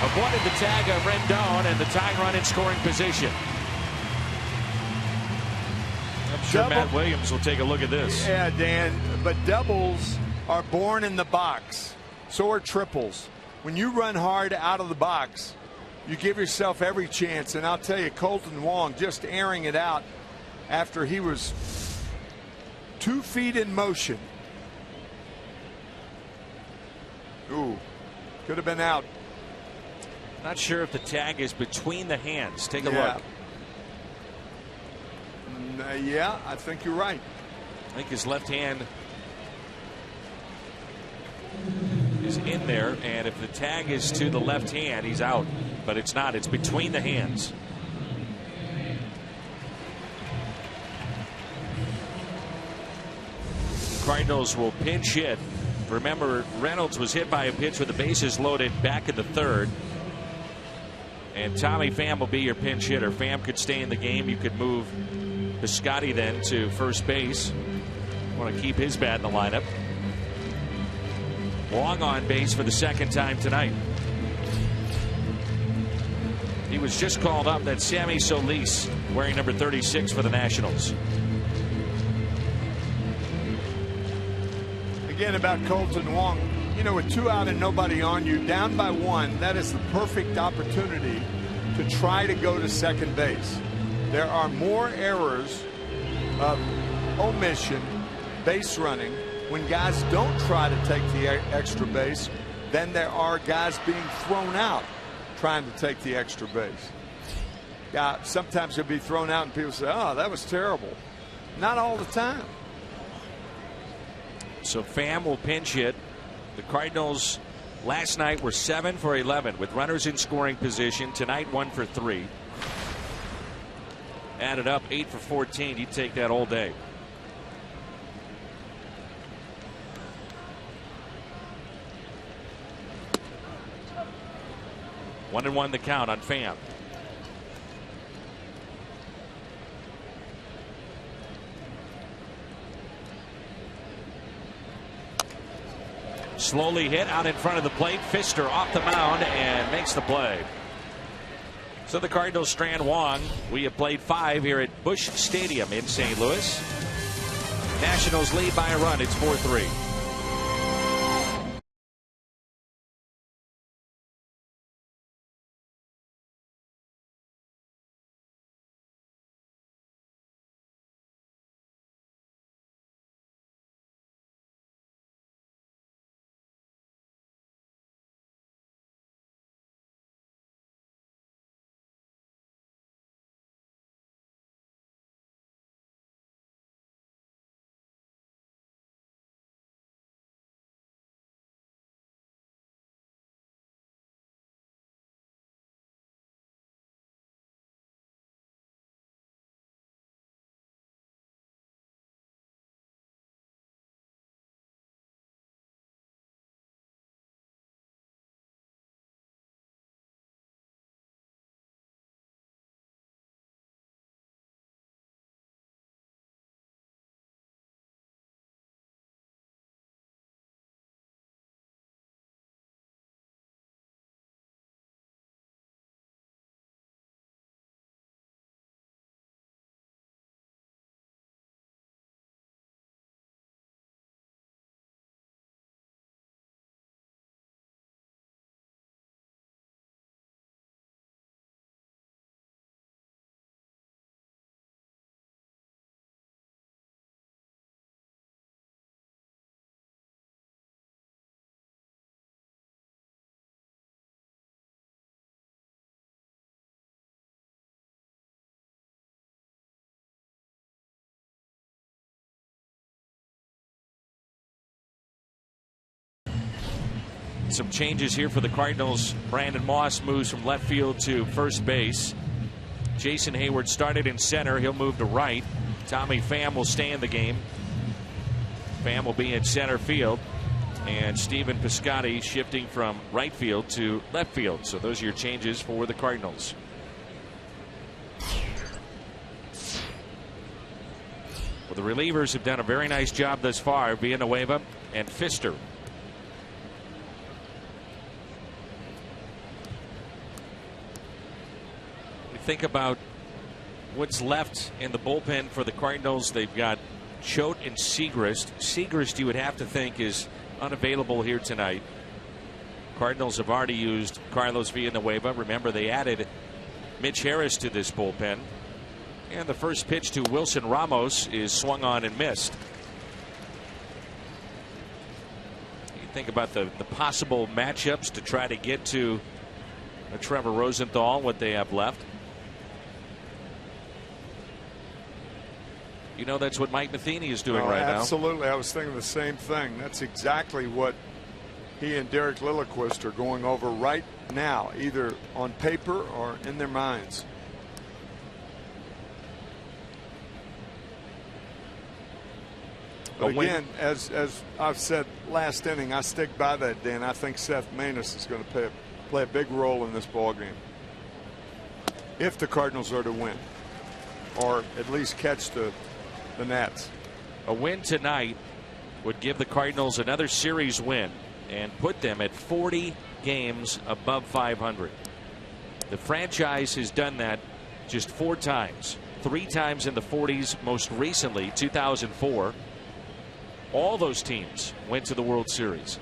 Speaker 3: Avoided the tag of Rendon and the tying run in scoring position. I'm sure Matt Williams will take a look at this.
Speaker 5: Yeah, Dan, but doubles are born in the box. So are triples. When you run hard out of the box, you give yourself every chance. And I'll tell you, Colton Wong just airing it out after he was 2 feet in motion. Ooh, could have been out.
Speaker 3: Not sure if the tag is between the hands. Take a look.
Speaker 5: Yeah, I think you're right.
Speaker 3: I think his left hand is in there, and if the tag is to the left hand, he's out. But it's not. It's between the hands. Cardinals will pinch hit. Remember, Reynolds was hit by a pitch with the bases loaded back in the 3rd. And Tommy Pham will be your pinch hitter. Pham could stay in the game. You could move Piscotty then to first base. Want to keep his bat in the lineup. Wong on base for the 2nd time tonight. He was just called up. That's Sammy Solis, wearing number 36 for the Nationals.
Speaker 5: Again, about Colton Wong, you know, with 2 out and nobody on, you down by 1, that is the perfect opportunity to try to go to second base. There are more errors of omission, base running, when guys don't try to take the extra base than there are guys being thrown out trying to take the extra base. Yeah, sometimes you'll be thrown out and people say, oh, that was terrible. Not all the time.
Speaker 3: So Pham will pinch hit. The Cardinals last night were 7 for 11 with runners in scoring position. Tonight 1 for 3. Added up 8 for 14. You'd take that all day. One and one the count on Pham. Slowly hit out in front of the plate. Pfister off the mound and makes the play. So the Cardinals strand Wong. We have played 5 here at Busch Stadium in St. Louis. Nationals lead by a run. It's 4-3. Some changes here for the Cardinals. Brandon Moss moves from left field to first base. Jason Hayward started in center. He'll move to right. Tommy Pham will stay in the game. Pham will be in center field. And Stephen Piscotty shifting from right field to left field. So those are your changes for the Cardinals. Well, the relievers have done a very nice job thus far. Villanueva and Pfister. Think about what's left in the bullpen for the Cardinals. They've got Choate and Segrist. Segrist, you would have to think, is unavailable here tonight. Cardinals have already used Carlos Villanueva. Remember, they added Mitch Harris to this bullpen. And the first pitch to Wilson Ramos is swung on and missed. You think about the possible matchups to try to get to Trevor Rosenthal, what they have left. You know, that's what Mike Matheny is doing right now.
Speaker 5: Absolutely. I was thinking the same thing. That's exactly what he and Derek Lilliquist are going over right now, either on paper or in their minds. But again, as I've said last inning, I stick by that, Dan. I think Seth Maness is going to play a big role in this ballgame if the Cardinals are to win, or at least catch the Nats.
Speaker 3: A win tonight would give the Cardinals another series win and put them at 40 games above 500. The franchise has done that just 4 times. 3 times in the 40s, most recently 2004. All those teams went to the World Series.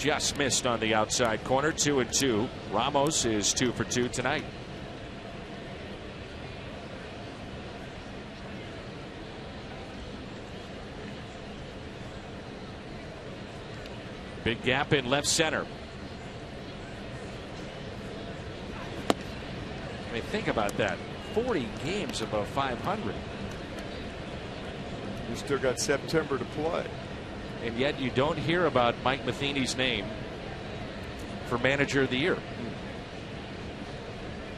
Speaker 3: just missed on the outside corner. 2-2. Ramos is 2 for 2 tonight. Big gap in left center. I mean, think about that. 40 games above 500.
Speaker 5: You still got September to play.
Speaker 3: And yet you don't hear about Mike Matheny's name for manager of the year.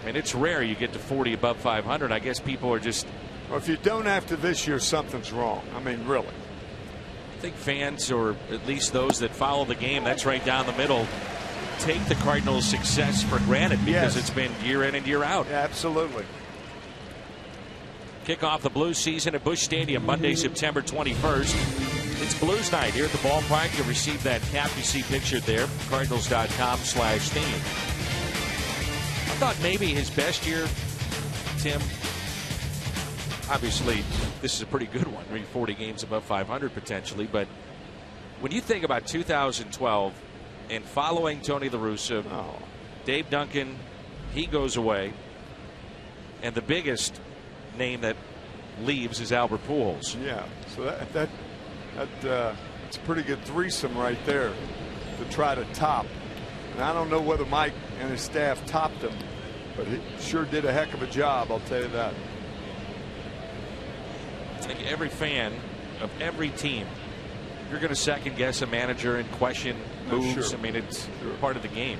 Speaker 3: I mean, it's rare you get to 40 above 500. I guess people are just.
Speaker 5: Well, if you don't after this year, something's wrong. I mean, really.
Speaker 3: I think fans, or at least those that follow the game, that's right down the middle, take the Cardinals' success for granted because it's been year in and year out.
Speaker 5: Yeah, absolutely.
Speaker 3: Kick off the Blues season at Busch Stadium Monday, September 21st. It's Blues night here at the ballpark. You'll receive that cap you see pictured there, Cardinals.com/theme. I thought maybe his best year, Tim. Obviously, this is a pretty good one. I mean, 40 games above 500 potentially. But when you think about 2012 and following Tony La Russa, Dave Duncan, he goes away. And the biggest name that leaves is Albert Pujols.
Speaker 5: Yeah, so that's a pretty good threesome right there to try to top. And I don't know whether Mike and his staff topped him, but he sure did a heck of a job, I'll tell you that.
Speaker 3: I think every fan of every team, you're going to second guess a manager and question moves.
Speaker 5: Sure.
Speaker 3: I mean, it's part of the game.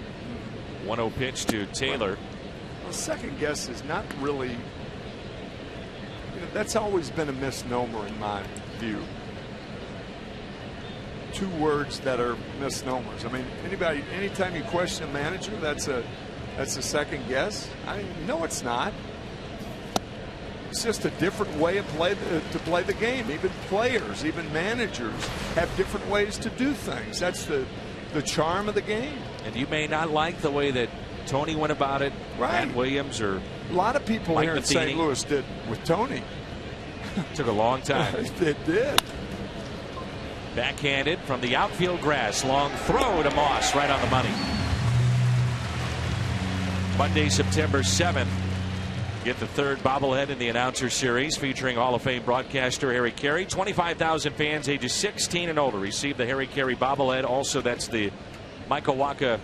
Speaker 3: 1-0 pitch to Taylor.
Speaker 5: Well, second guess is not really. That's always been a misnomer in my view. Two words that are misnomers. I mean, anytime you question a manager, that's a second guess. I mean, no, it's not. It's just a different way to play the game. Even players, even managers have different ways to do things. That's the charm of the game.
Speaker 3: And you may not like the way that Tony went about it,
Speaker 5: right?
Speaker 3: Matt Williams, or
Speaker 5: a lot of people
Speaker 3: Mike
Speaker 5: here in St. Louis did with Tony.
Speaker 3: Took a long time.
Speaker 5: It did.
Speaker 3: Backhanded from the outfield grass. Long throw to Moss, right on the money. Monday, September 7th. Get the third bobblehead in the announcer series featuring Hall of Fame broadcaster Harry Carey. 25,000 fans ages 16 and older receive the Harry Carey bobblehead. Also, that's the Michael Wacha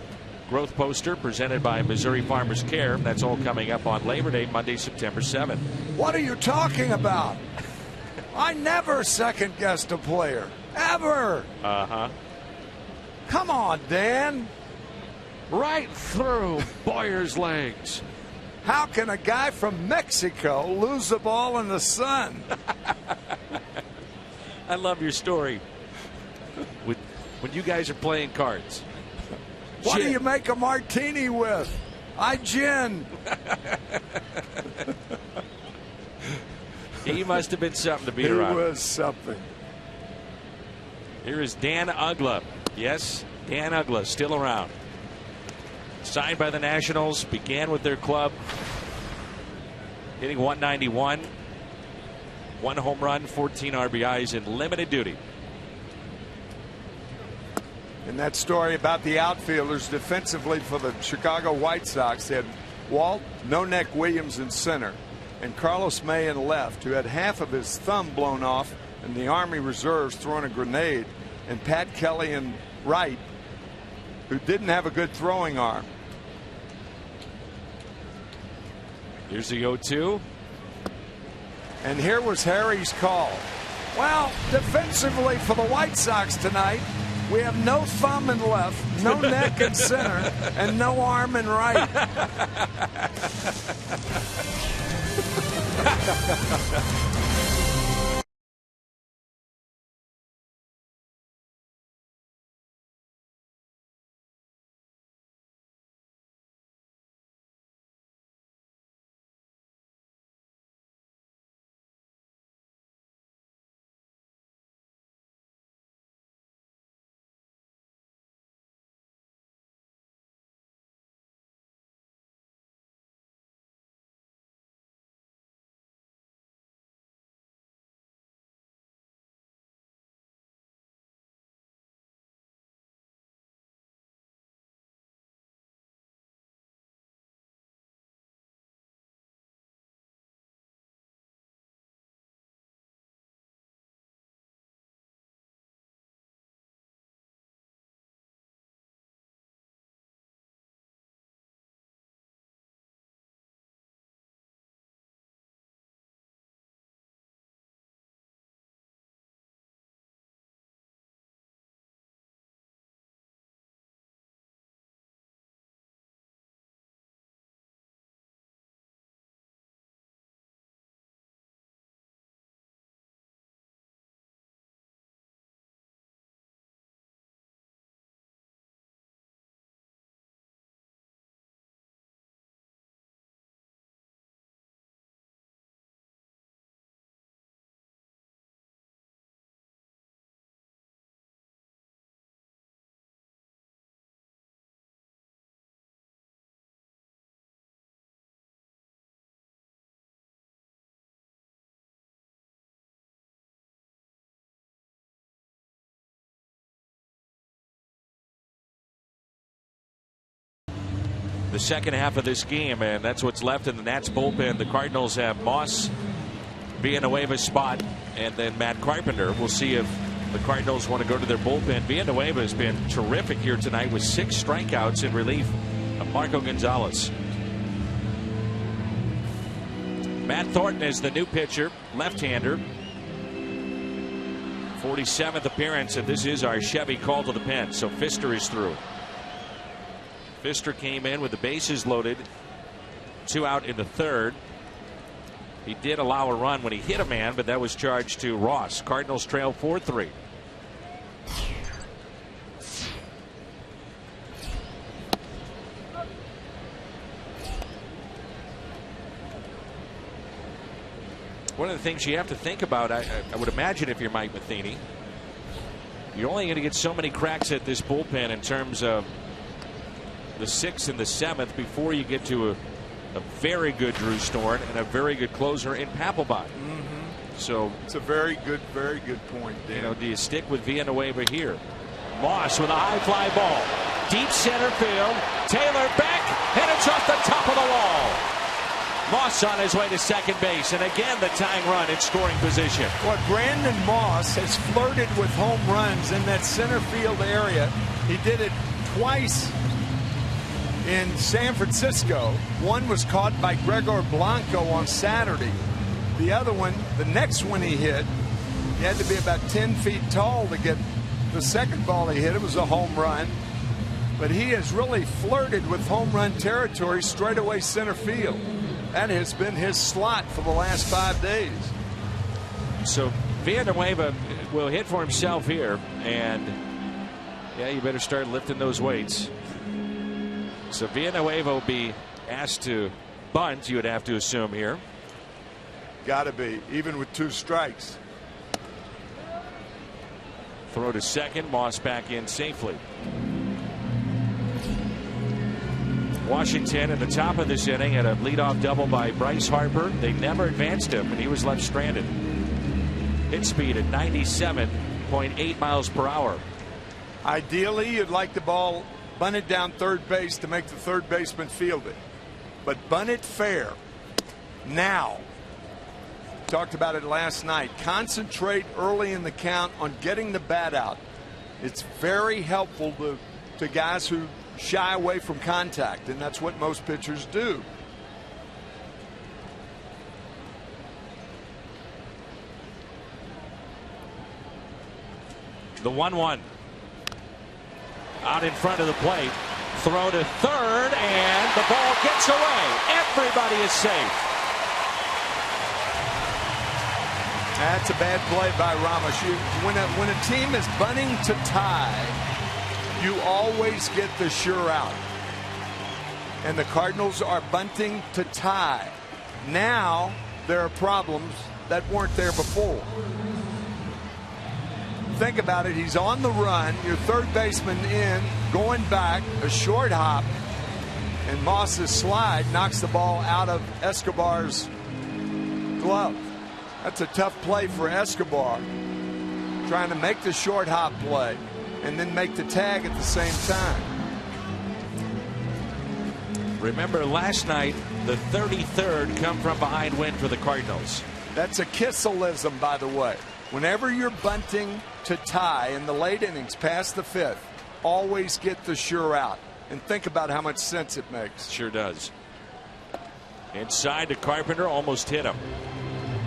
Speaker 3: growth poster presented by Missouri Farmers Care. That's all coming up on Labor Day, Monday, September 7th.
Speaker 5: What are you talking about? I never second guessed a player. Ever. Come on, Dan.
Speaker 3: Right through Boyer's legs.
Speaker 5: How can a guy from Mexico lose the ball in the sun?
Speaker 3: I love your story. When you guys are playing cards.
Speaker 5: What do you make a martini with? Gin.
Speaker 3: He must have been something to beat around.
Speaker 5: He was something.
Speaker 3: Here is Dan Uggla. Yes, Dan Uggla still around. Signed by the Nationals, began with their club, hitting .191, 1 home run, 14 RBIs in limited duty.
Speaker 5: And that story about the outfielders defensively for the Chicago White Sox, they had Walt No Neck Williams in center and Carlos May in left, who had half of his thumb blown off in the Army Reserves throwing a grenade, and Pat Kelly in right, who didn't have a good throwing arm.
Speaker 3: Here's the 0-2.
Speaker 5: And here was Harry's call. Well, defensively for the White Sox tonight, we have no thumb in left, no neck in center, and no arm in right.
Speaker 3: the second half of this game, and that's what's left in the Nats bullpen. The Cardinals have Moss, Villanueva's spot, and then Matt Carpenter. We'll see if the Cardinals want to go to their bullpen. Villanueva has been terrific here tonight with 6 strikeouts in relief of Marco Gonzalez. Matt Thornton is the new pitcher, left-hander. 47th appearance, and this is our Chevy call to the pen. So Pfister is through. Pfister came in with the bases loaded, 2 out in the third. He did allow a run when he hit a man, but that was charged to Ross. Cardinals trail 4-3. One of the things you have to think about, I would imagine, if you're Mike Matheny, you're only going to get so many cracks at this bullpen in terms of the 6th and the 7th before you get to a very good Drew Storen and a very good closer in Papelbon. So
Speaker 5: it's a very good point, Dan.
Speaker 3: You know, do you stick with Villanueva here? Moss with a high fly ball, deep center field. Taylor back, and it's off the top of the wall. Moss on his way to second base, and again the tying run in scoring position.
Speaker 5: Well, Brandon Moss has flirted with home runs in that center field area. He did it twice in San Francisco. One was caught by Gregor Blanco on Saturday. The other one, the next one he hit, he had to be about 10 feet tall to get the second ball he hit. It was a home run. But he has really flirted with home run territory straightaway center field. That has been his slot for the last 5 days.
Speaker 3: So Villanueva will hit for himself here, and yeah, you better start lifting those weights. So Villanueva will be asked to bunt, you would have to assume here.
Speaker 5: Got to be, even with 2 strikes.
Speaker 3: Throw to second, Moss back in safely. Washington at the top of this inning had a leadoff double by Bryce Harper. They never advanced him, and he was left stranded. Hit speed at 97.8 miles per hour.
Speaker 5: Ideally, you'd like the ball bunted down third base to make the third baseman field it. But bunt it fair. Now. Talked about it last night. Concentrate early in the count on getting the bat out. It's very helpful to guys who shy away from contact, and that's what most pitchers do.
Speaker 3: The 1-1 out in front of the plate. Throw to third, and the ball gets away. Everybody is safe.
Speaker 5: That's a bad play by Ramos. When a team is bunting to tie, you always get the sure out. And the Cardinals are bunting to tie. Now there are problems that weren't there before. Think about it. He's on the run. Your third baseman in, going back, a short hop, and Moss's slide knocks the ball out of Escobar's glove. That's a tough play for Escobar, trying to make the short hop play and then make the tag at the same time.
Speaker 3: Remember last night, the 33rd come from behind win for the Cardinals.
Speaker 5: That's a Kisselism, by the way. Whenever you're bunting to tie in the late innings past the 5th, always get the sure out. And think about how much sense it makes.
Speaker 3: Sure does. Inside to Carpenter, almost hit him.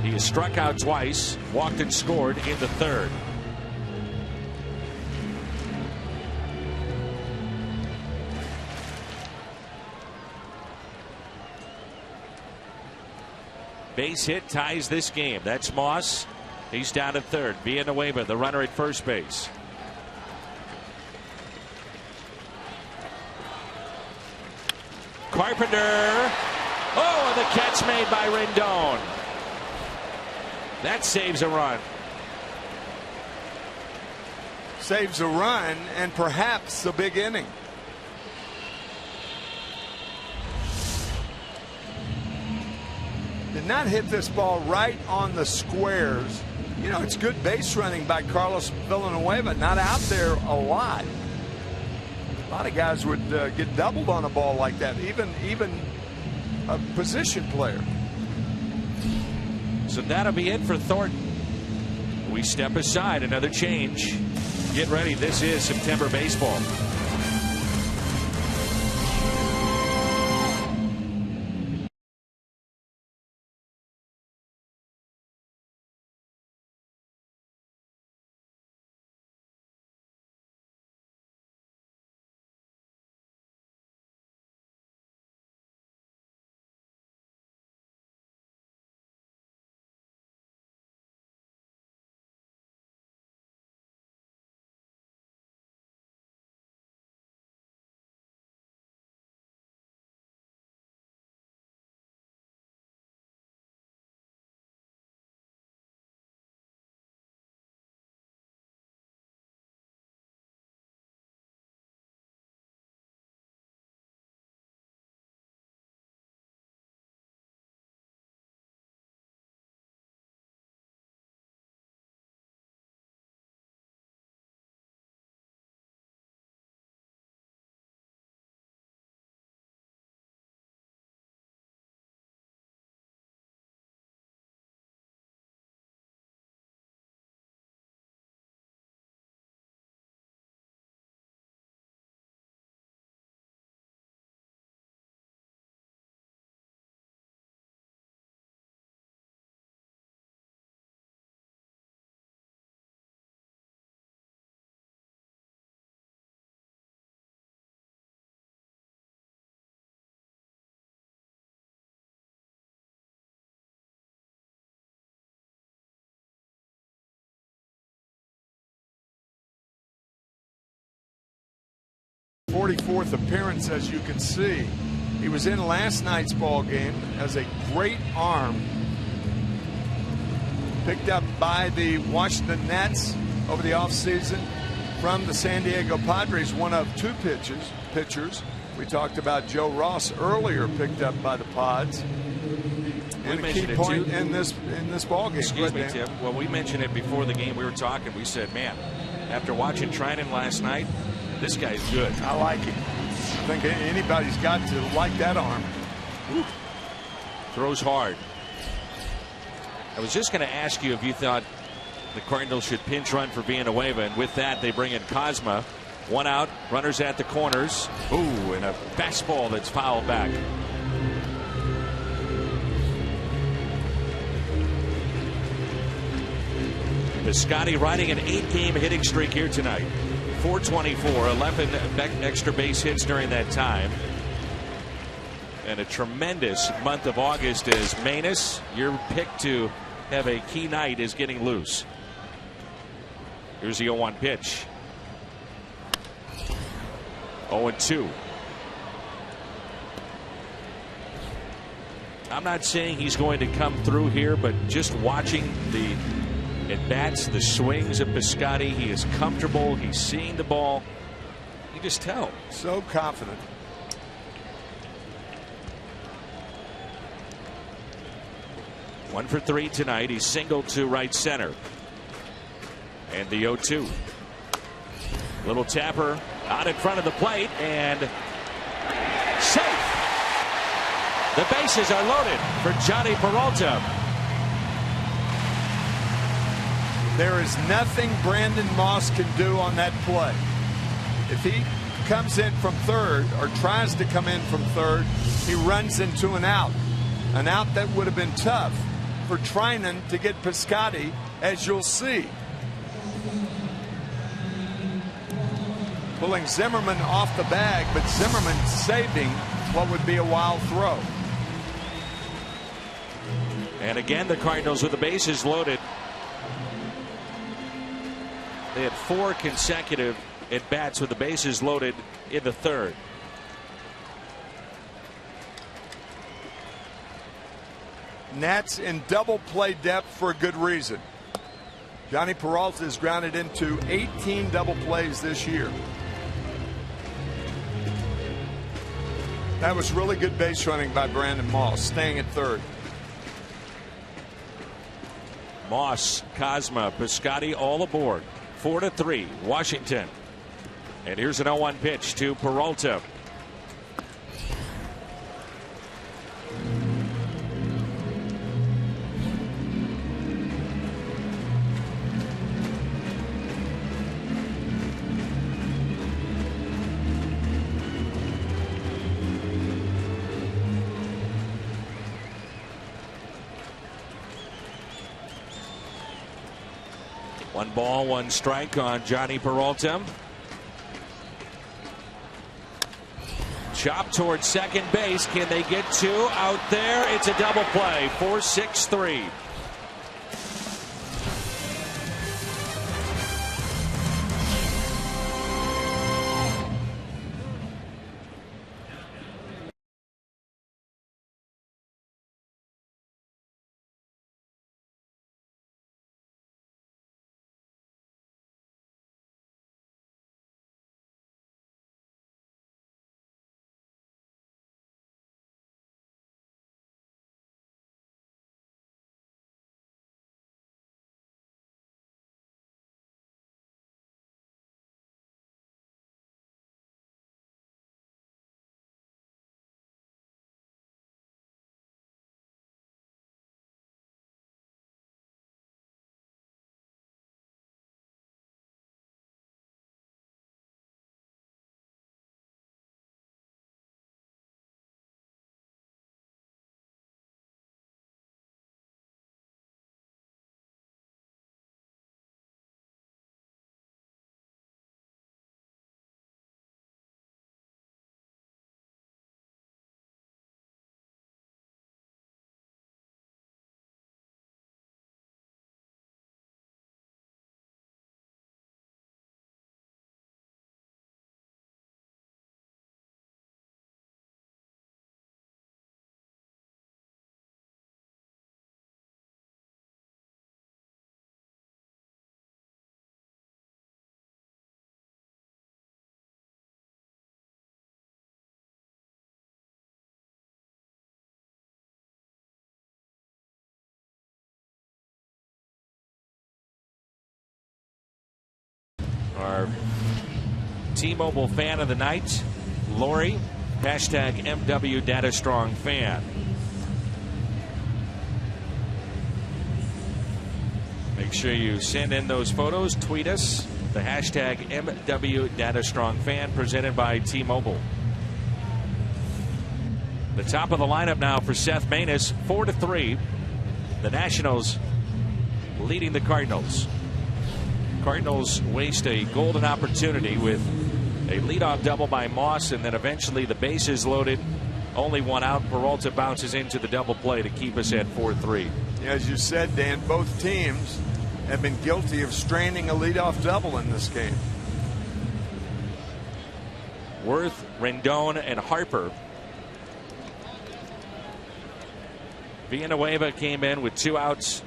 Speaker 3: He has struck out twice, walked and scored in the 3rd. Base hit ties this game. That's Moss. He's down at 3rd. Villanueva, the runner at first base. Carpenter. Oh, and the catch made by Rendon. That saves a run.
Speaker 5: Saves a run and perhaps a big inning. Did not hit this ball right on the squares. You know, it's good base running by Carlos Villanueva. Not out there a lot. lot of guys would get doubled on a ball like that, even a position player.
Speaker 3: So that'll be it for Thornton. We step aside, another change. Get ready, this is September baseball.
Speaker 5: '44th appearance, as you can see. He was in last night's ball game, has a great arm. Picked up by the Washington Nats over the offseason from the San Diego Padres, one of two pitchers. We talked about Joe Ross earlier, picked up by the Pods. And a key point in this ball game.
Speaker 3: Excuse me, Tim. Well, we mentioned it before the game. We were talking. We said, man, after watching Trinan last night, this guy's good.
Speaker 5: I like it. I think anybody's got to like that arm.
Speaker 3: Ooh. Throws hard. I was just going to ask you if you thought the Cardinals should pinch run for Villanueva, and with that they bring in Cosma. One out, runners at the corners. Ooh, and a fastball that's fouled back. Piscotty riding an 8-game hitting streak here tonight. 424, 11 extra base hits during that time. And a tremendous month of August as Manus, your pick to have a key night, is getting loose. Here's the 0-1 pitch. 0-2. I'm not saying he's going to come through here, but just watching the at-bats, the swings of Piscotty, he is comfortable. He's seeing the ball. You just tell.
Speaker 5: So confident.
Speaker 3: One for 3 tonight. He's singled to right center. And the 0-2. Little tapper out in front of the plate and safe. The bases are loaded for Johnny Peralta.
Speaker 5: There is nothing Brandon Moss can do on that play. If he comes in from third or tries to come in from third, he runs into an out that would have been tough for Trinan to get Piscotty, as you'll see. Pulling Zimmerman off the bag, but Zimmerman saving what would be a wild throw.
Speaker 3: And again, the Cardinals with the bases loaded. They had 4 consecutive at-bats with the bases loaded in the third.
Speaker 5: Nats in double play depth for a good reason. Johnny Peralta has grounded into 18 double plays this year. That was really good base running by Brandon Moss, staying at third.
Speaker 3: Moss, Cosma, Piscotty all aboard. 4-3, Washington. And here's an 0-1 pitch to Peralta. One ball, one strike on Johnny Peralta. Chop towards second base. Can they get two out there? It's a double play. 4-6-3. Our T-Mobile fan of the night, Lori, hashtag MW DataStrongFan. Make sure you send in those photos, tweet us, the hashtag MW DataStrongFan, presented by T-Mobile. The top of the lineup now for Seth Maness, 4-3. The Nationals leading the Cardinals. Cardinals waste a golden opportunity with a leadoff double by Moss, and then eventually the bases loaded, only one out. Peralta bounces into the double play to keep us at 4-3.
Speaker 5: As you said, Dan, both teams have been guilty of straining a leadoff double in this game.
Speaker 3: Worth, Rendon, and Harper. Villanueva came in with 2 outs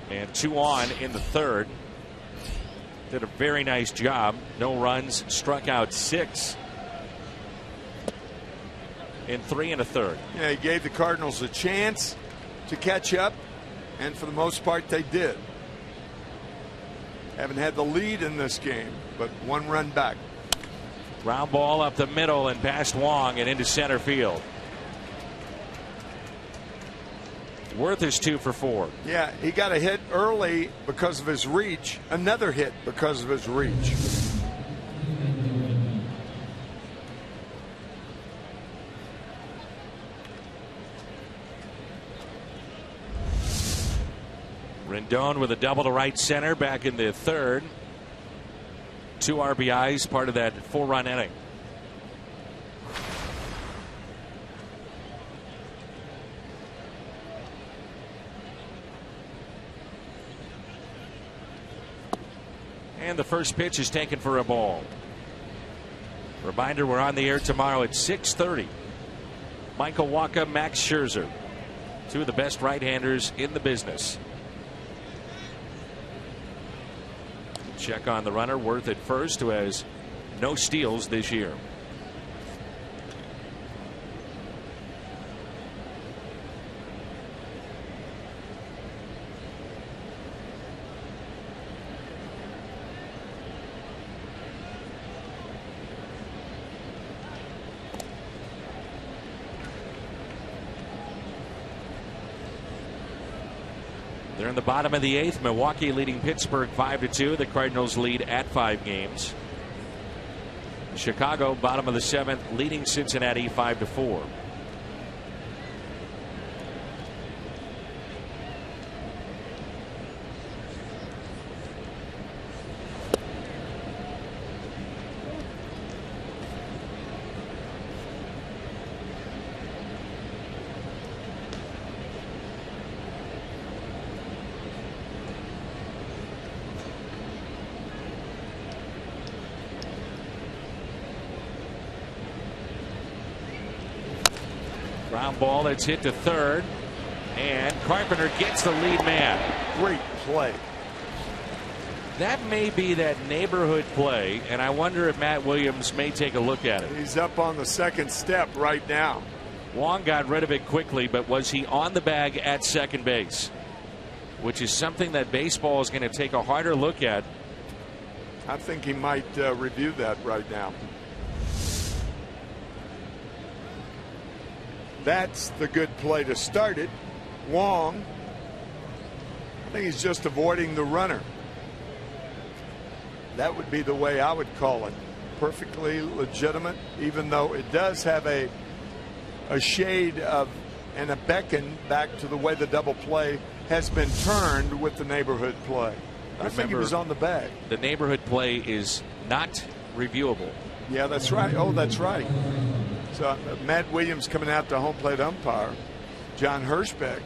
Speaker 3: and 2 on in the third. Did a very nice job. No runs, struck out 6 in 3 1/3.
Speaker 5: Yeah, he gave the Cardinals a chance to catch up, and for the most part they did. Haven't had the lead in this game, but 1 run back.
Speaker 3: Ground ball up the middle and past Wong and into center field. Worth is 2 for 4.
Speaker 5: Yeah, he got a hit early because of his reach. Another hit because of his reach.
Speaker 3: Rendon with a double to right center back in the third. 2 RBIs, part of that 4-run inning. And the first pitch is taken for a ball. Reminder, we're on the air tomorrow at 6:30. Michael Wacha, Max Scherzer, 2 of the best right-handers in the business. Check on the runner, Worth at first, who has no steals this year. They're in the bottom of the 8th. Milwaukee leading Pittsburgh 5-2. The Cardinals lead at 5 games. Chicago, bottom of the 7th, leading Cincinnati 5-4. Ground ball that's hit to third, and Carpenter gets the lead man.
Speaker 5: Great play.
Speaker 3: That may be that neighborhood play, and I wonder if Matt Williams may take a look at it.
Speaker 5: He's up on the second step right now.
Speaker 3: Wong got rid of it quickly, but was he on the bag at second base? Which is something that baseball is going to take a harder look at.
Speaker 5: I think he might review that right now. That's the good play to start it. Wong, I think he's just avoiding the runner. That would be the way I would call it. Perfectly legitimate, even though it does have a shade of and a beckon back to the way the double play has been turned with the neighborhood play. I think he was on the bag.
Speaker 3: The neighborhood play is not reviewable.
Speaker 5: Yeah, that's right. Oh, that's right. So Matt Williams coming out to home plate umpire, John Hirschbeck,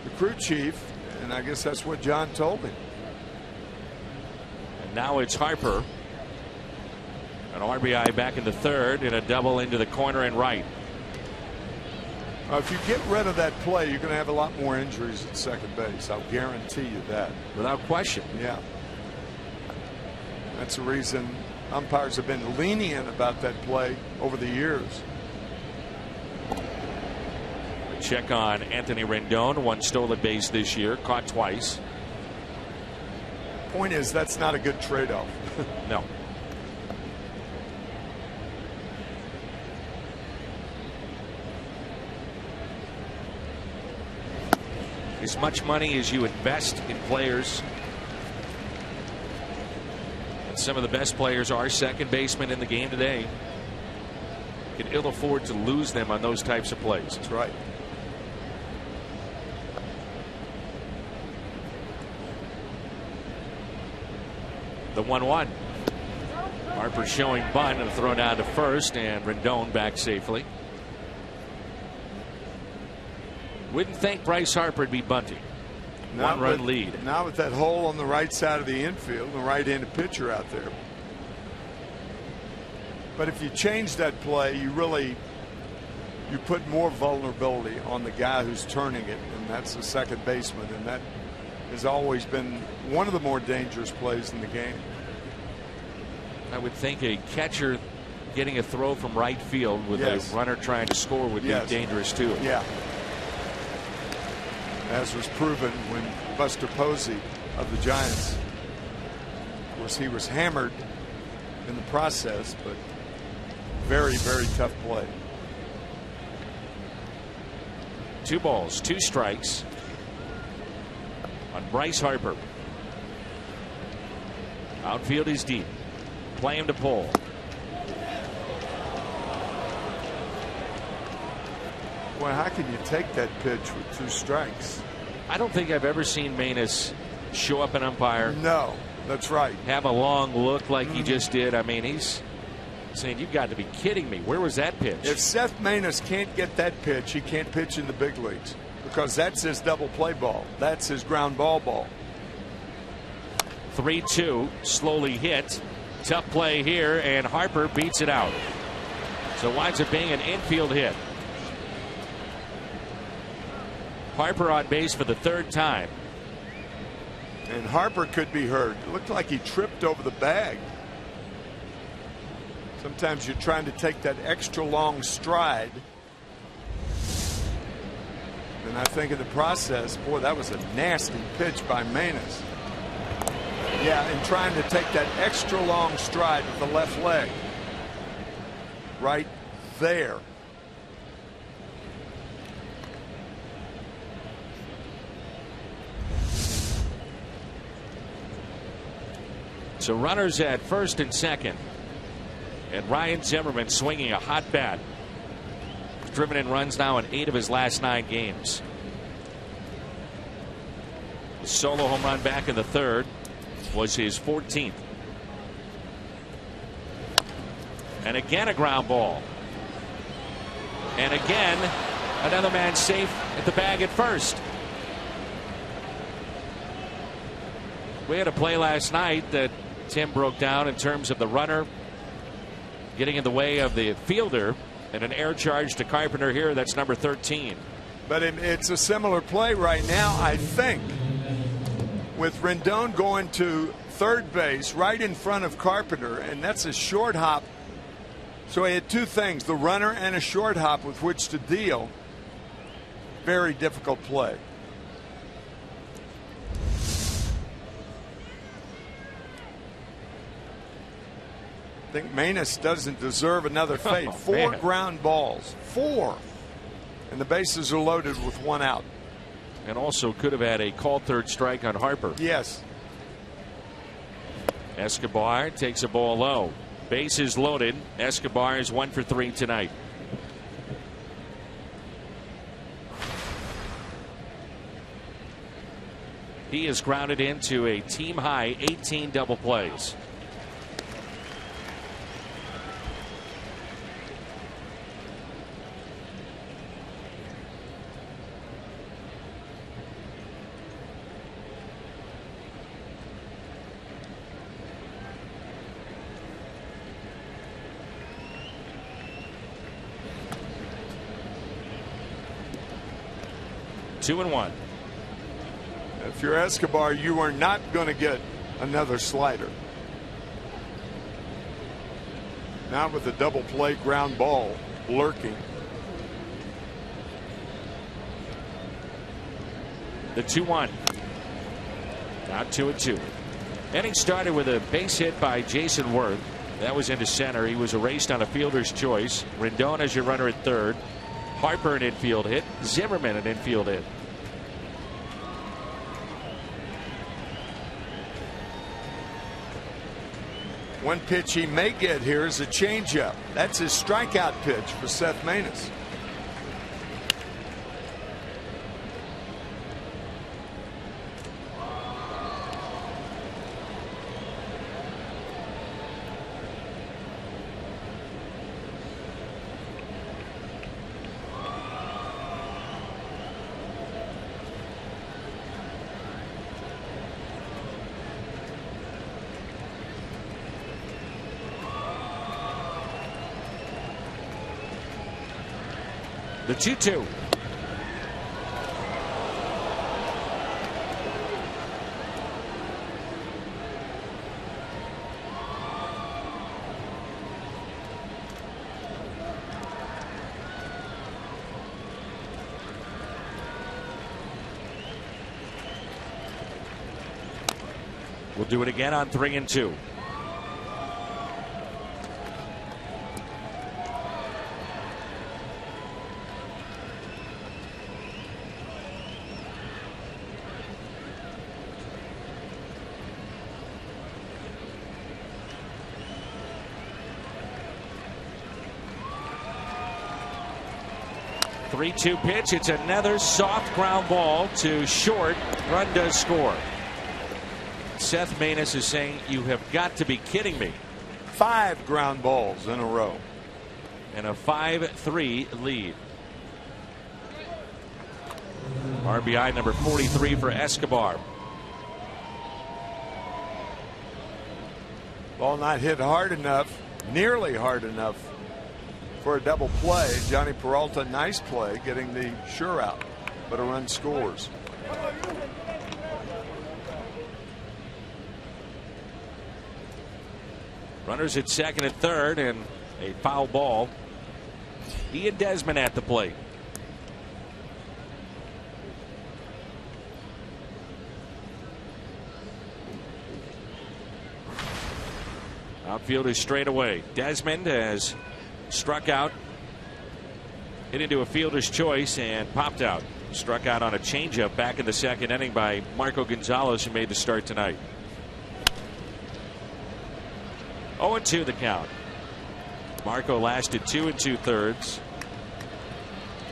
Speaker 5: the crew chief, and I guess that's what John told him.
Speaker 3: And now it's Harper. An RBI back in the third and a double into the corner and right.
Speaker 5: If you get rid of that play, you're going to have a lot more injuries at second base. I'll guarantee you that.
Speaker 3: Without question.
Speaker 5: Yeah. That's the reason umpires have been lenient about that play over the years.
Speaker 3: A check on Anthony Rendon. One stolen base this year, caught twice.
Speaker 5: Point is, that's not a good trade-off.
Speaker 3: No. As much money as you invest in players, and some of the best players are second basemen in the game today, you can ill afford to lose them on those types of plays.
Speaker 5: That's right.
Speaker 3: The 1-1. Harper showing bunt and throw down to first, and Rendon back safely. Wouldn't think Bryce Harper would be bunting. One-run lead.
Speaker 5: Not with that hole on the right side of the infield, the right-handed pitcher out there. But if you change that play, you put more vulnerability on the guy who's turning it, and that's the second baseman, and that has always been one of the more dangerous plays in the game.
Speaker 3: I would think a catcher getting a throw from right field with a runner trying to score would be dangerous too.
Speaker 5: Yeah. As was proven when Buster Posey of the Giants, of course, he was hammered in the process, but very, very tough play.
Speaker 3: 2 balls, 2 strikes on Bryce Harper. Outfield is deep. Play him to pull.
Speaker 5: Well, how can you take that pitch with 2 strikes?
Speaker 3: I don't think I've ever seen Maness show up an umpire.
Speaker 5: No, that's right.
Speaker 3: Have a long look like he just did. I mean, he's saying, you've got to be kidding me. Where was that pitch?
Speaker 5: If Seth Maness can't get that pitch, he can't pitch in the big leagues, because that's his double play ball. That's his ground ball.
Speaker 3: 3-2, slowly hit. Tough play here, and Harper beats it out. So it winds up being an infield hit. Harper on base for the 3rd time.
Speaker 5: And Harper could be hurt. It looked like he tripped over the bag. Sometimes you're trying to take that extra long stride. And I think in the process, boy, that was a nasty pitch by Maness. Yeah, and trying to take that extra long stride with the left leg. Right there.
Speaker 3: So runners at first and second. And Ryan Zimmerman swinging a hot bat. Driven in runs now in 8 of his last 9 games. The solo home run back in the 3rd was his 14th. And again a ground ball. And again another man safe at the bag at first. We had a play last night that Tim broke down in terms of the runner getting in the way of the fielder, and an air charge to Carpenter here. That's number 13.
Speaker 5: But it's a similar play right now, I think, with Rendon going to third base right in front of Carpenter, and that's a short hop. So he had 2 things, the runner and a short hop with which to deal. Very difficult play. I think Manus doesn't deserve another fate. 4 ground balls. 4. And the bases are loaded with 1 out.
Speaker 3: And also could have had a called third strike on Harper.
Speaker 5: Yes.
Speaker 3: Escobar takes a ball low. Bases loaded. Escobar is 1 for 3 tonight. He is grounded into a team high 18 double plays. Two and 1.
Speaker 5: If you're Escobar, you are not going to get another slider. Not with a double play ground ball lurking.
Speaker 3: The 2-1. Now 2-2. Inning started with a base hit by Jason Worth. That was into center. He was erased on a fielder's choice. Rendon as your runner at third. Harper an infield hit. Zimmerman an infield hit.
Speaker 5: One pitch he may get here is a changeup. That's his strikeout pitch for Seth Maness.
Speaker 3: The 2-2. We'll do it again on 3-2. Three-two pitch. It's another soft ground ball to short. Run does score. Seth Maness is saying, you have got to be kidding me.
Speaker 5: 5 ground balls in a row.
Speaker 3: And a 5-3 lead. RBI number 43 for Escobar.
Speaker 5: Ball not hit hard enough, nearly hard enough for a double play. Johnny Peralta, nice play, getting the sure out, but a run scores.
Speaker 3: Runners at second and third, and a foul ball. Ian Desmond at the plate. Outfielder straight away. Desmond has struck out, hit into a fielder's choice, and popped out. Struck out on a changeup back in the second inning by Marco Gonzalez, who made the start tonight. 0-2 the count. Marco lasted 2 2/3.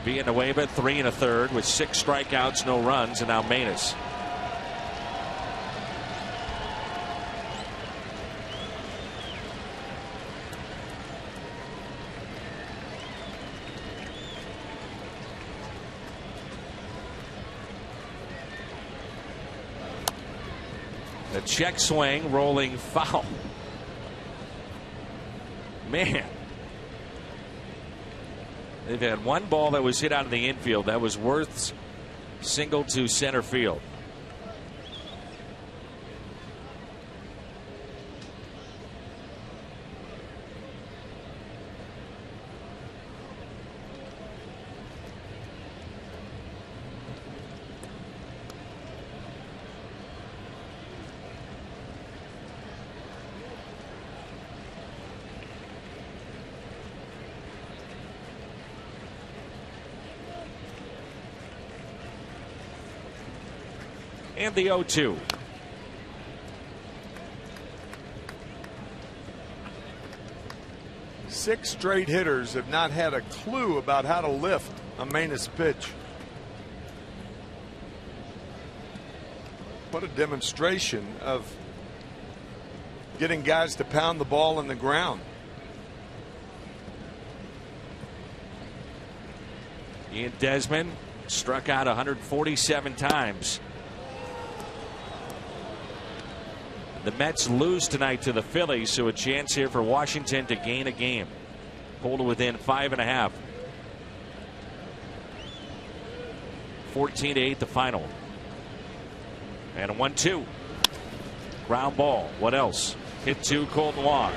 Speaker 3: Villanueva 3 1/3 with 6 strikeouts, no runs, and now Manus. A check swing, rolling foul. Man. They've had one ball that was hit out of the infield. That was Worth's single to center field. And the 0-2.
Speaker 5: Six straight hitters have not had a clue about how to lift a Manus pitch. What a demonstration of getting guys to pound the ball in the ground.
Speaker 3: Ian Desmond struck out 147 times. The Mets lose tonight to the Phillies, so a chance here for Washington to gain a game. Pulled to within 5.5. 14-8 the final. And a 1-2. Ground ball. What else? Hit to Colton Wong.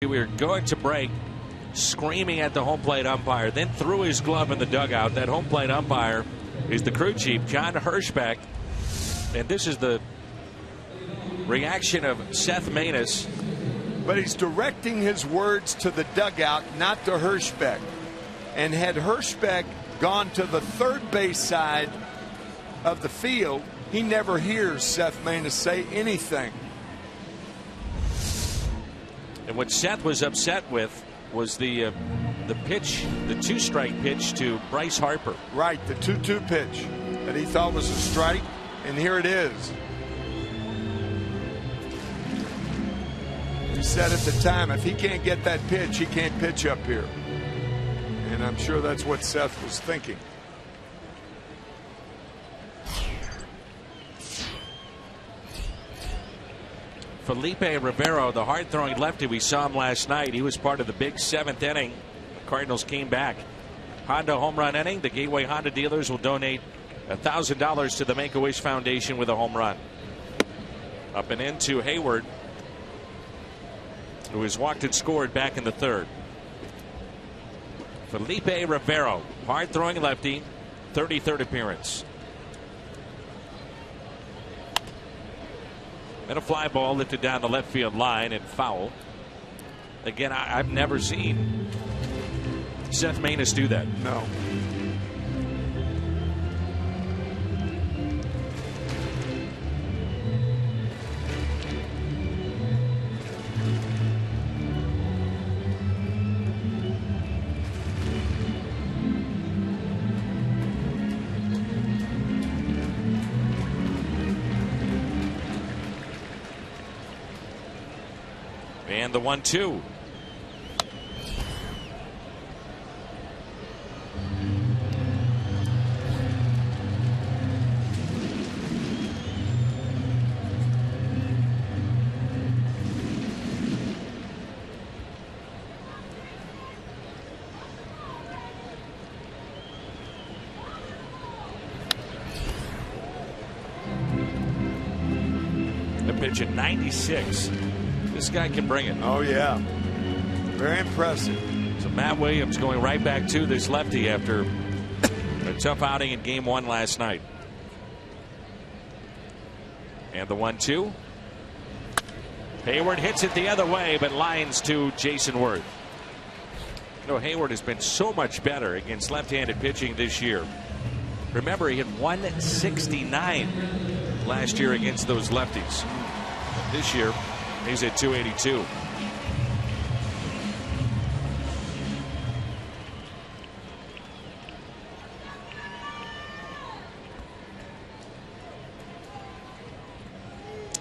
Speaker 3: We are going to break, screaming at the home plate umpire, then threw his glove in the dugout. That home plate umpire is the crew chief, John Hirschbeck. And this is the reaction of Seth Manus.
Speaker 5: But he's directing his words to the dugout, not to Hirschbeck. And had Hirschbeck gone to the third base side of the field, he never hears Seth Manus say anything.
Speaker 3: And what Seth was upset with was the pitch, the 2-strike pitch to Bryce Harper.
Speaker 5: Right, the 2-2 pitch that he thought was a strike, and here it is. He said at the time, if he can't get that pitch, he can't pitch up here. And I'm sure that's what Seth was thinking.
Speaker 3: Felipe Rivero, the hard-throwing lefty, we saw him last night. He was part of the big 7th inning. The Cardinals came back. Honda home run inning. The Gateway Honda dealers will donate $1,000 to the Make-A-Wish Foundation with a home run. Up and into Hayward, who has walked and scored back in the 3rd. Felipe Rivero, hard-throwing lefty, 33rd appearance. And a fly ball lifted down the left field line and foul. Again, I've never seen Seth Maness do that.
Speaker 5: No.
Speaker 3: And the 1-2. The pitch at 96. This guy can bring it.
Speaker 5: Oh, yeah. Very impressive.
Speaker 3: So Matt Williams going right back to this lefty after a tough outing in game 1 last night. And the 1-2. Hayward hits it the other way, but lines to Jason Worth. You know, Hayward has been so much better against left-handed pitching this year. Remember, he had 169 last year against those lefties. This year, he's at 282.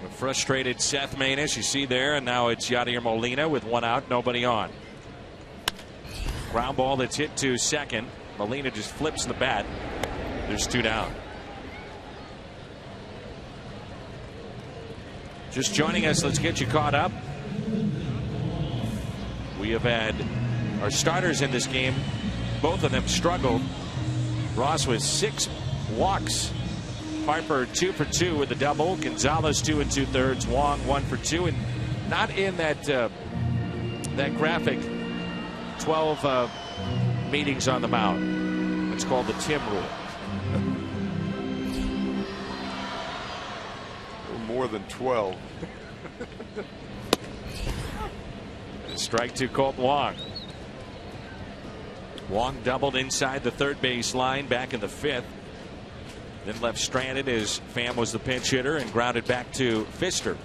Speaker 3: A frustrated Seth Maness, you see there, and now it's Yadier Molina with 1 out, nobody on. Ground ball that's hit to second. Molina just flips the bat. There's 2 down. Just joining us, let's get you caught up. We have had our starters in this game. Both of them struggled. Ross with 6 walks. Harper 2 for 2 with a double. Gonzalez 2 2/3. Wong 1 for 2. And not in that that graphic 12 meetings on the mound. It's called the Tim rule.
Speaker 5: More than 12.
Speaker 3: Strike to Colt Wong. Wong doubled inside the 3rd base line back in the 5th. Then left stranded as Pham was the pinch hitter and grounded back to Pfister.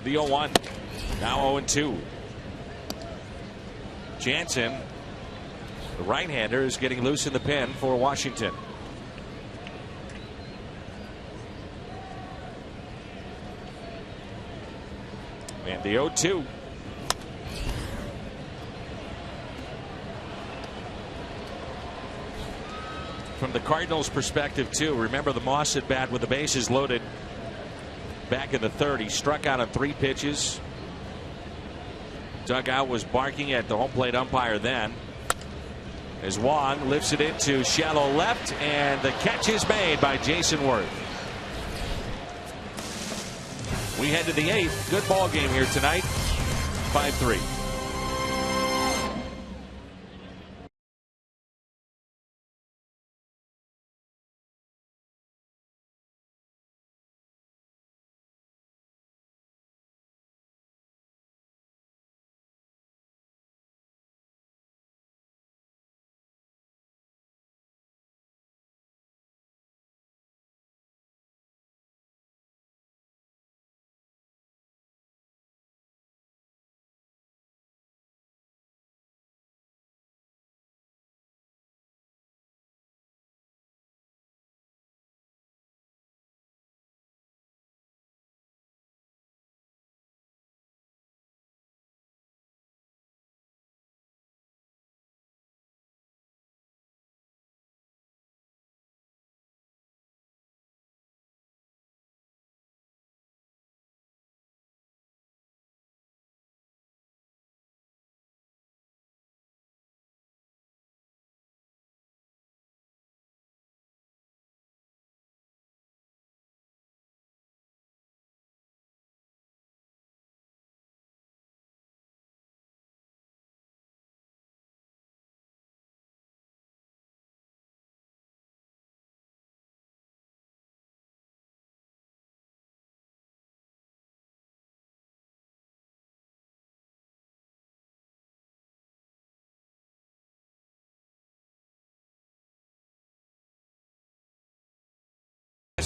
Speaker 3: The 0-1. Now 0-2. Jansen, the right-hander, is getting loose in the pen for Washington. And the 0-2. From the Cardinals' perspective, too, remember the Moss at bat with the bases loaded back in the 3rd. He struck out on 3 pitches. Dugout was barking at the home plate umpire then. As Wong lifts it into shallow left, and the catch is made by Jason Worth. We head to the 8th. Good ball game here tonight. 5-3.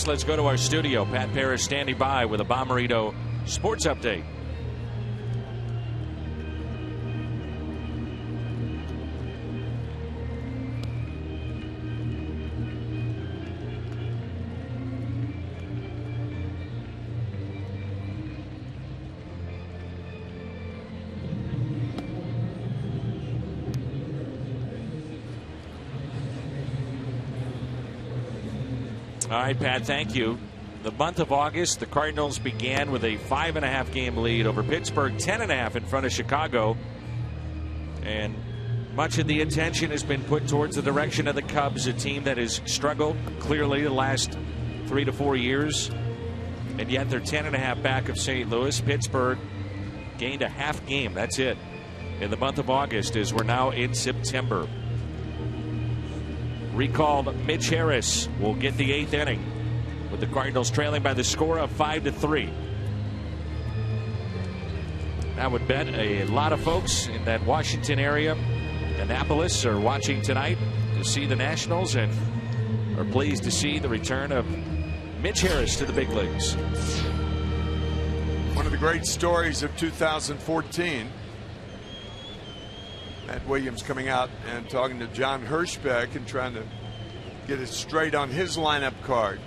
Speaker 3: this, let's go to our studio. Pat Parrish standing by with a Bomberito sports update. All right, Pat, thank you. The month of August, the Cardinals began with a 5.5 game lead over Pittsburgh, 10.5 in front of Chicago. And much of the attention has been put towards the direction of the Cubs, a team that has struggled clearly the last 3 to 4 years. And yet they're 10.5 back of St. Louis. Pittsburgh gained a half game. That's it. In the month of August, as we're now in September. Recalled Mitch Harris will get the 8th inning with the Cardinals trailing by the score of 5-3. That would bet a lot of folks in that Washington area, Annapolis, are watching tonight to see the Nationals and are pleased to see the return of Mitch Harris to the big leagues.
Speaker 5: One of the great stories of 2014. Matt Williams coming out and talking to John Hirschbeck and trying to get it straight on his lineup card.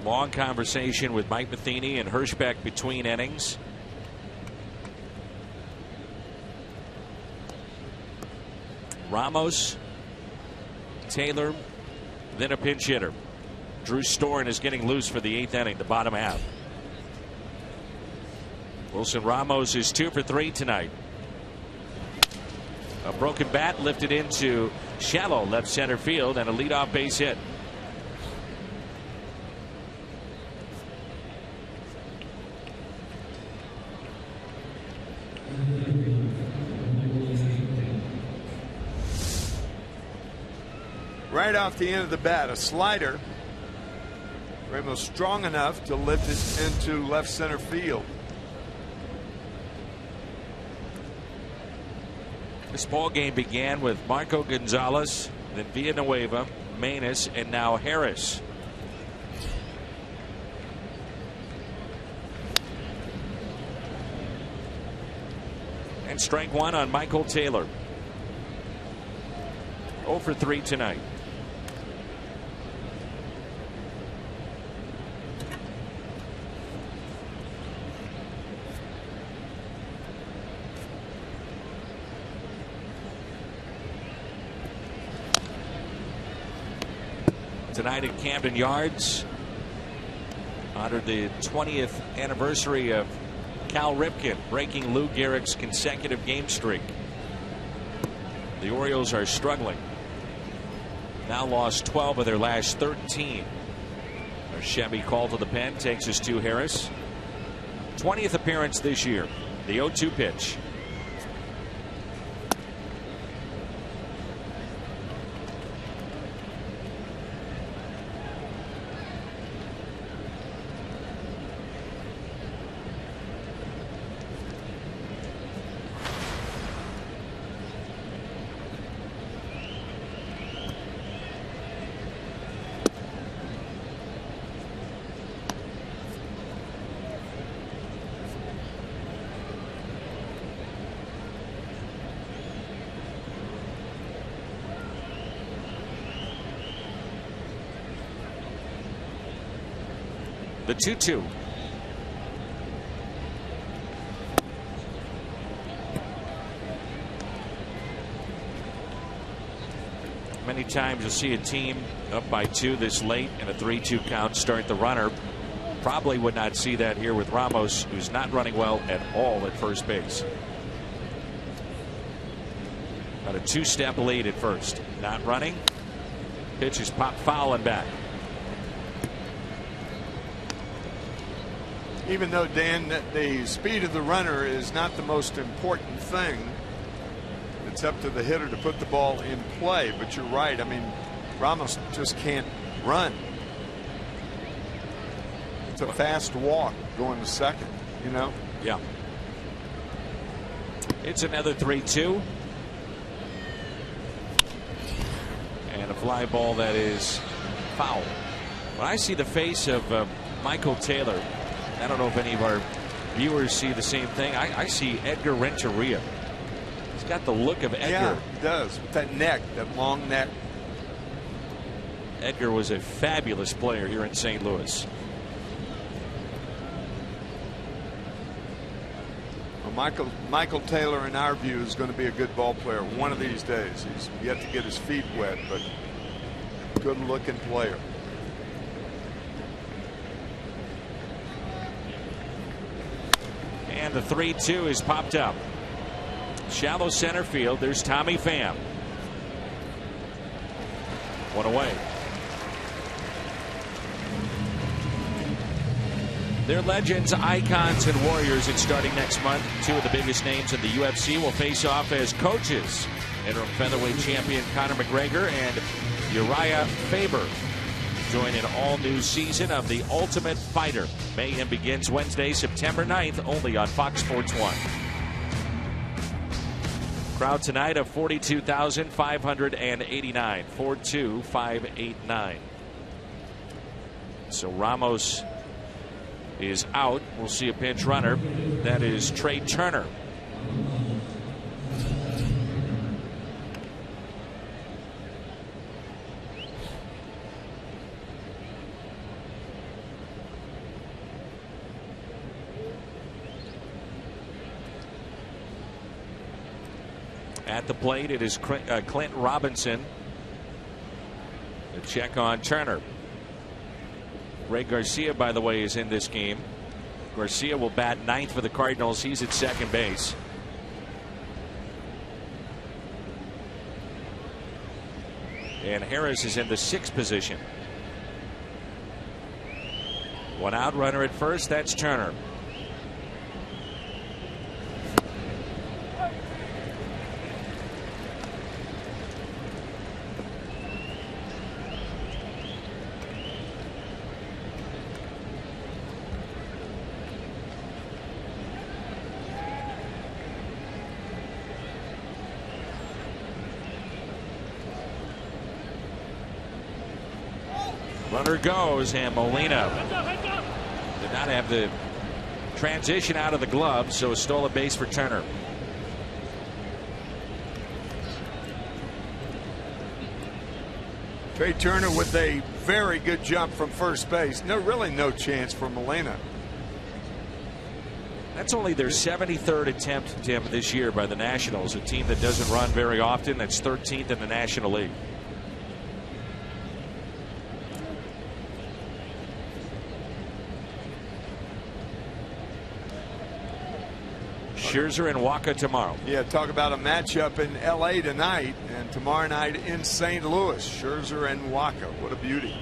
Speaker 3: Long conversation with Mike Matheny and Hirschbeck between innings. Ramos, Taylor, then a pinch hitter. Drew Storen is getting loose for the 8th inning, the bottom half. Wilson Ramos is 2 for 3 tonight. A broken bat lifted into shallow left center field and a leadoff base hit.
Speaker 5: Right off the end of the bat, a slider. Ramos strong enough to lift it into left center field.
Speaker 3: This ball game began with Marco Gonzalez, then Villanueva, Maness, and now Harris. And strike one on Michael Taylor. 0 for 3 tonight. Tonight at Camden Yards, honored the 20th anniversary of Cal Ripken breaking Lou Gehrig's consecutive game streak. The Orioles are struggling. Now lost 12 of their last 13. A Chevy call to the pen takes us to Harris. 20th appearance this year. The 0-2 pitch. The 2-2. Many times you'll see a team up by 2 this late in a 3-2 count start the runner. Probably would not see that here with Ramos, who's not running well at all at first base. Got a 2-step lead at first. Not running. Pitch is popped foul and back.
Speaker 5: Even though, Dan, the speed of the runner is not the most important thing, it's up to the hitter to put the ball in play. But you're right. I mean, Ramos just can't run. It's a fast walk going to second, you know?
Speaker 3: Yeah. It's another 3-2. And a fly ball that is foul. When I see the face of Michael Taylor, I don't know if any of our viewers see the same thing. I see Edgar Renteria. He's got the look of Edgar.
Speaker 5: Yeah, he does. With that neck, that long neck.
Speaker 3: Edgar was a fabulous player here in St. Louis.
Speaker 5: Well, Michael Taylor, in our view, is going to be a good ball player one of these days. He's yet to get his feet wet, but good-looking player.
Speaker 3: And the 3-2 is popped up. Shallow center field. There's Tommy Pham. One away. They're legends, icons, and warriors. And starting next month, two of the biggest names in the UFC will face off as coaches. Interim featherweight champion Conor McGregor and Uriah Faber join an all-new season of The Ultimate Fighter. Mayhem begins Wednesday, September 9th, only on Fox Sports 1. Crowd tonight of 42,589. 42,589. So Ramos is out. We'll see a pinch runner. That is Trey Turner. At the plate, it is Clint Robinson. The check on Turner. Ray Garcia, by the way, is in this game. Garcia will bat ninth for the Cardinals. He's at second base. And Harris is in the sixth position. One out, runner at first. That's Turner. Runner goes, and Molina did not have the transition out of the glove, so stole a base for Turner.
Speaker 5: Trey Turner with a very good jump from first base. Really no chance for Molina.
Speaker 3: That's only their 73rd attempt, Tim, this year by the Nationals, a team that doesn't run very often. That's 13th in the National League. Scherzer and Waka tomorrow.
Speaker 5: Yeah, talk about a matchup in L.A. tonight and tomorrow night in St. Louis. Scherzer and Waka. What a beauty.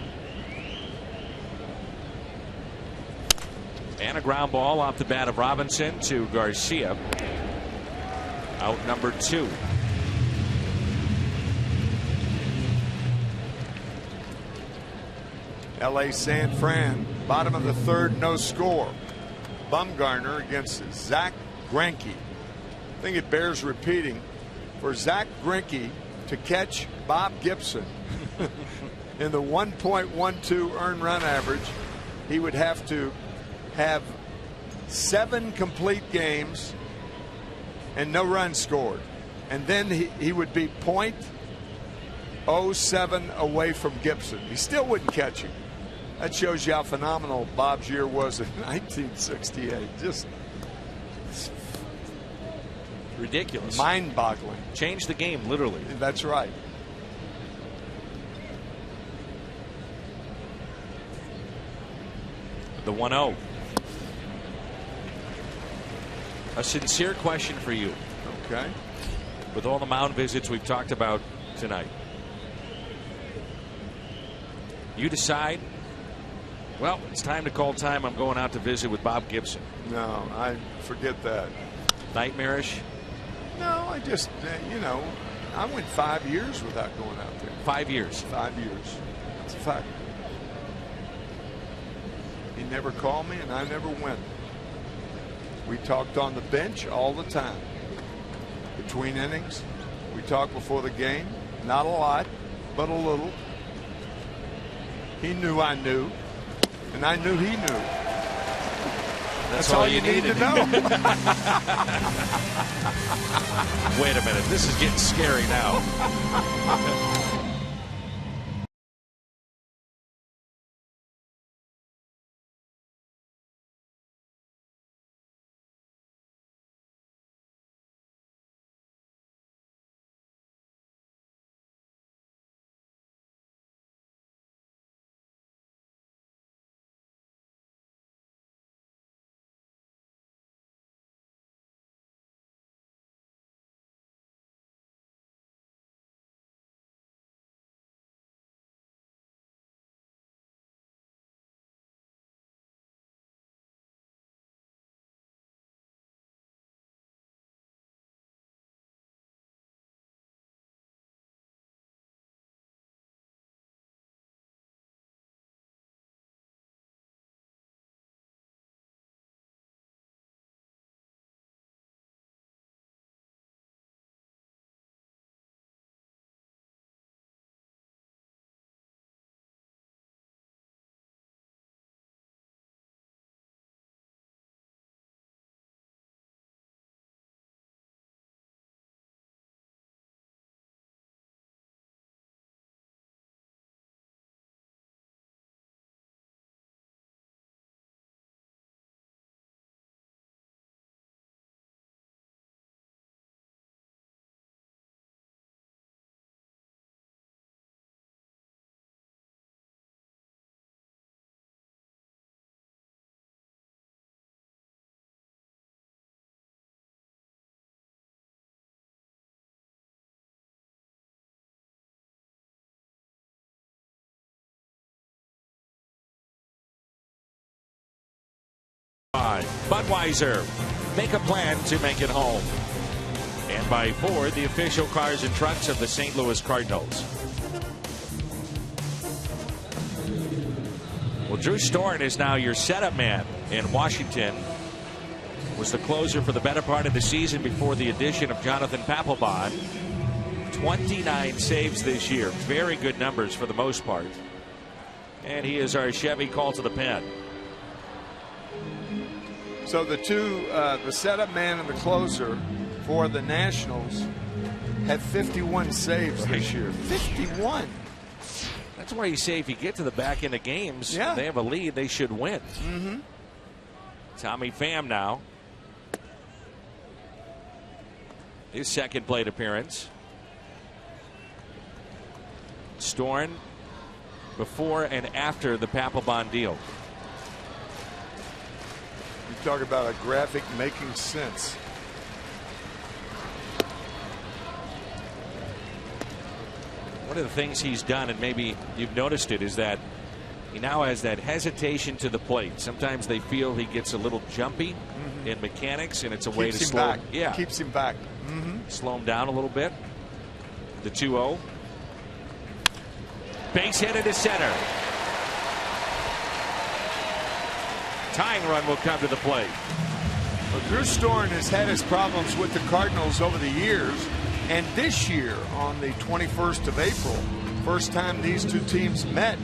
Speaker 3: And a ground ball off the bat of Robinson to Garcia. Out number 2.
Speaker 5: L.A. San Fran, bottom of the third, no score. Bumgarner against Zach Greinke. I think it bears repeating. For Zach Greinke to catch Bob Gibson in the 1.12 earned run average, he would have to have 7 complete games and no runs scored. And then he would be .07 away from Gibson. He still wouldn't catch him. That shows you how phenomenal Bob's year was in 1968. Just
Speaker 3: ridiculous.
Speaker 5: Mind-boggling.
Speaker 3: Changed the game, literally.
Speaker 5: That's right.
Speaker 3: The 1-0. A sincere question for you.
Speaker 5: Okay.
Speaker 3: With all the mound visits we've talked about tonight, you decide, well, it's time to call time. I'm going out to visit with Bob Gibson.
Speaker 5: No, I forget that.
Speaker 3: Nightmarish?
Speaker 5: No, I just, I went 5 years without going out there.
Speaker 3: 5 years?
Speaker 5: 5 years. That's a fact. He never called me, and I never went. We talked on the bench all the time. Between innings, we talked before the game. Not a lot. but a little. He knew I knew, and I knew he knew. That's all you need to know.
Speaker 3: Wait a minute. This is getting scary now. Budweiser, make a plan to make it home. And by Ford, the official cars and trucks of the St. Louis Cardinals. Well, Drew Storen is now your setup man in Washington. Was the closer for the better part of the season before the addition of Jonathan Papelbon. 29 saves this year. Very good numbers for the most part. And he is our Chevy call to the pen.
Speaker 5: So the two, the setup man and the closer for the Nationals have 51 saves this year. 51.
Speaker 3: That's why you say if you get to the back end of games,
Speaker 5: yeah,
Speaker 3: they have a lead, they should win. Tommy Pham now. His second plate appearance. Storen before and after the Papelbon deal.
Speaker 5: You talk about a graphic making sense.
Speaker 3: One of the things he's done, and maybe you've noticed it, is that he now has that hesitation to the plate. Sometimes they feel he gets a little jumpy in mechanics, and it's a way to slow him.
Speaker 5: Yeah, keeps him back.
Speaker 3: Slow him down a little bit. The 2-0. Base hit into center. Tying run will come to the plate.
Speaker 5: Well, Drew Storen has had his problems with the Cardinals over the years, and this year on the 21st of April, first time these two teams met,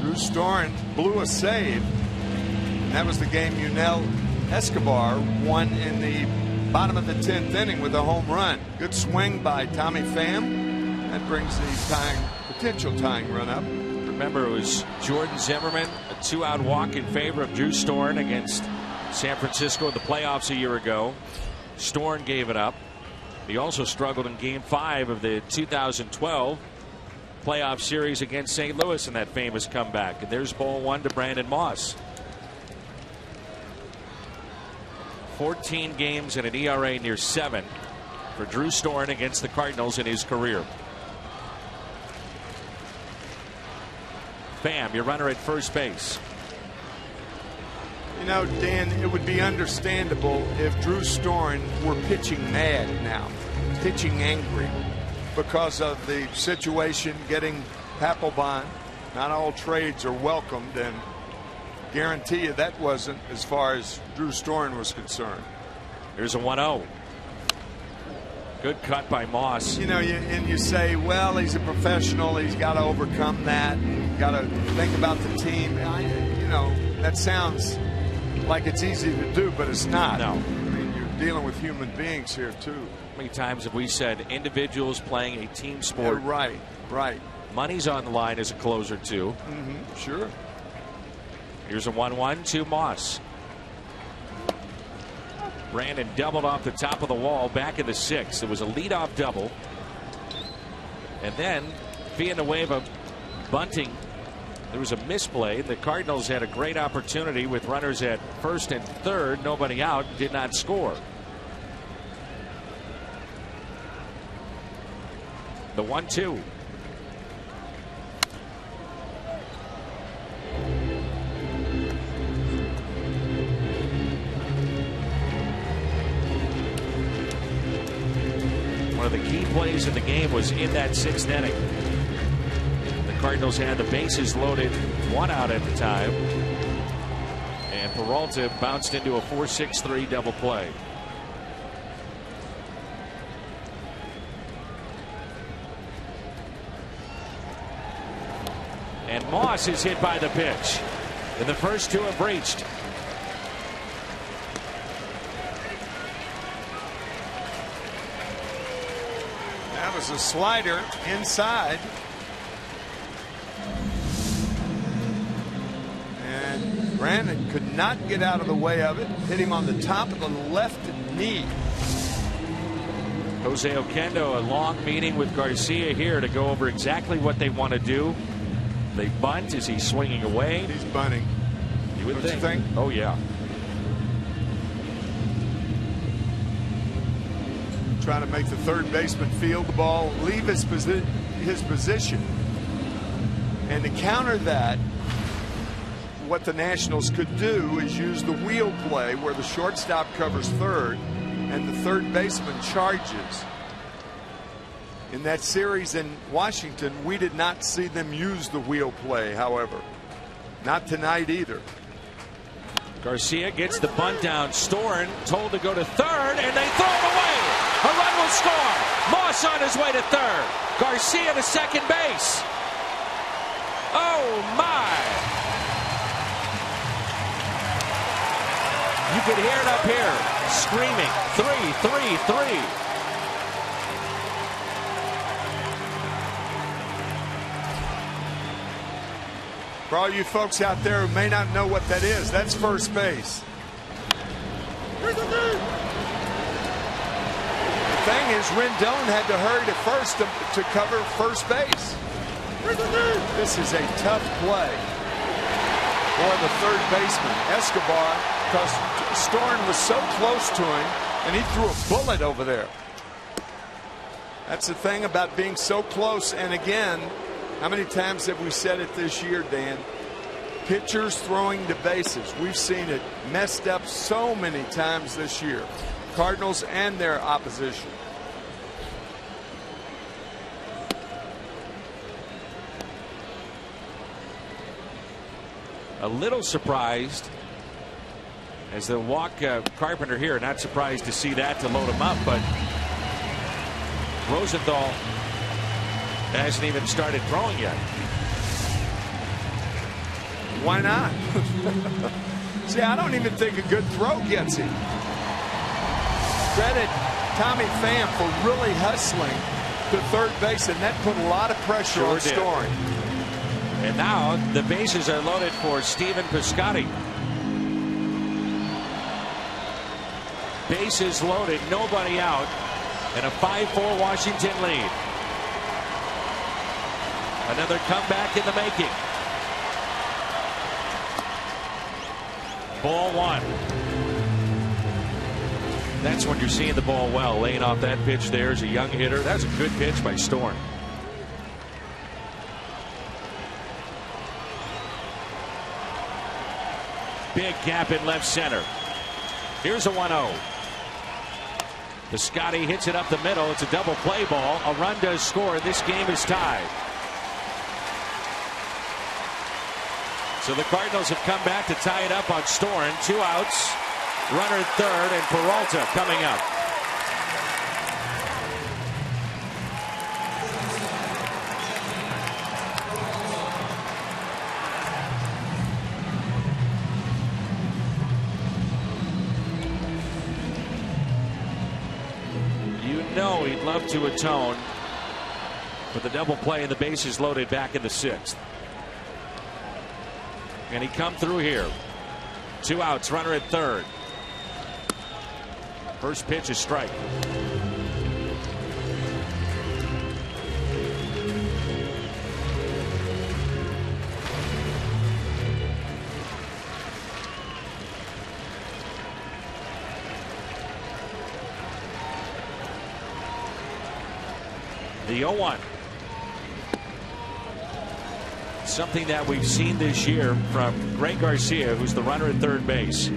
Speaker 5: Drew Storen blew a save, and that was the game Yunel Escobar won in the bottom of the 10th inning with a home run. Good swing by Tommy Pham. That brings the potential tying run up.
Speaker 3: Remember, it was Jordan Zimmerman, a 2-out walk in favor of Drew Storen against San Francisco in the playoffs a year ago. Storen gave it up. He also struggled in Game 5 of the 2012 playoff series against St. Louis in that famous comeback. And there's ball one to Brandon Moss. 14 games and an ERA near 7 for Drew Storen against the Cardinals in his career. Pham, your runner at first base.
Speaker 5: You know, Dan, it would be understandable if Drew Storen were pitching mad now, pitching angry because of the situation, getting Papelbon. Not all trades are welcomed, and guarantee you that wasn't as far as Drew Storen was concerned.
Speaker 3: Here's a 1-0. Good cut by Moss.
Speaker 5: And you say, well, he's a professional. He's got to overcome that. Got to think about the team. That sounds like it's easy to do, but it's not.
Speaker 3: No.
Speaker 5: I mean, you're dealing with human beings here, too.
Speaker 3: How many times have we said individuals playing a team sport?
Speaker 5: Yeah, right.
Speaker 3: Money's on the line as a closer, too.
Speaker 5: Sure.
Speaker 3: Here's a 1-1 to Moss. Brandon doubled off the top of the wall back in the 6th. It was a leadoff double. And then, Villanueva bunting. There was a misplay. The Cardinals had a great opportunity with runners at first and third. Nobody out. Did not score. The 1-2. One of the key plays in the game was in that 6th inning. The Cardinals had the bases loaded, 1 out at the time. And Peralta bounced into a 4-6-3 double play. And Moss is hit by the pitch. And the first 2 have reached.
Speaker 5: That was a slider inside. And Brandon could not get out of the way of it. Hit him on the top of the left knee.
Speaker 3: Jose Oquendo, a long meeting with Garcia here to go over exactly what they want to do. They bunt. Is he swinging away?
Speaker 5: He's bunting.
Speaker 3: You would
Speaker 5: Don't you think?
Speaker 3: Oh, yeah.
Speaker 5: Trying to make the third baseman field the ball, leave his position. And to counter that, what the Nationals could do is use the wheel play where the shortstop covers third and the third baseman charges. In that series in Washington, we did not see them use the wheel play, however. Not tonight either.
Speaker 3: Garcia gets the bunt down. Storen told to go to third, and they throw it away. A run will score. Moss on his way to third. Garcia to second base. Oh, my. You could hear it up here. Screaming. 3-3-3.
Speaker 5: For all you folks out there who may not know what that is, that's first base. The thing is, Rendon had to hurry to first to cover first base. This is a tough play for the third baseman, Escobar, because Storen was so close to him, and he threw a bullet over there. That's the thing about being so close. And again, how many times have we said it this year, Dan? Pitchers throwing to bases. We've seen it messed up so many times this year. Cardinals and their opposition.
Speaker 3: A little surprised as they'll walk Carpenter here. Not surprised to see that to load him up, but Rosenthal hasn't even started throwing yet.
Speaker 5: Why not? See, I don't even think a good throw gets him. Credit Tommy Pham for really hustling to third base, and that put a lot of pressure on Storen.
Speaker 3: And now the bases are loaded for Stephen Piscotty. Bases loaded, nobody out, and a 5-4 Washington lead. Another comeback in the making. Ball 1. That's when you're seeing the ball well. Laying off that pitch there is a young hitter. That's a good pitch by Storen. Big gap in left center. Here's a 1-0. Piscotty hits it up the middle. It's a double play ball. A run does score. This game is tied. So the Cardinals have come back to tie it up on Storen. 2 outs. Runner third, and Peralta coming up. know he'd love to atone. But the double play and the bases loaded back in the 6th. And he come through here. 2 outs, runner at 3rd. First pitch is strike. The 0-1. Something that we've seen this year from Greg Garcia, who's the runner at 3rd base.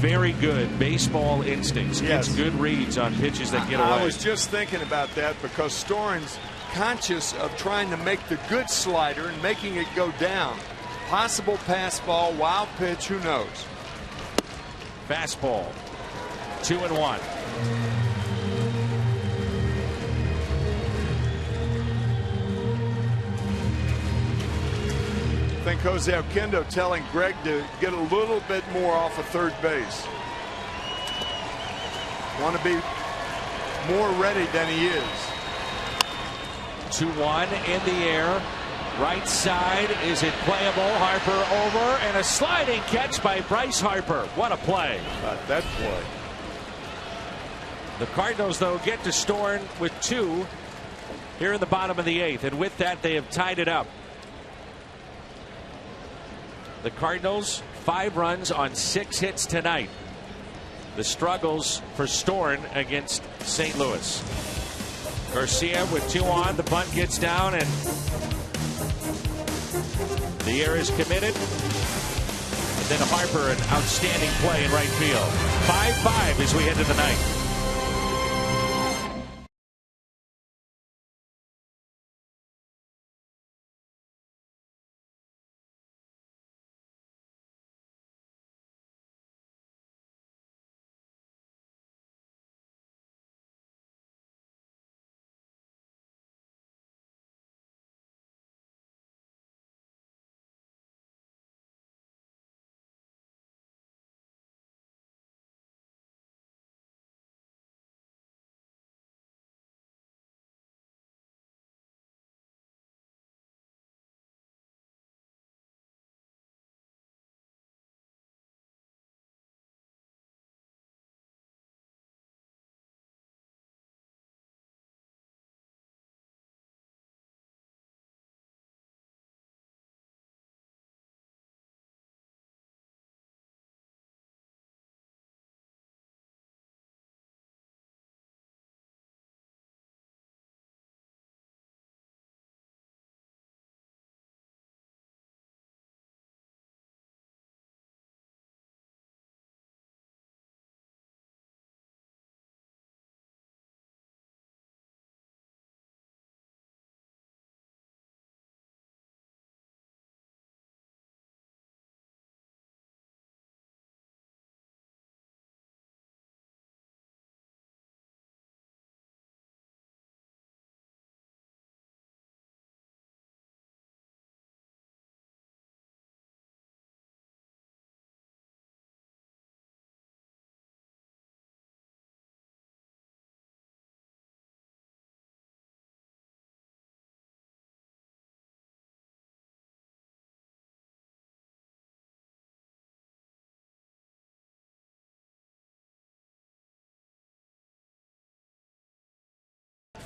Speaker 3: Very good baseball instincts.
Speaker 4: Yes.
Speaker 3: Gets good reads on pitches that get away.
Speaker 5: I was just thinking about that because Storen's conscious of trying to make the good slider and making it go down. Possible pass ball, wild pitch, who knows?
Speaker 3: Fastball. 2-1.
Speaker 5: I think Jose Oquendo telling Greg to get a little bit more off of 3rd base. Want to be more ready than he is.
Speaker 3: 2-1 in the air. Right side. Is it playable? Harper over, and a sliding catch by Bryce Harper. What a play.
Speaker 5: About that play.
Speaker 3: The Cardinals, though, get to Storen with 2 here in the bottom of the 8th, and with that they have tied it up. The Cardinals 5 runs on 6 hits tonight. The struggles for Storen against St. Louis. Garcia with 2 on. The bunt gets down and the air is committed. And then Harper, an outstanding play in right field. 5-5 as we head to the 9th.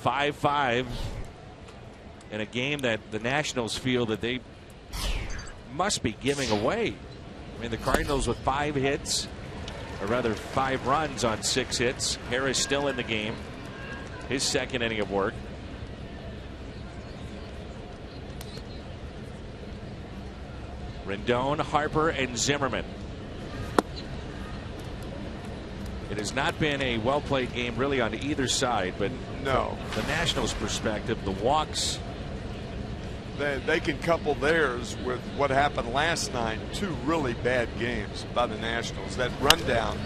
Speaker 3: .5-5 in a game that the Nationals feel that they must be giving away. I mean, the Cardinals with 5 hits, or rather 5 runs on 6 hits. Harris still in the game. His 2nd inning of work. Rendon, Harper, and Zimmerman. It has not been a well-played game really on either side, but
Speaker 5: no.
Speaker 3: From the Nationals' perspective, the walks.
Speaker 5: They can couple theirs with what happened last night. 2 really bad games by the Nationals. That rundown.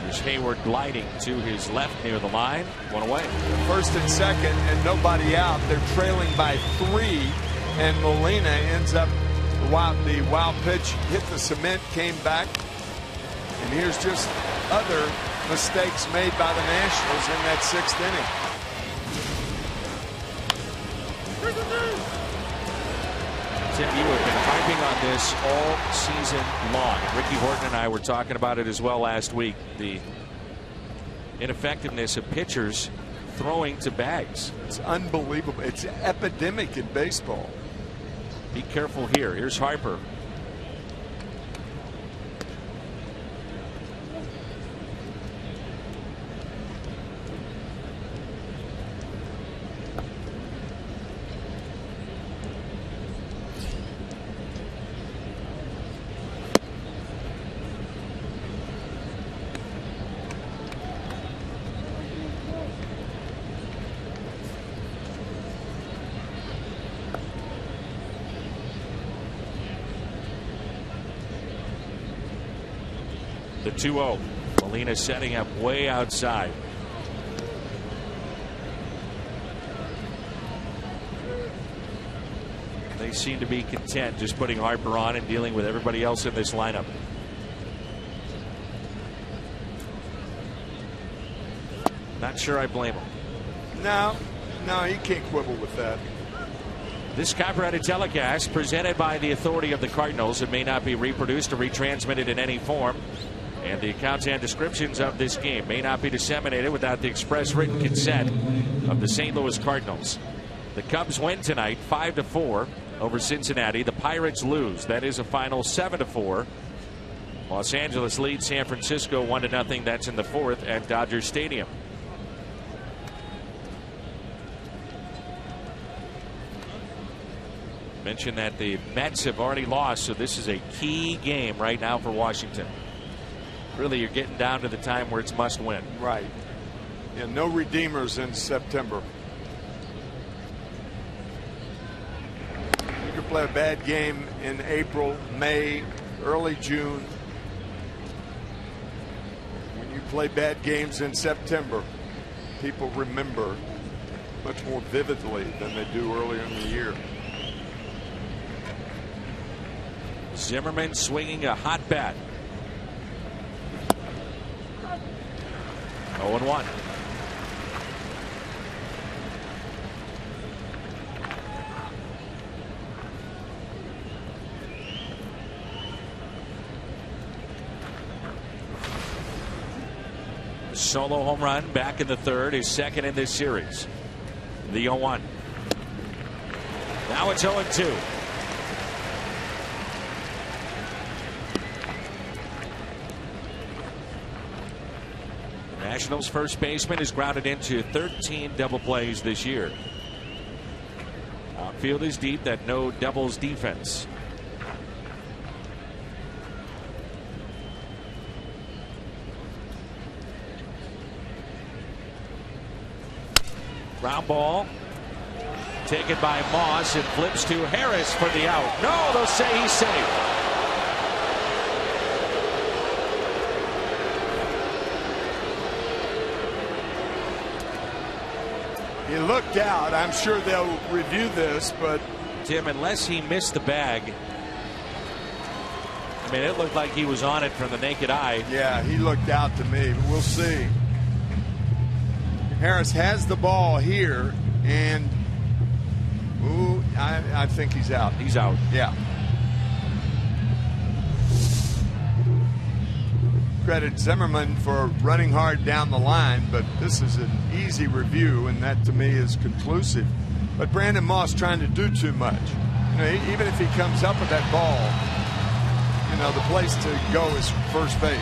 Speaker 3: There's Hayward gliding to his left near the line. 1 away.
Speaker 5: 1st and 2nd and nobody out. They're trailing by 3, and Molina ends up the wild pitch hit the cement, came back. And here's just other mistakes made by the Nationals in that 6th inning.
Speaker 3: Tim, you have been harping on this all season long. Ricky Horton and I were talking about it as well last week. The ineffectiveness of pitchers throwing to bags.
Speaker 5: It's unbelievable. It's an epidemic in baseball.
Speaker 3: Be careful here. Here's Harper. The 2-0. Molina setting up way outside. They seem to be content just putting Harper on and dealing with everybody else in this lineup. Not sure I blame him.
Speaker 5: No, you can't quibble with that.
Speaker 3: This copyrighted telecast presented by the authority of the Cardinals. It may not be reproduced or retransmitted in any form. And the accounts and descriptions of this game may not be disseminated without the express written consent of the St. Louis Cardinals. The Cubs win tonight 5-4 over Cincinnati. The Pirates lose. That is a final 7-4. Los Angeles leads San Francisco 1-0. That's in the 4th at Dodger Stadium. Mentioned that the Mets have already lost, so this is a key game right now for Washington. Really, you're getting down to the time where it's must win.
Speaker 5: Right. Yeah, no redeemers in September. You can play a bad game in April, May, early June. When you play bad games in September, people remember much more vividly than they do earlier in the year.
Speaker 3: Zimmerman swinging a hot bat. 0-1. Solo home run back in the 3rd, his 2nd in this series. The 0-1. Now it's 0-2. Nationals first baseman is grounded into 13 double plays this year. Outfield is deep, that no doubles defense. Ground ball taken by Moss. It flips to Harris for the out. No, they'll say he's safe.
Speaker 5: He looked out. I'm sure they'll review this, but
Speaker 3: Tim, unless he missed the bag, I mean, it looked like he was on it from the naked eye.
Speaker 5: Yeah, he looked out to me, but we'll see. Harris has the ball here, and ooh, I think he's out.
Speaker 3: He's out.
Speaker 5: Yeah. Credit Zimmerman for running hard down the line, but this is an easy review, and that to me is conclusive. But Brandon Moss trying to do too much. You know, even if he comes up with that ball, you know, the place to go is first base.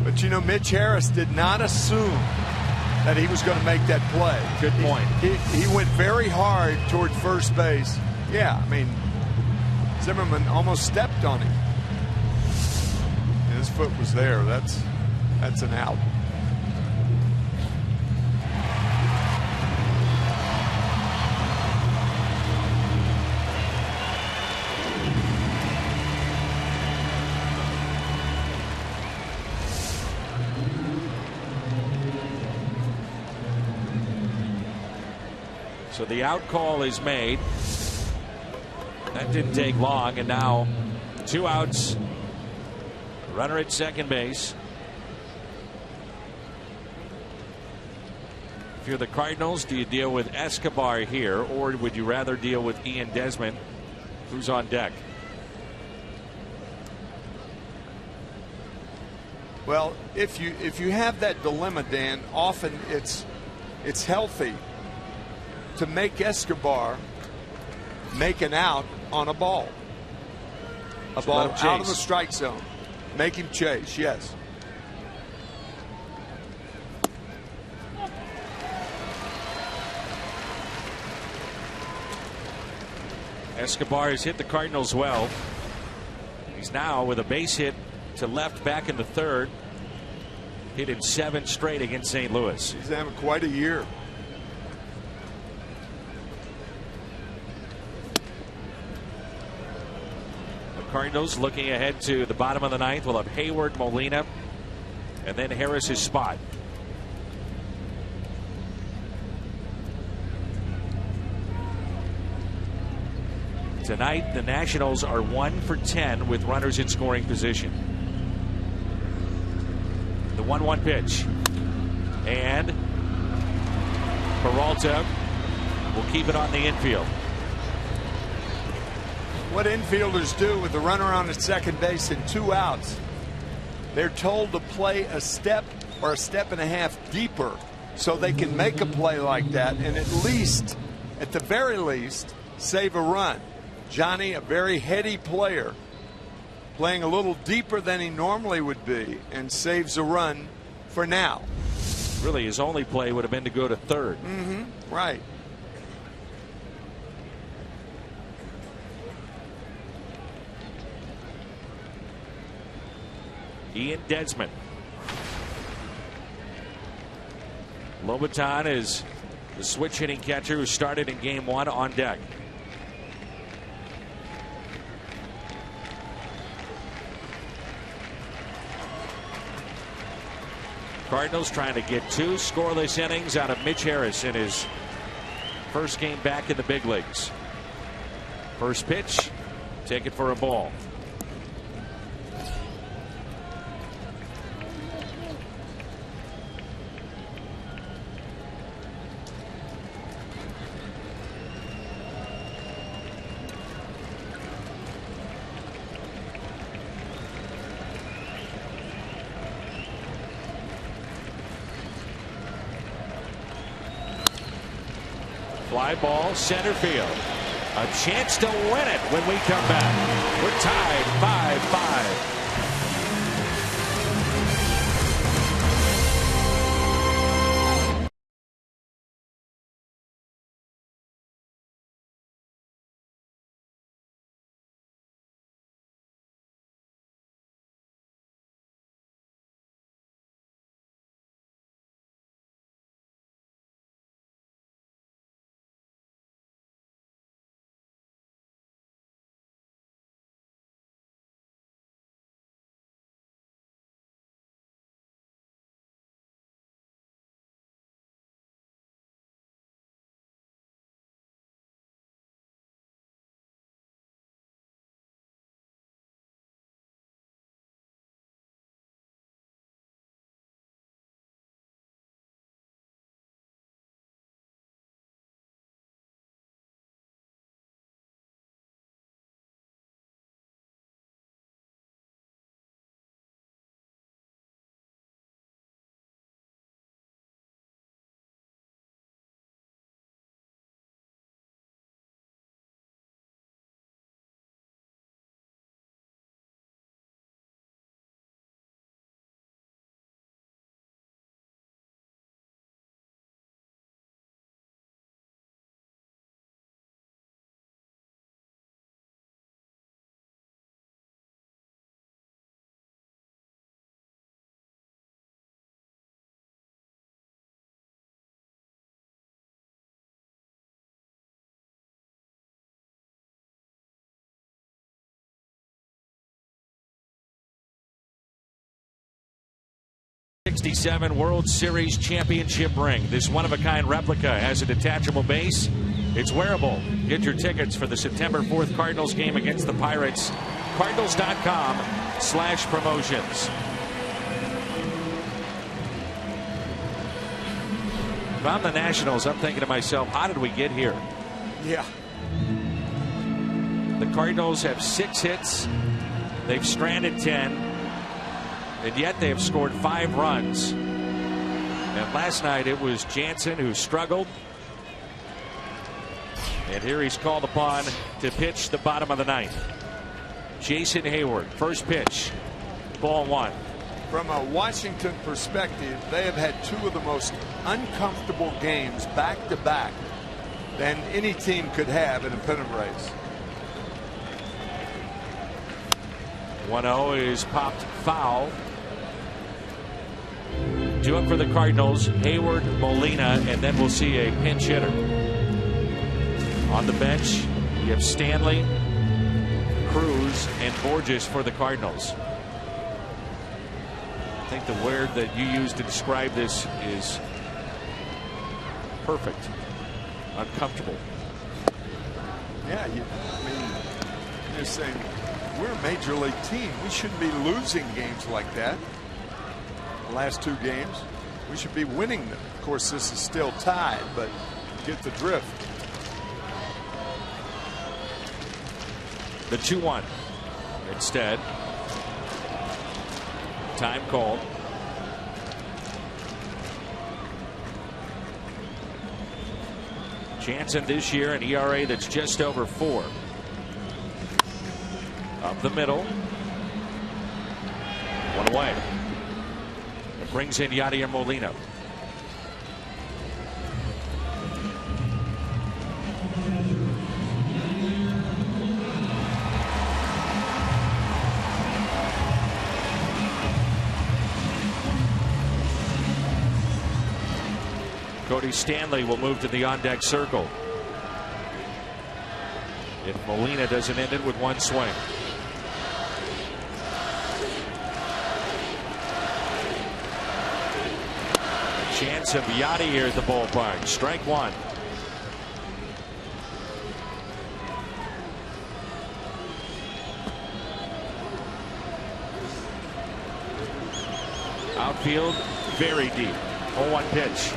Speaker 5: But you know, Mitch Harris did not assume that he was going to make that play.
Speaker 3: Good point.
Speaker 5: He went very hard toward first base. Yeah, I mean, Zimmerman almost stepped on him. His foot was there. That's an out.
Speaker 3: So the out call is made. That didn't take long, and now 2 outs Runner at second base. If you're the Cardinals, do you deal with Escobar here, or would you rather deal with Ian Desmond, who's on deck?
Speaker 5: Well, if you have that dilemma, Dan, often it's healthy to make Escobar make an out on a ball. A ball out of the strike zone. Make him chase, yes.
Speaker 3: Escobar has hit the Cardinals well. He's now with a base hit to left back in the third. Hit in 7 straight against St. Louis.
Speaker 5: He's having quite a year.
Speaker 3: The Cardinals looking ahead to the bottom of the ninth will have Hayward, Molina, and then Harris's spot. Tonight, the Nationals are 1 for 10 with runners in scoring position. The 1-1 pitch. And Peralta will keep it on the infield.
Speaker 5: What infielders do with the runner on at second base and 2 outs, they're told to play a step or a step and a half deeper so they can make a play like that and at least, at the very least, save a run. Johnny, a very heady player, playing a little deeper than he normally would be, and saves a run for now.
Speaker 3: Really, his only play would have been to go to third.
Speaker 5: Right.
Speaker 3: Ian Desmond. Lobaton is the switch hitting catcher who started in game 1 on deck. Cardinals trying to get 2 scoreless innings out of Mitch Harris in his first game back in the big leagues. First pitch, take it for a ball. Fly ball, center field. A chance to win it when we come back. We're tied 5-5. '67 World Series championship ring. This one-of-a-kind replica has a detachable base. It's wearable. Get your tickets for the September 4th Cardinals game against the Pirates Cardinals.com/promotions. If I'm the Nationals, I'm thinking to myself, how did we get here?
Speaker 5: Yeah.
Speaker 3: The Cardinals have 6 hits. They've stranded 10. And yet they have scored 5 runs. And last night it was Jansen who struggled. And here he's called upon to pitch the bottom of the 9th. Jason Hayward, first pitch, ball 1.
Speaker 5: From a Washington perspective, they have had 2 of the most uncomfortable games back to back than any team could have in a pennant race.
Speaker 3: 1-0 is popped foul. 2 up for the Cardinals, Hayward, Molina, and then we'll see a pinch hitter. On the bench, you have Stanley, Cruz, and Borges for the Cardinals. I think the word that you used to describe this is perfect. Uncomfortable.
Speaker 5: Yeah, you're saying we're a major league team. We shouldn't be losing games like that. The last 2 games, we should be winning them. Of course, this is still tied, but get the drift.
Speaker 3: The 2-1 instead. Time called. Jansen this year an ERA that's just over 4. Up the middle. 1 away. It brings in Yadier Molina. Cody Stanley will move to the on-deck circle. If Molina doesn't end it with 1 swing. Chance of Yachty here at the ballpark. Strike 1. Outfield very deep. 0-1 pitch.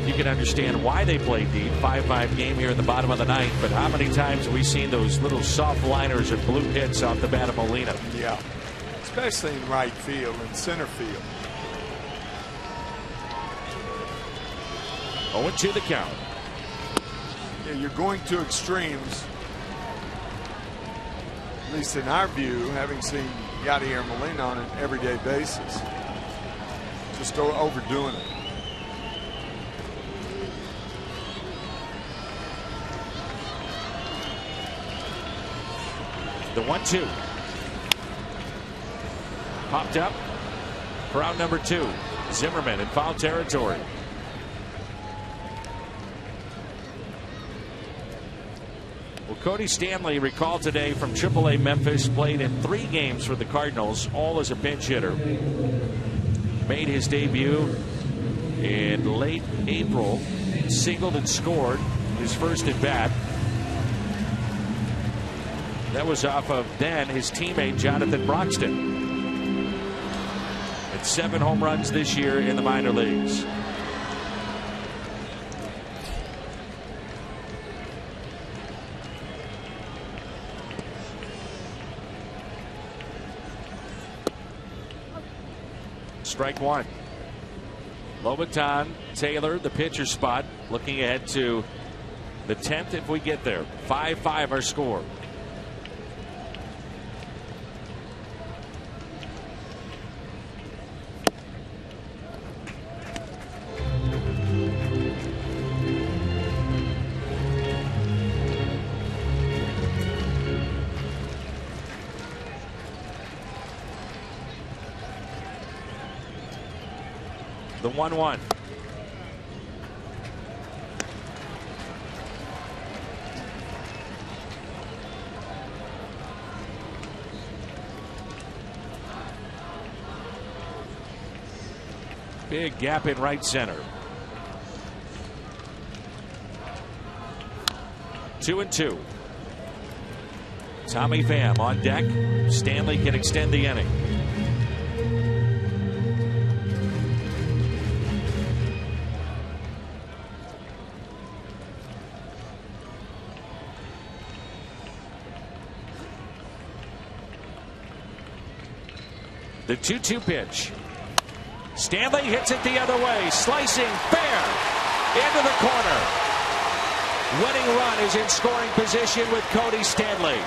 Speaker 3: You can understand why they play deep. 5-5 game here in the bottom of the 9th. But how many times have we seen those little soft liners or blue hits off the bat of Molina?
Speaker 5: Yeah, especially in right field and center field.
Speaker 3: 0-2 the count.
Speaker 5: Yeah, you're going to extremes. At least in our view, having seen Yadier Molina on an everyday basis. Just overdoing it.
Speaker 3: The 1-2. Popped up for out number 2. Zimmerman in foul territory. Well, Cody Stanley, recalled today from AAA Memphis, played in 3 games for the Cardinals, all as a pinch hitter. Made his debut in late April, singled and scored his first at bat. That was off of then his teammate Jonathan Broxton. And 7 home runs this year in the minor leagues. Strike 1. Lobaton, Taylor, the pitcher spot, looking ahead to the 10th if we get there. 5-5 our score. The 1-1. Big gap in right center. 2-2. Tommy Pham on deck. Stanley can extend the inning. The 2-2 pitch. Stanley hits it the other way. Slicing fair into the corner. Winning run is in scoring position with Cody Stanley.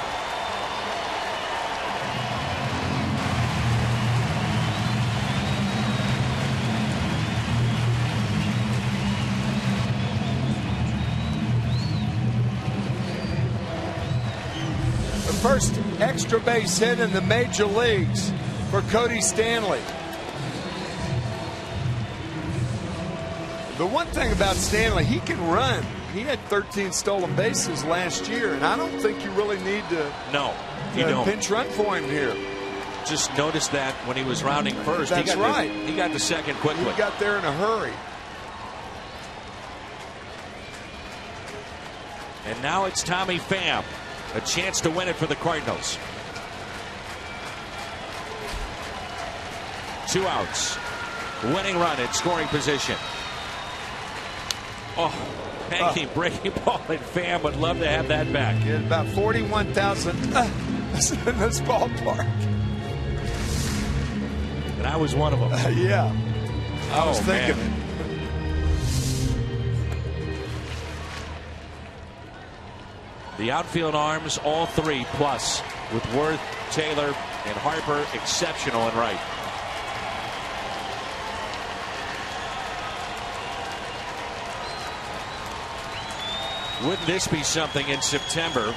Speaker 5: The first extra base hit in the major leagues for Cody Stanley. The one thing about Stanley, he can run. He had 13 stolen bases last year, and I don't think you really need to pinch run for him here.
Speaker 3: Just noticed that when he was rounding first.
Speaker 5: That's right.
Speaker 3: He got the second quickly.
Speaker 5: He got there in a hurry.
Speaker 3: And now it's Tommy Pham. A chance to win it for the Cardinals. 2 outs. Winning run in scoring position. Oh, hanging breaking ball, and Pham would love to have that back.
Speaker 5: Yeah, about 41,000 in this ballpark.
Speaker 3: And I was one of them.
Speaker 5: Yeah. I was thinking it.
Speaker 3: The outfield arms, all three plus, with Worth, Taylor, and Harper exceptional in right. Wouldn't this be something in September?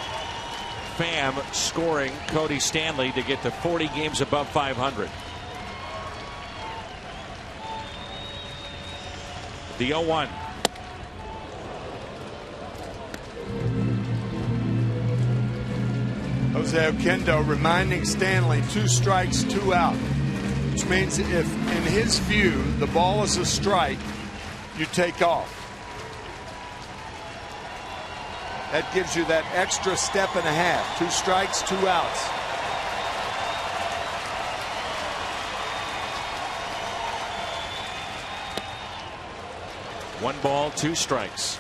Speaker 3: Pham scoring Cody Stanley to get to 40 games above 500. The 0-1.
Speaker 5: Jose Oquendo reminding Stanley 2 strikes, 2 out, which means if in his view the ball is a strike, you take off. That gives you that extra step and a half. 2 strikes, 2 outs.
Speaker 3: One ball, 2 strikes.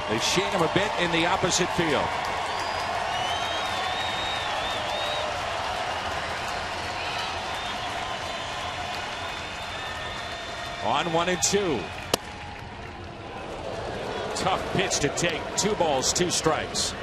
Speaker 3: They shade him a bit in the opposite field. On 1-2. Tough pitch to take. 2 balls, 2 strikes.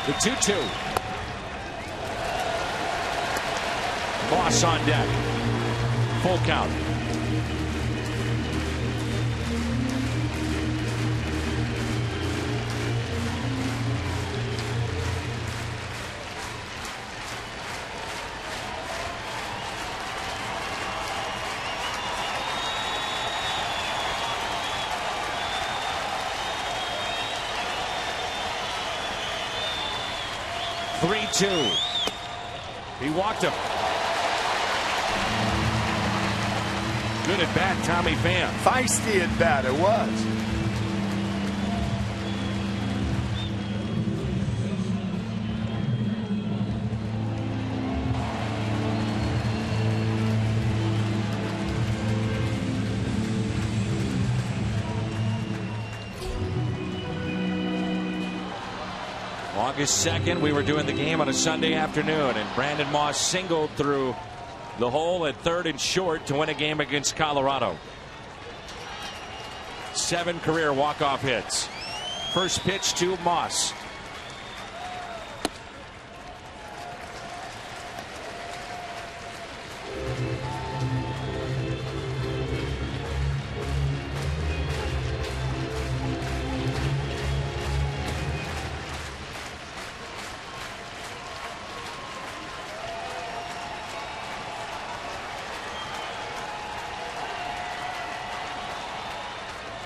Speaker 3: The 2-2. Moss on deck. Full count. He walked him. Good at bat, Tommy Pham.
Speaker 5: Feisty at bat, it was.
Speaker 3: August 2nd, we were doing the game on a Sunday afternoon, and Brandon Moss singled through the hole at third and short to win a game against Colorado. 7 career walk-off hits. First pitch to Moss.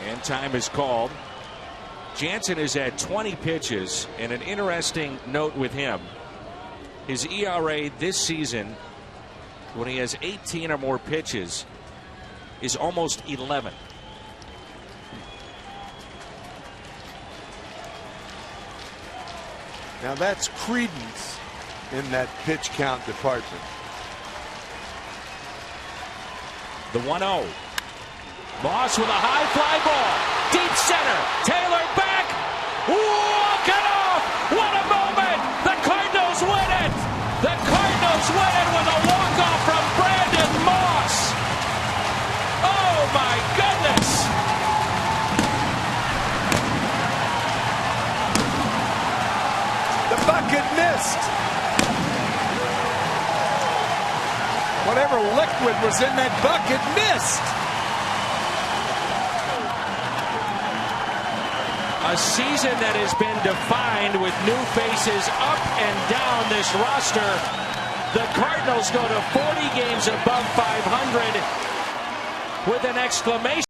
Speaker 3: And time is called. Jansen is at 20 pitches, and an interesting note with him, his ERA this season, when he has 18 or more pitches, is almost 11.
Speaker 5: Now that's credence in that pitch count department.
Speaker 3: The 1-0. Moss with a high fly ball. Deep center. Taylor back. Walk it off. What a moment. The Cardinals win it. The Cardinals win it with a walk-off from Brandon Moss. Oh, my goodness.
Speaker 5: The bucket missed. Whatever liquid was in that bucket missed.
Speaker 3: A season that has been defined with new faces up and down this roster. The Cardinals go to 40 games above 500 with an exclamation.